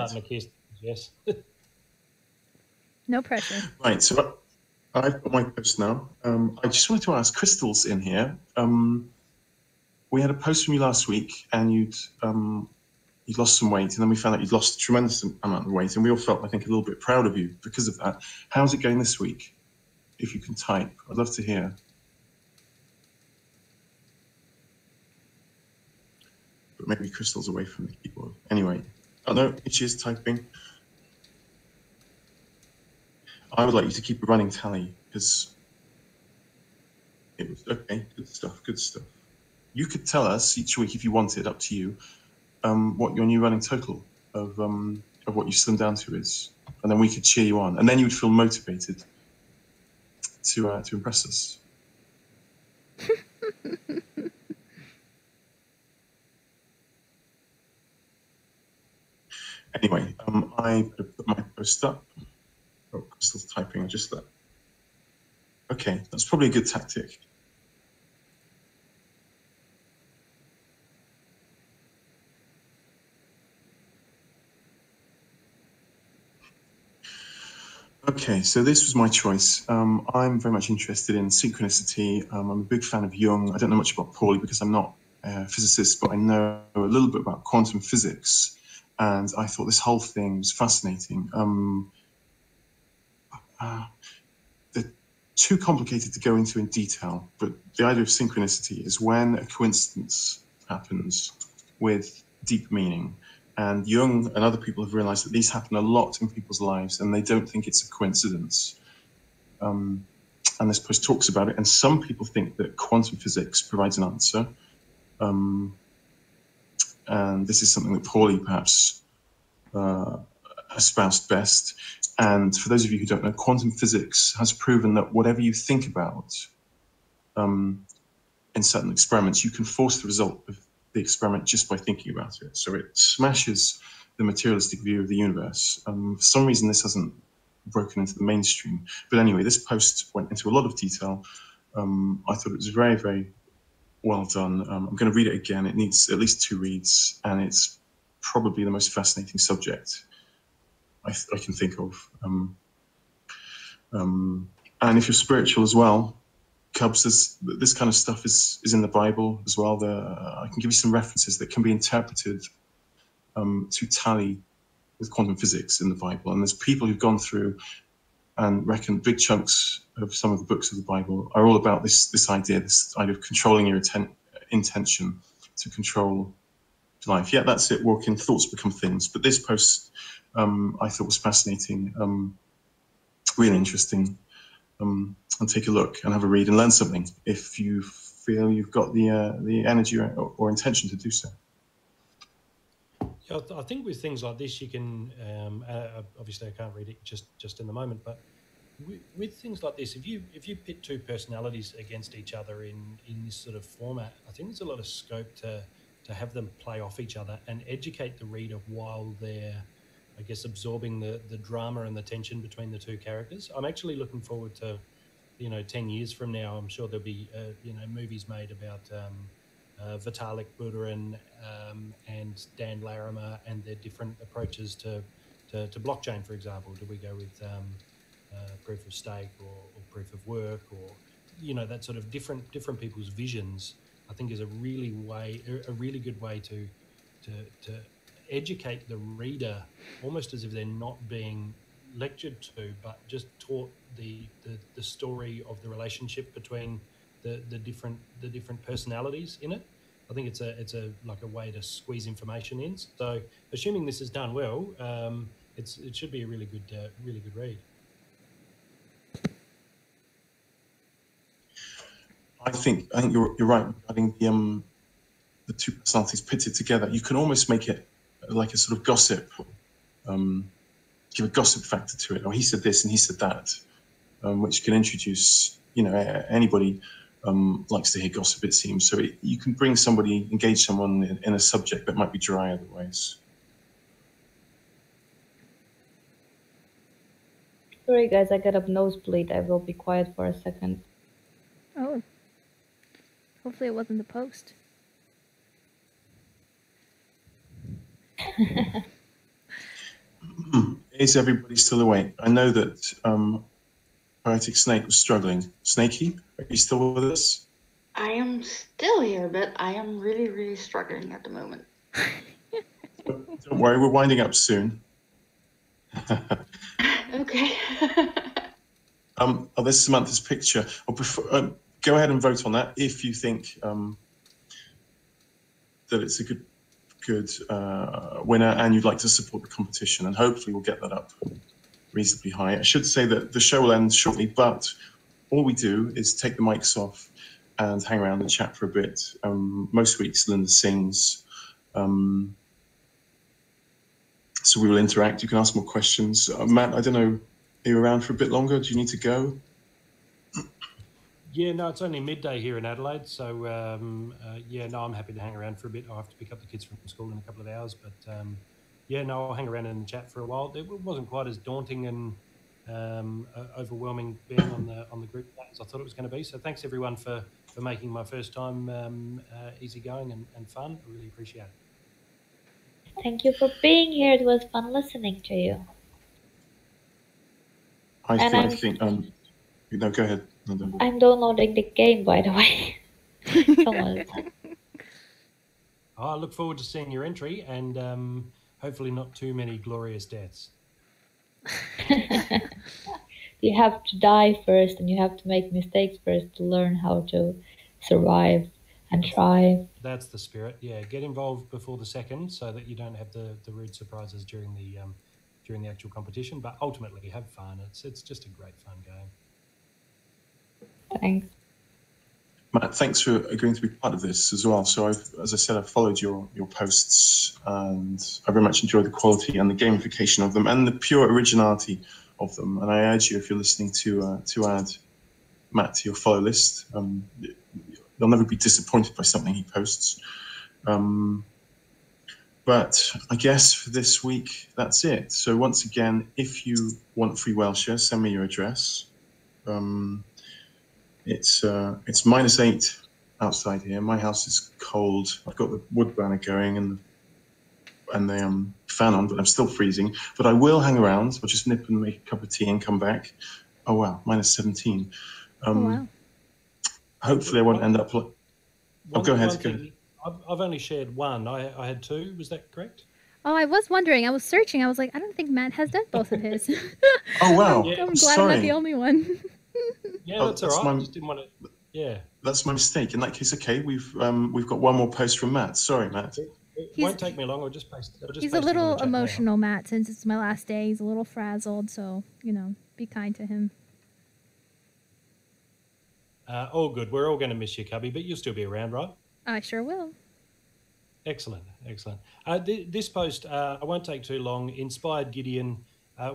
Yes. No pressure. Right, so I've got my post now. I just wanted to ask, Crystal's in here. We had a post from you last week, and you'd lost some weight, and then we found out you'd lost a tremendous amount of weight, and we all felt, I think, a little bit proud of you because of that. How's it going this week? If you can type, I'd love to hear. But maybe Crystal's away from the keyboard. Anyway, oh no, she is typing. I would like you to keep a running tally, because it was okay. Good stuff. Good stuff. You could tell us each week if you wanted, up to you, what your new running total of what you slimmed down to is, and then we could cheer you on, and then you would feel motivated to impress us. Anyway, I put my post up. Oh, Crystal's typing. I just let. Okay, that's probably a good tactic. Okay, so this was my choice. I'm very much interested in synchronicity. I'm a big fan of Jung. I don't know much about Pauli because I'm not a physicist, but I know a little bit about quantum physics. And I thought this whole thing was fascinating. They're too complicated to go into in detail, but the idea of synchronicity is when a coincidence happens with deep meaning. And Jung and other people have realized that these happen a lot in people's lives, and they don't think it's a coincidence. And this post talks about it, and some people think that quantum physics provides an answer. And this is something that Pauli perhaps espoused best. And for those of you who don't know, quantum physics has proven that whatever you think about in certain experiments, you can force the result of the experiment just by thinking about it. So it smashes the materialistic view of the universe. For some reason, this hasn't broken into the mainstream. But anyway, this post went into a lot of detail. I thought it was very, very well done. I'm going to read it again. It needs at least 2 reads, and it's probably the most fascinating subject I can think of. And if you're spiritual as well, Cubs, this kind of stuff is in the Bible as well. I can give you some references that can be interpreted to tally with quantum physics in the Bible. And there's people who've gone through and reckon big chunks of some of the books of the Bible are all about this idea of controlling your intention to control life. Yeah, that's it. Walking, thoughts become things. But this post I thought was fascinating, really interesting. And take a look and have a read and learn something if you feel you've got the energy or intention to do so. Yeah, I think with things like this, you can obviously I can't read it just in the moment, but with things like this, if you pit 2 personalities against each other in this sort of format, I think there's a lot of scope to have them play off each other and educate the reader while they're, I guess, absorbing the drama and the tension between the 2 characters. I'm actually looking forward to 10 years from now, I'm sure there'll be movies made about Vitalik Buterin and Dan Larimer and their different approaches to blockchain, for example. Do we go with proof of stake or proof of work, or that sort of different people's visions? I think is a really good way to educate the reader, almost as if they're not being lectured to, but just taught the story of the relationship between the different personalities in it. I think it's a like a way to squeeze information in. So, assuming this is done well, it should be a really good read. I think you're right regarding the two personalities pitted together. You can almost make it like a sort of gossip, give a gossip factor to it. Or he said this and he said that, which can introduce, anybody likes to hear gossip, it seems. So you can engage someone in a subject that might be dry otherwise. Sorry guys, I got a nosebleed. I will be quiet for a second. Oh. Hopefully it wasn't the post. Is everybody still awake? I know that Poetic Snake was struggling. Snakey, are you still with us? I am still here, but I am really, really struggling at the moment. Don't worry, we're winding up soon. Okay. There's Samantha's picture. Go ahead and vote on that if you think that it's a good winner and you'd like to support the competition, and hopefully we'll get that up reasonably high. I should say that the show will end shortly, but all we do is take the mics off and hang around and chat for a bit. Most weeks Linda sings, so we will interact. You can ask more questions. Matt, I don't know, are you around for a bit longer? Do you need to go? Yeah, no, it's only midday here in Adelaide, so I'm happy to hang around for a bit. I'll have to pick up the kids from school in a couple of hours, but I'll hang around and chat for a while. It wasn't quite as daunting and overwhelming being on the group as I thought it was going to be. So thanks everyone for making my first time easygoing and fun. I really appreciate it. Thank you for being here. It was fun listening to you. I think. No, go ahead. No. I'm downloading the game, by the way. I look forward to seeing your entry and hopefully not too many glorious deaths. You have to die first and you have to make mistakes first to learn how to survive and thrive. That's the spirit. Yeah, get involved before the second so that you don't have the rude surprises during the actual competition. But ultimately, have fun. It's just a great fun game. Thanks. Matt, thanks for agreeing to be part of this as well. So as I said, I've followed your posts and I very much enjoyed the quality and the gamification of them and the pure originality of them. And I urge you, if you're listening, to add Matt to your follow list. You'll never be disappointed by something he posts. But I guess for this week, that's it. So once again, if you want free Welsher, send me your address. It's -8 outside here. My house is cold. I've got the wood burner going and the fan on, but I'm still freezing. But I will hang around. I'll just nip and make a cup of tea and come back. Oh wow, -17. Wow. Hopefully I won't end up like... Go ahead. I've only shared one. I had two. Was that correct? Oh, I was wondering. I was searching. I was like, I don't think Matt has done both of his. Oh wow. I'm glad I'm not the only one. Yeah, that's all right. I just didn't want to. Yeah. That's my mistake. In that case, okay, we've got one more post from Matt. Sorry, Matt. It won't take me long. I'll just paste. He's a little emotional, Matt, since it's my last day. He's a little frazzled, so be kind to him. All good. We're all going to miss you, Kubby, but you'll still be around, right? I sure will. Excellent. This post, I won't take too long. Inspired Gideon.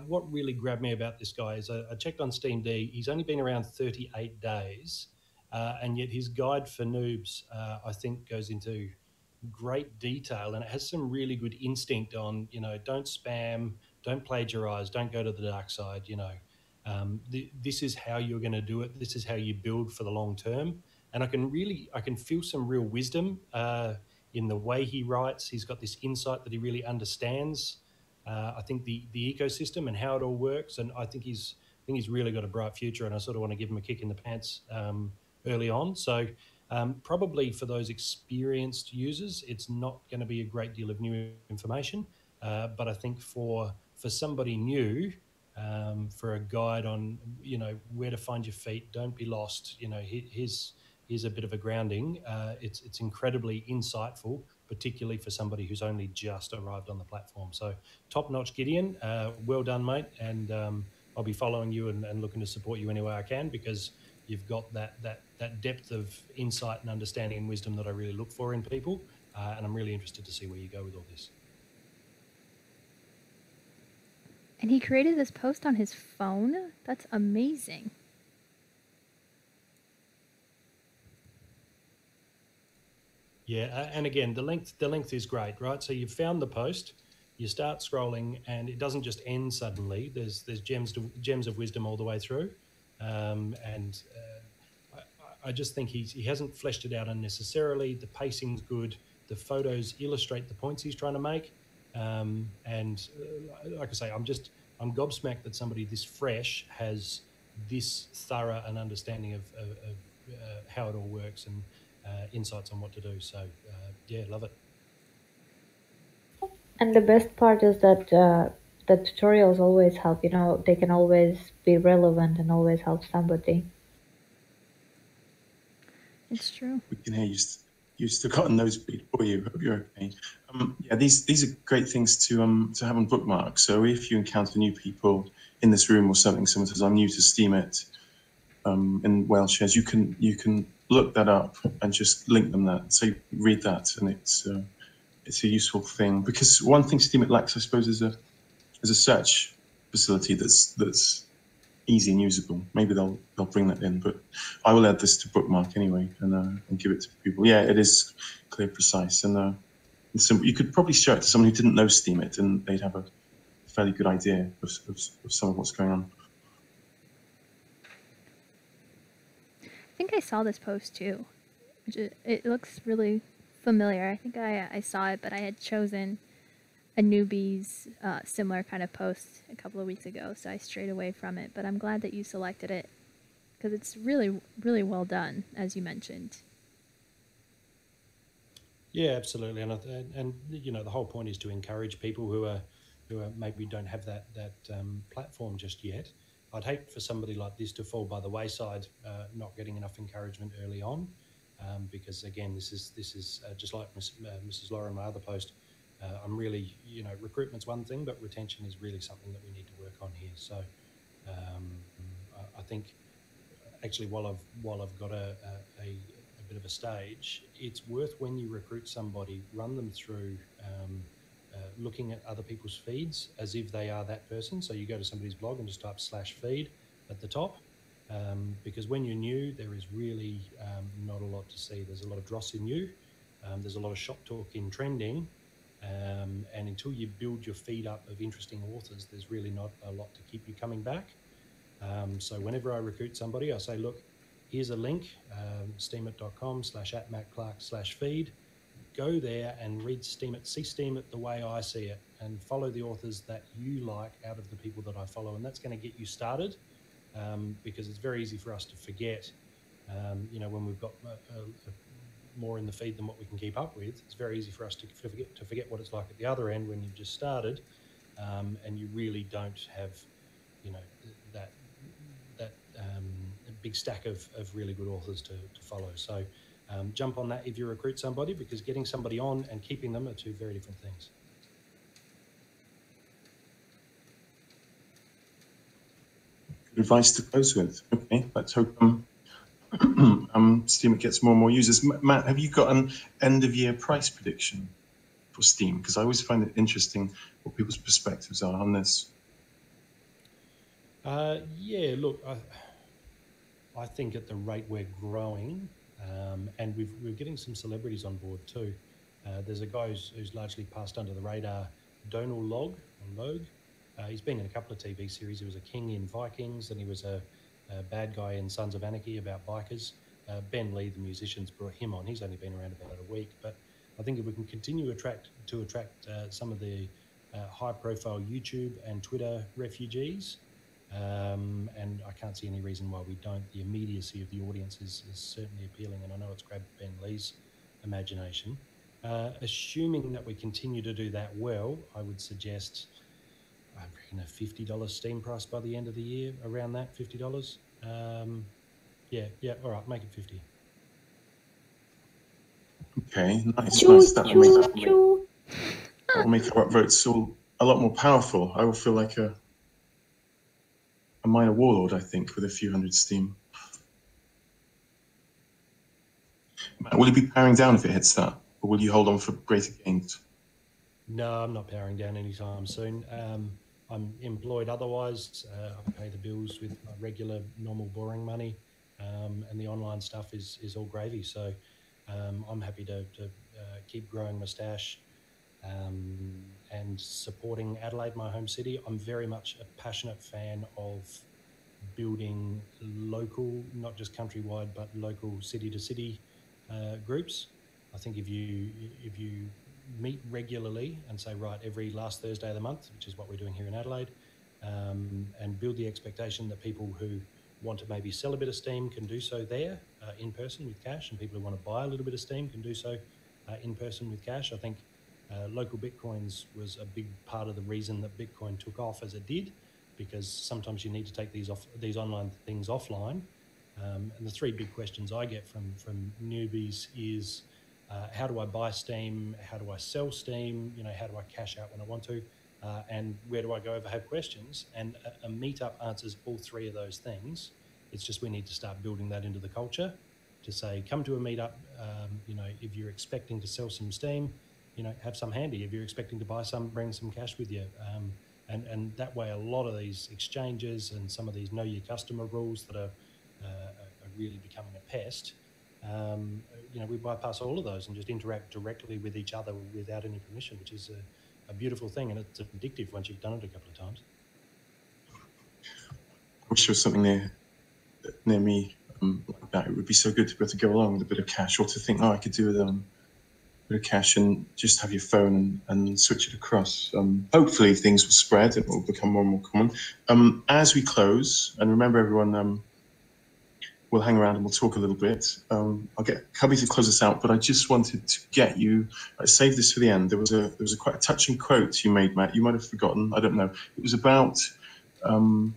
What really grabbed me about this guy is I checked on Steam D. He's only been around 38 days, and yet his guide for noobs, I think, goes into great detail, and it has some really good instinct on, don't spam, don't plagiarize, don't go to the dark side, This is how you're going to do it. This is how you build for the long term. And I can feel some real wisdom in the way he writes. He's got this insight that he really understands. I think the ecosystem and how it all works, and I think he's really got a bright future. And I sort of want to give him a kick in the pants early on. So probably for those experienced users, it's not going to be a great deal of new information. But I think for somebody new, for a guide on where to find your feet, don't be lost. Here's a bit of a grounding. It's incredibly insightful, particularly for somebody who's only just arrived on the platform. So top notch, Gideon. Well done, mate. And I'll be following you and looking to support you any way I can, because you've got that depth of insight and understanding and wisdom that I really look for in people. And I'm really interested to see where you go with all this. And he created this post on his phone? That's amazing. Yeah, and again, the length is great, right? So you've found the post, you start scrolling, and it doesn't just end suddenly. There's gems of wisdom all the way through, and I just think he hasn't fleshed it out unnecessarily. The pacing's good. The photos illustrate the points he's trying to make. And like I say, I'm gobsmacked that somebody this fresh has this thorough an understanding of how it all works and insights on what to do. So yeah, love it. And the best part is that the tutorials always help. They can always be relevant and always help somebody. It's true. We can hear you still got a nosebleed. Or you hope you're okay. Yeah, these are great things to have on bookmark. So if you encounter new people in this room or something, someone says, I'm new to Steemit in Welsh, you can look that up and just link them that. So you read that, and it's a useful thing, because one thing Steemit lacks, I suppose, is a search facility that's easy and usable. Maybe they'll bring that in, but I will add this to bookmark anyway and give it to people. Yeah, it is clear, precise, and simple. You could probably show it to someone who didn't know Steemit, and they'd have a fairly good idea of some of what's going on. I think I saw this post too. It looks really familiar. I think I saw it, but I had chosen a newbie's similar kind of post a couple of weeks ago, so I strayed away from it. But I'm glad that you selected it, because it's really, really well done, as you mentioned. Yeah, absolutely, and the whole point is to encourage people who are maybe don't have that platform just yet. I'd hate for somebody like this to fall by the wayside, not getting enough encouragement early on, because again, this is just like Mrs. Laura in my other post. I'm really, recruitment's one thing, but retention is really something that we need to work on here. So I think actually while I've got a bit of a stage, it's worth, when you recruit somebody, run them through looking at other people's feeds as if they are that person. So you go to somebody's blog and just type /feed at the top, because when you're new, there is really not a lot to see. There's a lot of dross in you. There's a lot of shop talk in trending. And until you build your feed up of interesting authors, there's really not a lot to keep you coming back. So whenever I recruit somebody, I say, look, here's a link, steemit.com/@mattclark/feed. Go there and read Steemit, see Steemit the way I see it, and follow the authors that you like out of the people that I follow. And that's going to get you started, because it's very easy for us to forget, when we've got more in the feed than what we can keep up with. It's very easy for us to forget what it's like at the other end when you've just started, and you really don't have, that big stack of really good authors to follow. So jump on that if you recruit somebody, because getting somebody on and keeping them are two very different things. Good advice to close with. Okay, let's hope Steemit gets more and more users. Matt, have you got an end-of-year price prediction for Steam? Because I always find it interesting what people's perspectives are on this. Yeah, look, I think at the rate we're growing, and we're getting some celebrities on board too. There's a guy who's largely passed under the radar, Donal Logue, He's been in a couple of TV series. He was a king in Vikings, and he was a bad guy in Sons of Anarchy about bikers. Ben Lee, the musician's brought him on. He's only been around about a week, but I think if we can continue to attract some of the high-profile YouTube and Twitter refugees, and I can't see any reason why we don't. The immediacy of the audience is certainly appealing, and I know it's grabbed Ben Lee's imagination. Assuming that we continue to do that well, I would suggest, I reckon, a $50 Steam price by the end of the year, around that, $50. Yeah, all right, make it 50. Okay, nice. That will make our upvotes all a lot more powerful. I will feel like a minor warlord, I think, with a few hundred Steam. Matt, will you be powering down if it hits that, or will you hold on for greater gains? No, I'm not powering down anytime soon. I'm employed otherwise. I pay the bills with my regular, normal, boring money, and the online stuff is all gravy. So I'm happy to keep growing my stash and supporting Adelaide, my home city. I'm very much a passionate fan of building local, not just countrywide, but local city-to-city groups. I think if you meet regularly and say, right, every last Thursday of the month, which is what we're doing here in Adelaide, and build the expectation that people who want to maybe sell a bit of Steam can do so there in person with cash, and people who want to buy a little bit of Steam can do so in person with cash. I think local Bitcoins was a big part of the reason that Bitcoin took off as it did, because sometimes you need to take these online things offline. And the three big questions I get from newbies is, how do I buy Steam? How do I sell Steam? How do I cash out when I want to? And where do I go if I have questions? And a meetup answers all three of those things. It's just we need to start building that into the culture to say, come to a meetup. If you're expecting to sell some Steam, have some handy. If you're expecting to buy some, bring some cash with you. And that way, a lot of these exchanges and some of these know your customer rules that are really becoming a pest, we bypass all of those and just interact directly with each other without any permission, which is a beautiful thing, and it's addictive once you've done it a couple of times. I wish there was something near me like that. It would be so good to be able to go along with a bit of cash, or to think, I could do with a bit of cash and just have your phone and switch it across. Hopefully things will spread, it will become more and more common. As we close, and remember everyone, we'll hang around and we'll talk a little bit. I'll get Kubby to close us out, but I just wanted to get you, I saved this for the end. There was a quite a touching quote you made, Matt. You might have forgotten, I don't know. It was about, you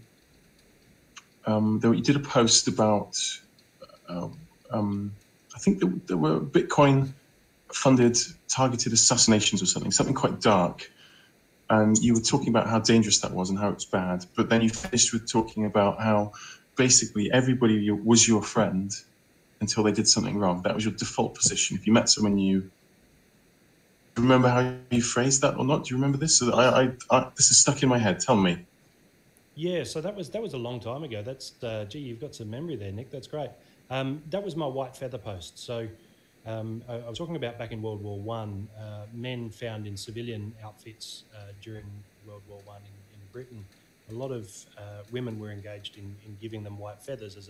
did a post about, I think there were Bitcoin funded targeted assassinations or something quite dark. And you were talking about how dangerous that was and how it's bad. But then you finished with talking about how basically everybody was your friend until they did something wrong. That was your default position. If you met someone new, do you remember how you phrased that or not? Do you remember this? So this is stuck in my head. Tell me. Yeah, so that was a long time ago. That's you've got some memory there, Nick. That's great. That was my white feather post. So I was talking about back in World War One, men found in civilian outfits during World War One in Britain. A lot of women were engaged in giving them white feathers as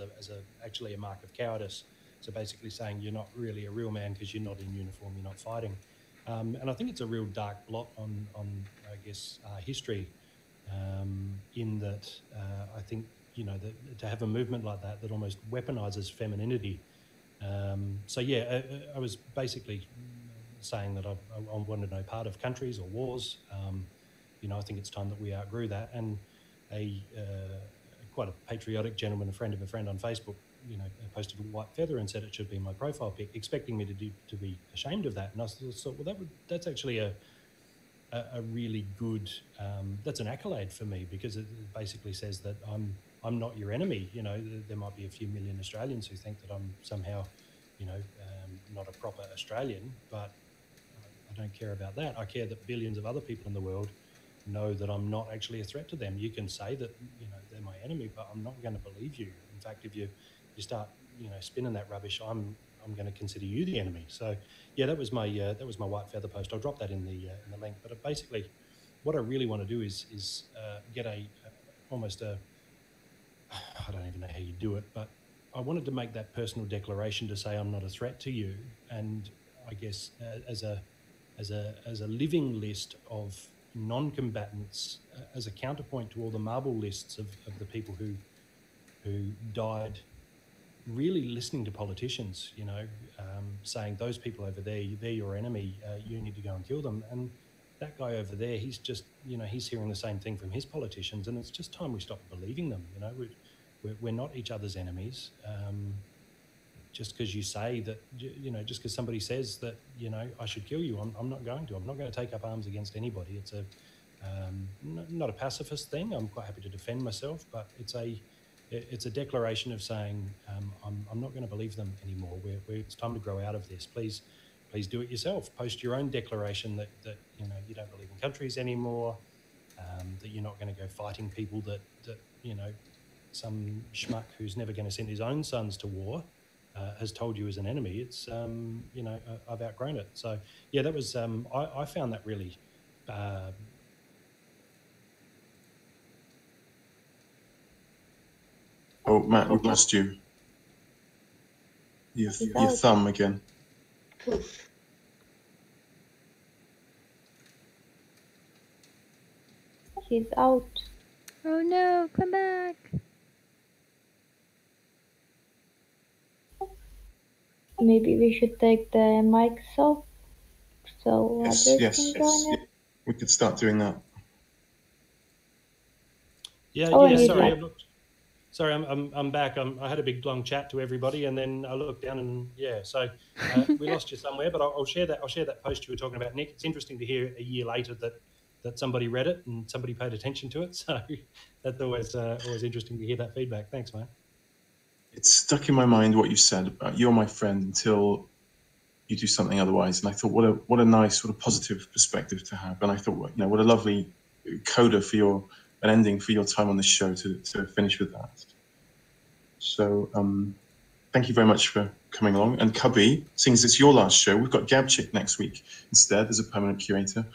actually a mark of cowardice. So basically saying you're not really a real man because you're not in uniform, you're not fighting. And I think it's a real dark blot on I guess, history, in that I think, to have a movement like that almost weaponizes femininity. I was basically saying that I wanted no part of countries or wars. I think it's time that we outgrew that. And quite a patriotic gentleman, a friend of a friend on Facebook, posted a white feather and said it should be my profile pic, expecting me to be ashamed of that. And I thought, well, that's actually a really good, that's an accolade for me, because it basically says that I'm not your enemy. There might be a few million Australians who think that I'm somehow, not a proper Australian, but I don't care about that. I care that billions of other people in the world know that I'm not actually a threat to them. You can say that, they're my enemy, but I'm not going to believe you. In fact, if you start, spinning that rubbish, I'm going to consider you the enemy. So, yeah, that was my white feather post. I'll drop that in the link. But basically, what I really want to do is get almost a, I don't even know how you do it, but I wanted to make that personal declaration to say I'm not a threat to you, and I guess as a living list of non-combatants, as a counterpoint to all the marble lists of the people who died really listening to politicians, saying those people over there, they're your enemy, you need to go and kill them. And that guy over there, he's just, he's hearing the same thing from his politicians, and it's just time we stop believing them. We're not each other's enemies. Just because you say that, just because somebody says that, I should kill you, I'm not going to. I'm not going to take up arms against anybody. It's not a pacifist thing. I'm quite happy to defend myself, but it's a declaration of saying I'm not going to believe them anymore. It's time to grow out of this. Please do it yourself. Post your own declaration that you don't believe in countries anymore. That you're not going to go fighting people that some schmuck who's never going to send his own sons to war has told you as an enemy. It's I've outgrown it. So yeah, that was I found that really. Oh, Matt, we've lost you. Your thumb again. He's out. Oh no, come back. Maybe we should take the mics off so yes. We could start doing that. Yeah, sorry, I'm back. I had a big long chat to everybody, and then I looked down, and so we lost you somewhere. But I'll share that. I'll share that post you were talking about, Nick. It's interesting to hear a year later that somebody read it and somebody paid attention to it. So that's always interesting to hear that feedback. Thanks, mate. It's stuck in my mind what you said about you're my friend until you do something otherwise. And I thought, what a nice sort of positive perspective to have. And I thought, what a lovely coda for an ending for your time on this show to finish with that. So thank you very much for coming along. And Kubby, seeing as it's your last show, we've got Gabchick next week instead as a permanent curator.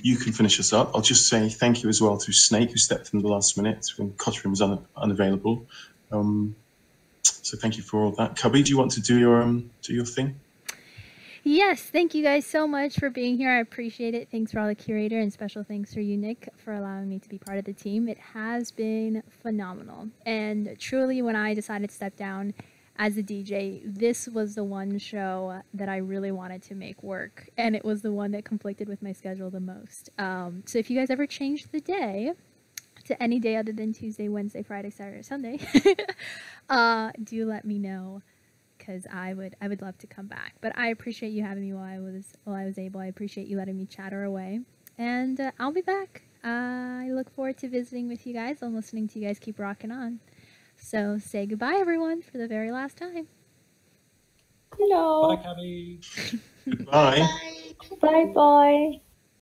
You can finish us up. I'll just say thank you as well to Snake, who stepped in the last minute when Cotram was unavailable. So thank you for all that. Kubby, do you want to do your thing? Yes, thank you guys so much for being here. I appreciate it. Thanks for all the curator, and special thanks for you, Nick, for allowing me to be part of the team. It has been phenomenal. And truly, when I decided to step down as a DJ, this was the one show that I really wanted to make work, and it was the one that conflicted with my schedule the most. So if you guys ever change the day to any day other than Tuesday, Wednesday, Friday, Saturday, Sunday, do let me know, because I would love to come back. But I appreciate you having me while I was able. I appreciate you letting me chatter away, and I'll be back. I look forward to visiting with you guys and listening to you guys keep rocking on. So say goodbye, everyone, for the very last time. Hello. Bye, Kubby. Goodbye. Bye-bye.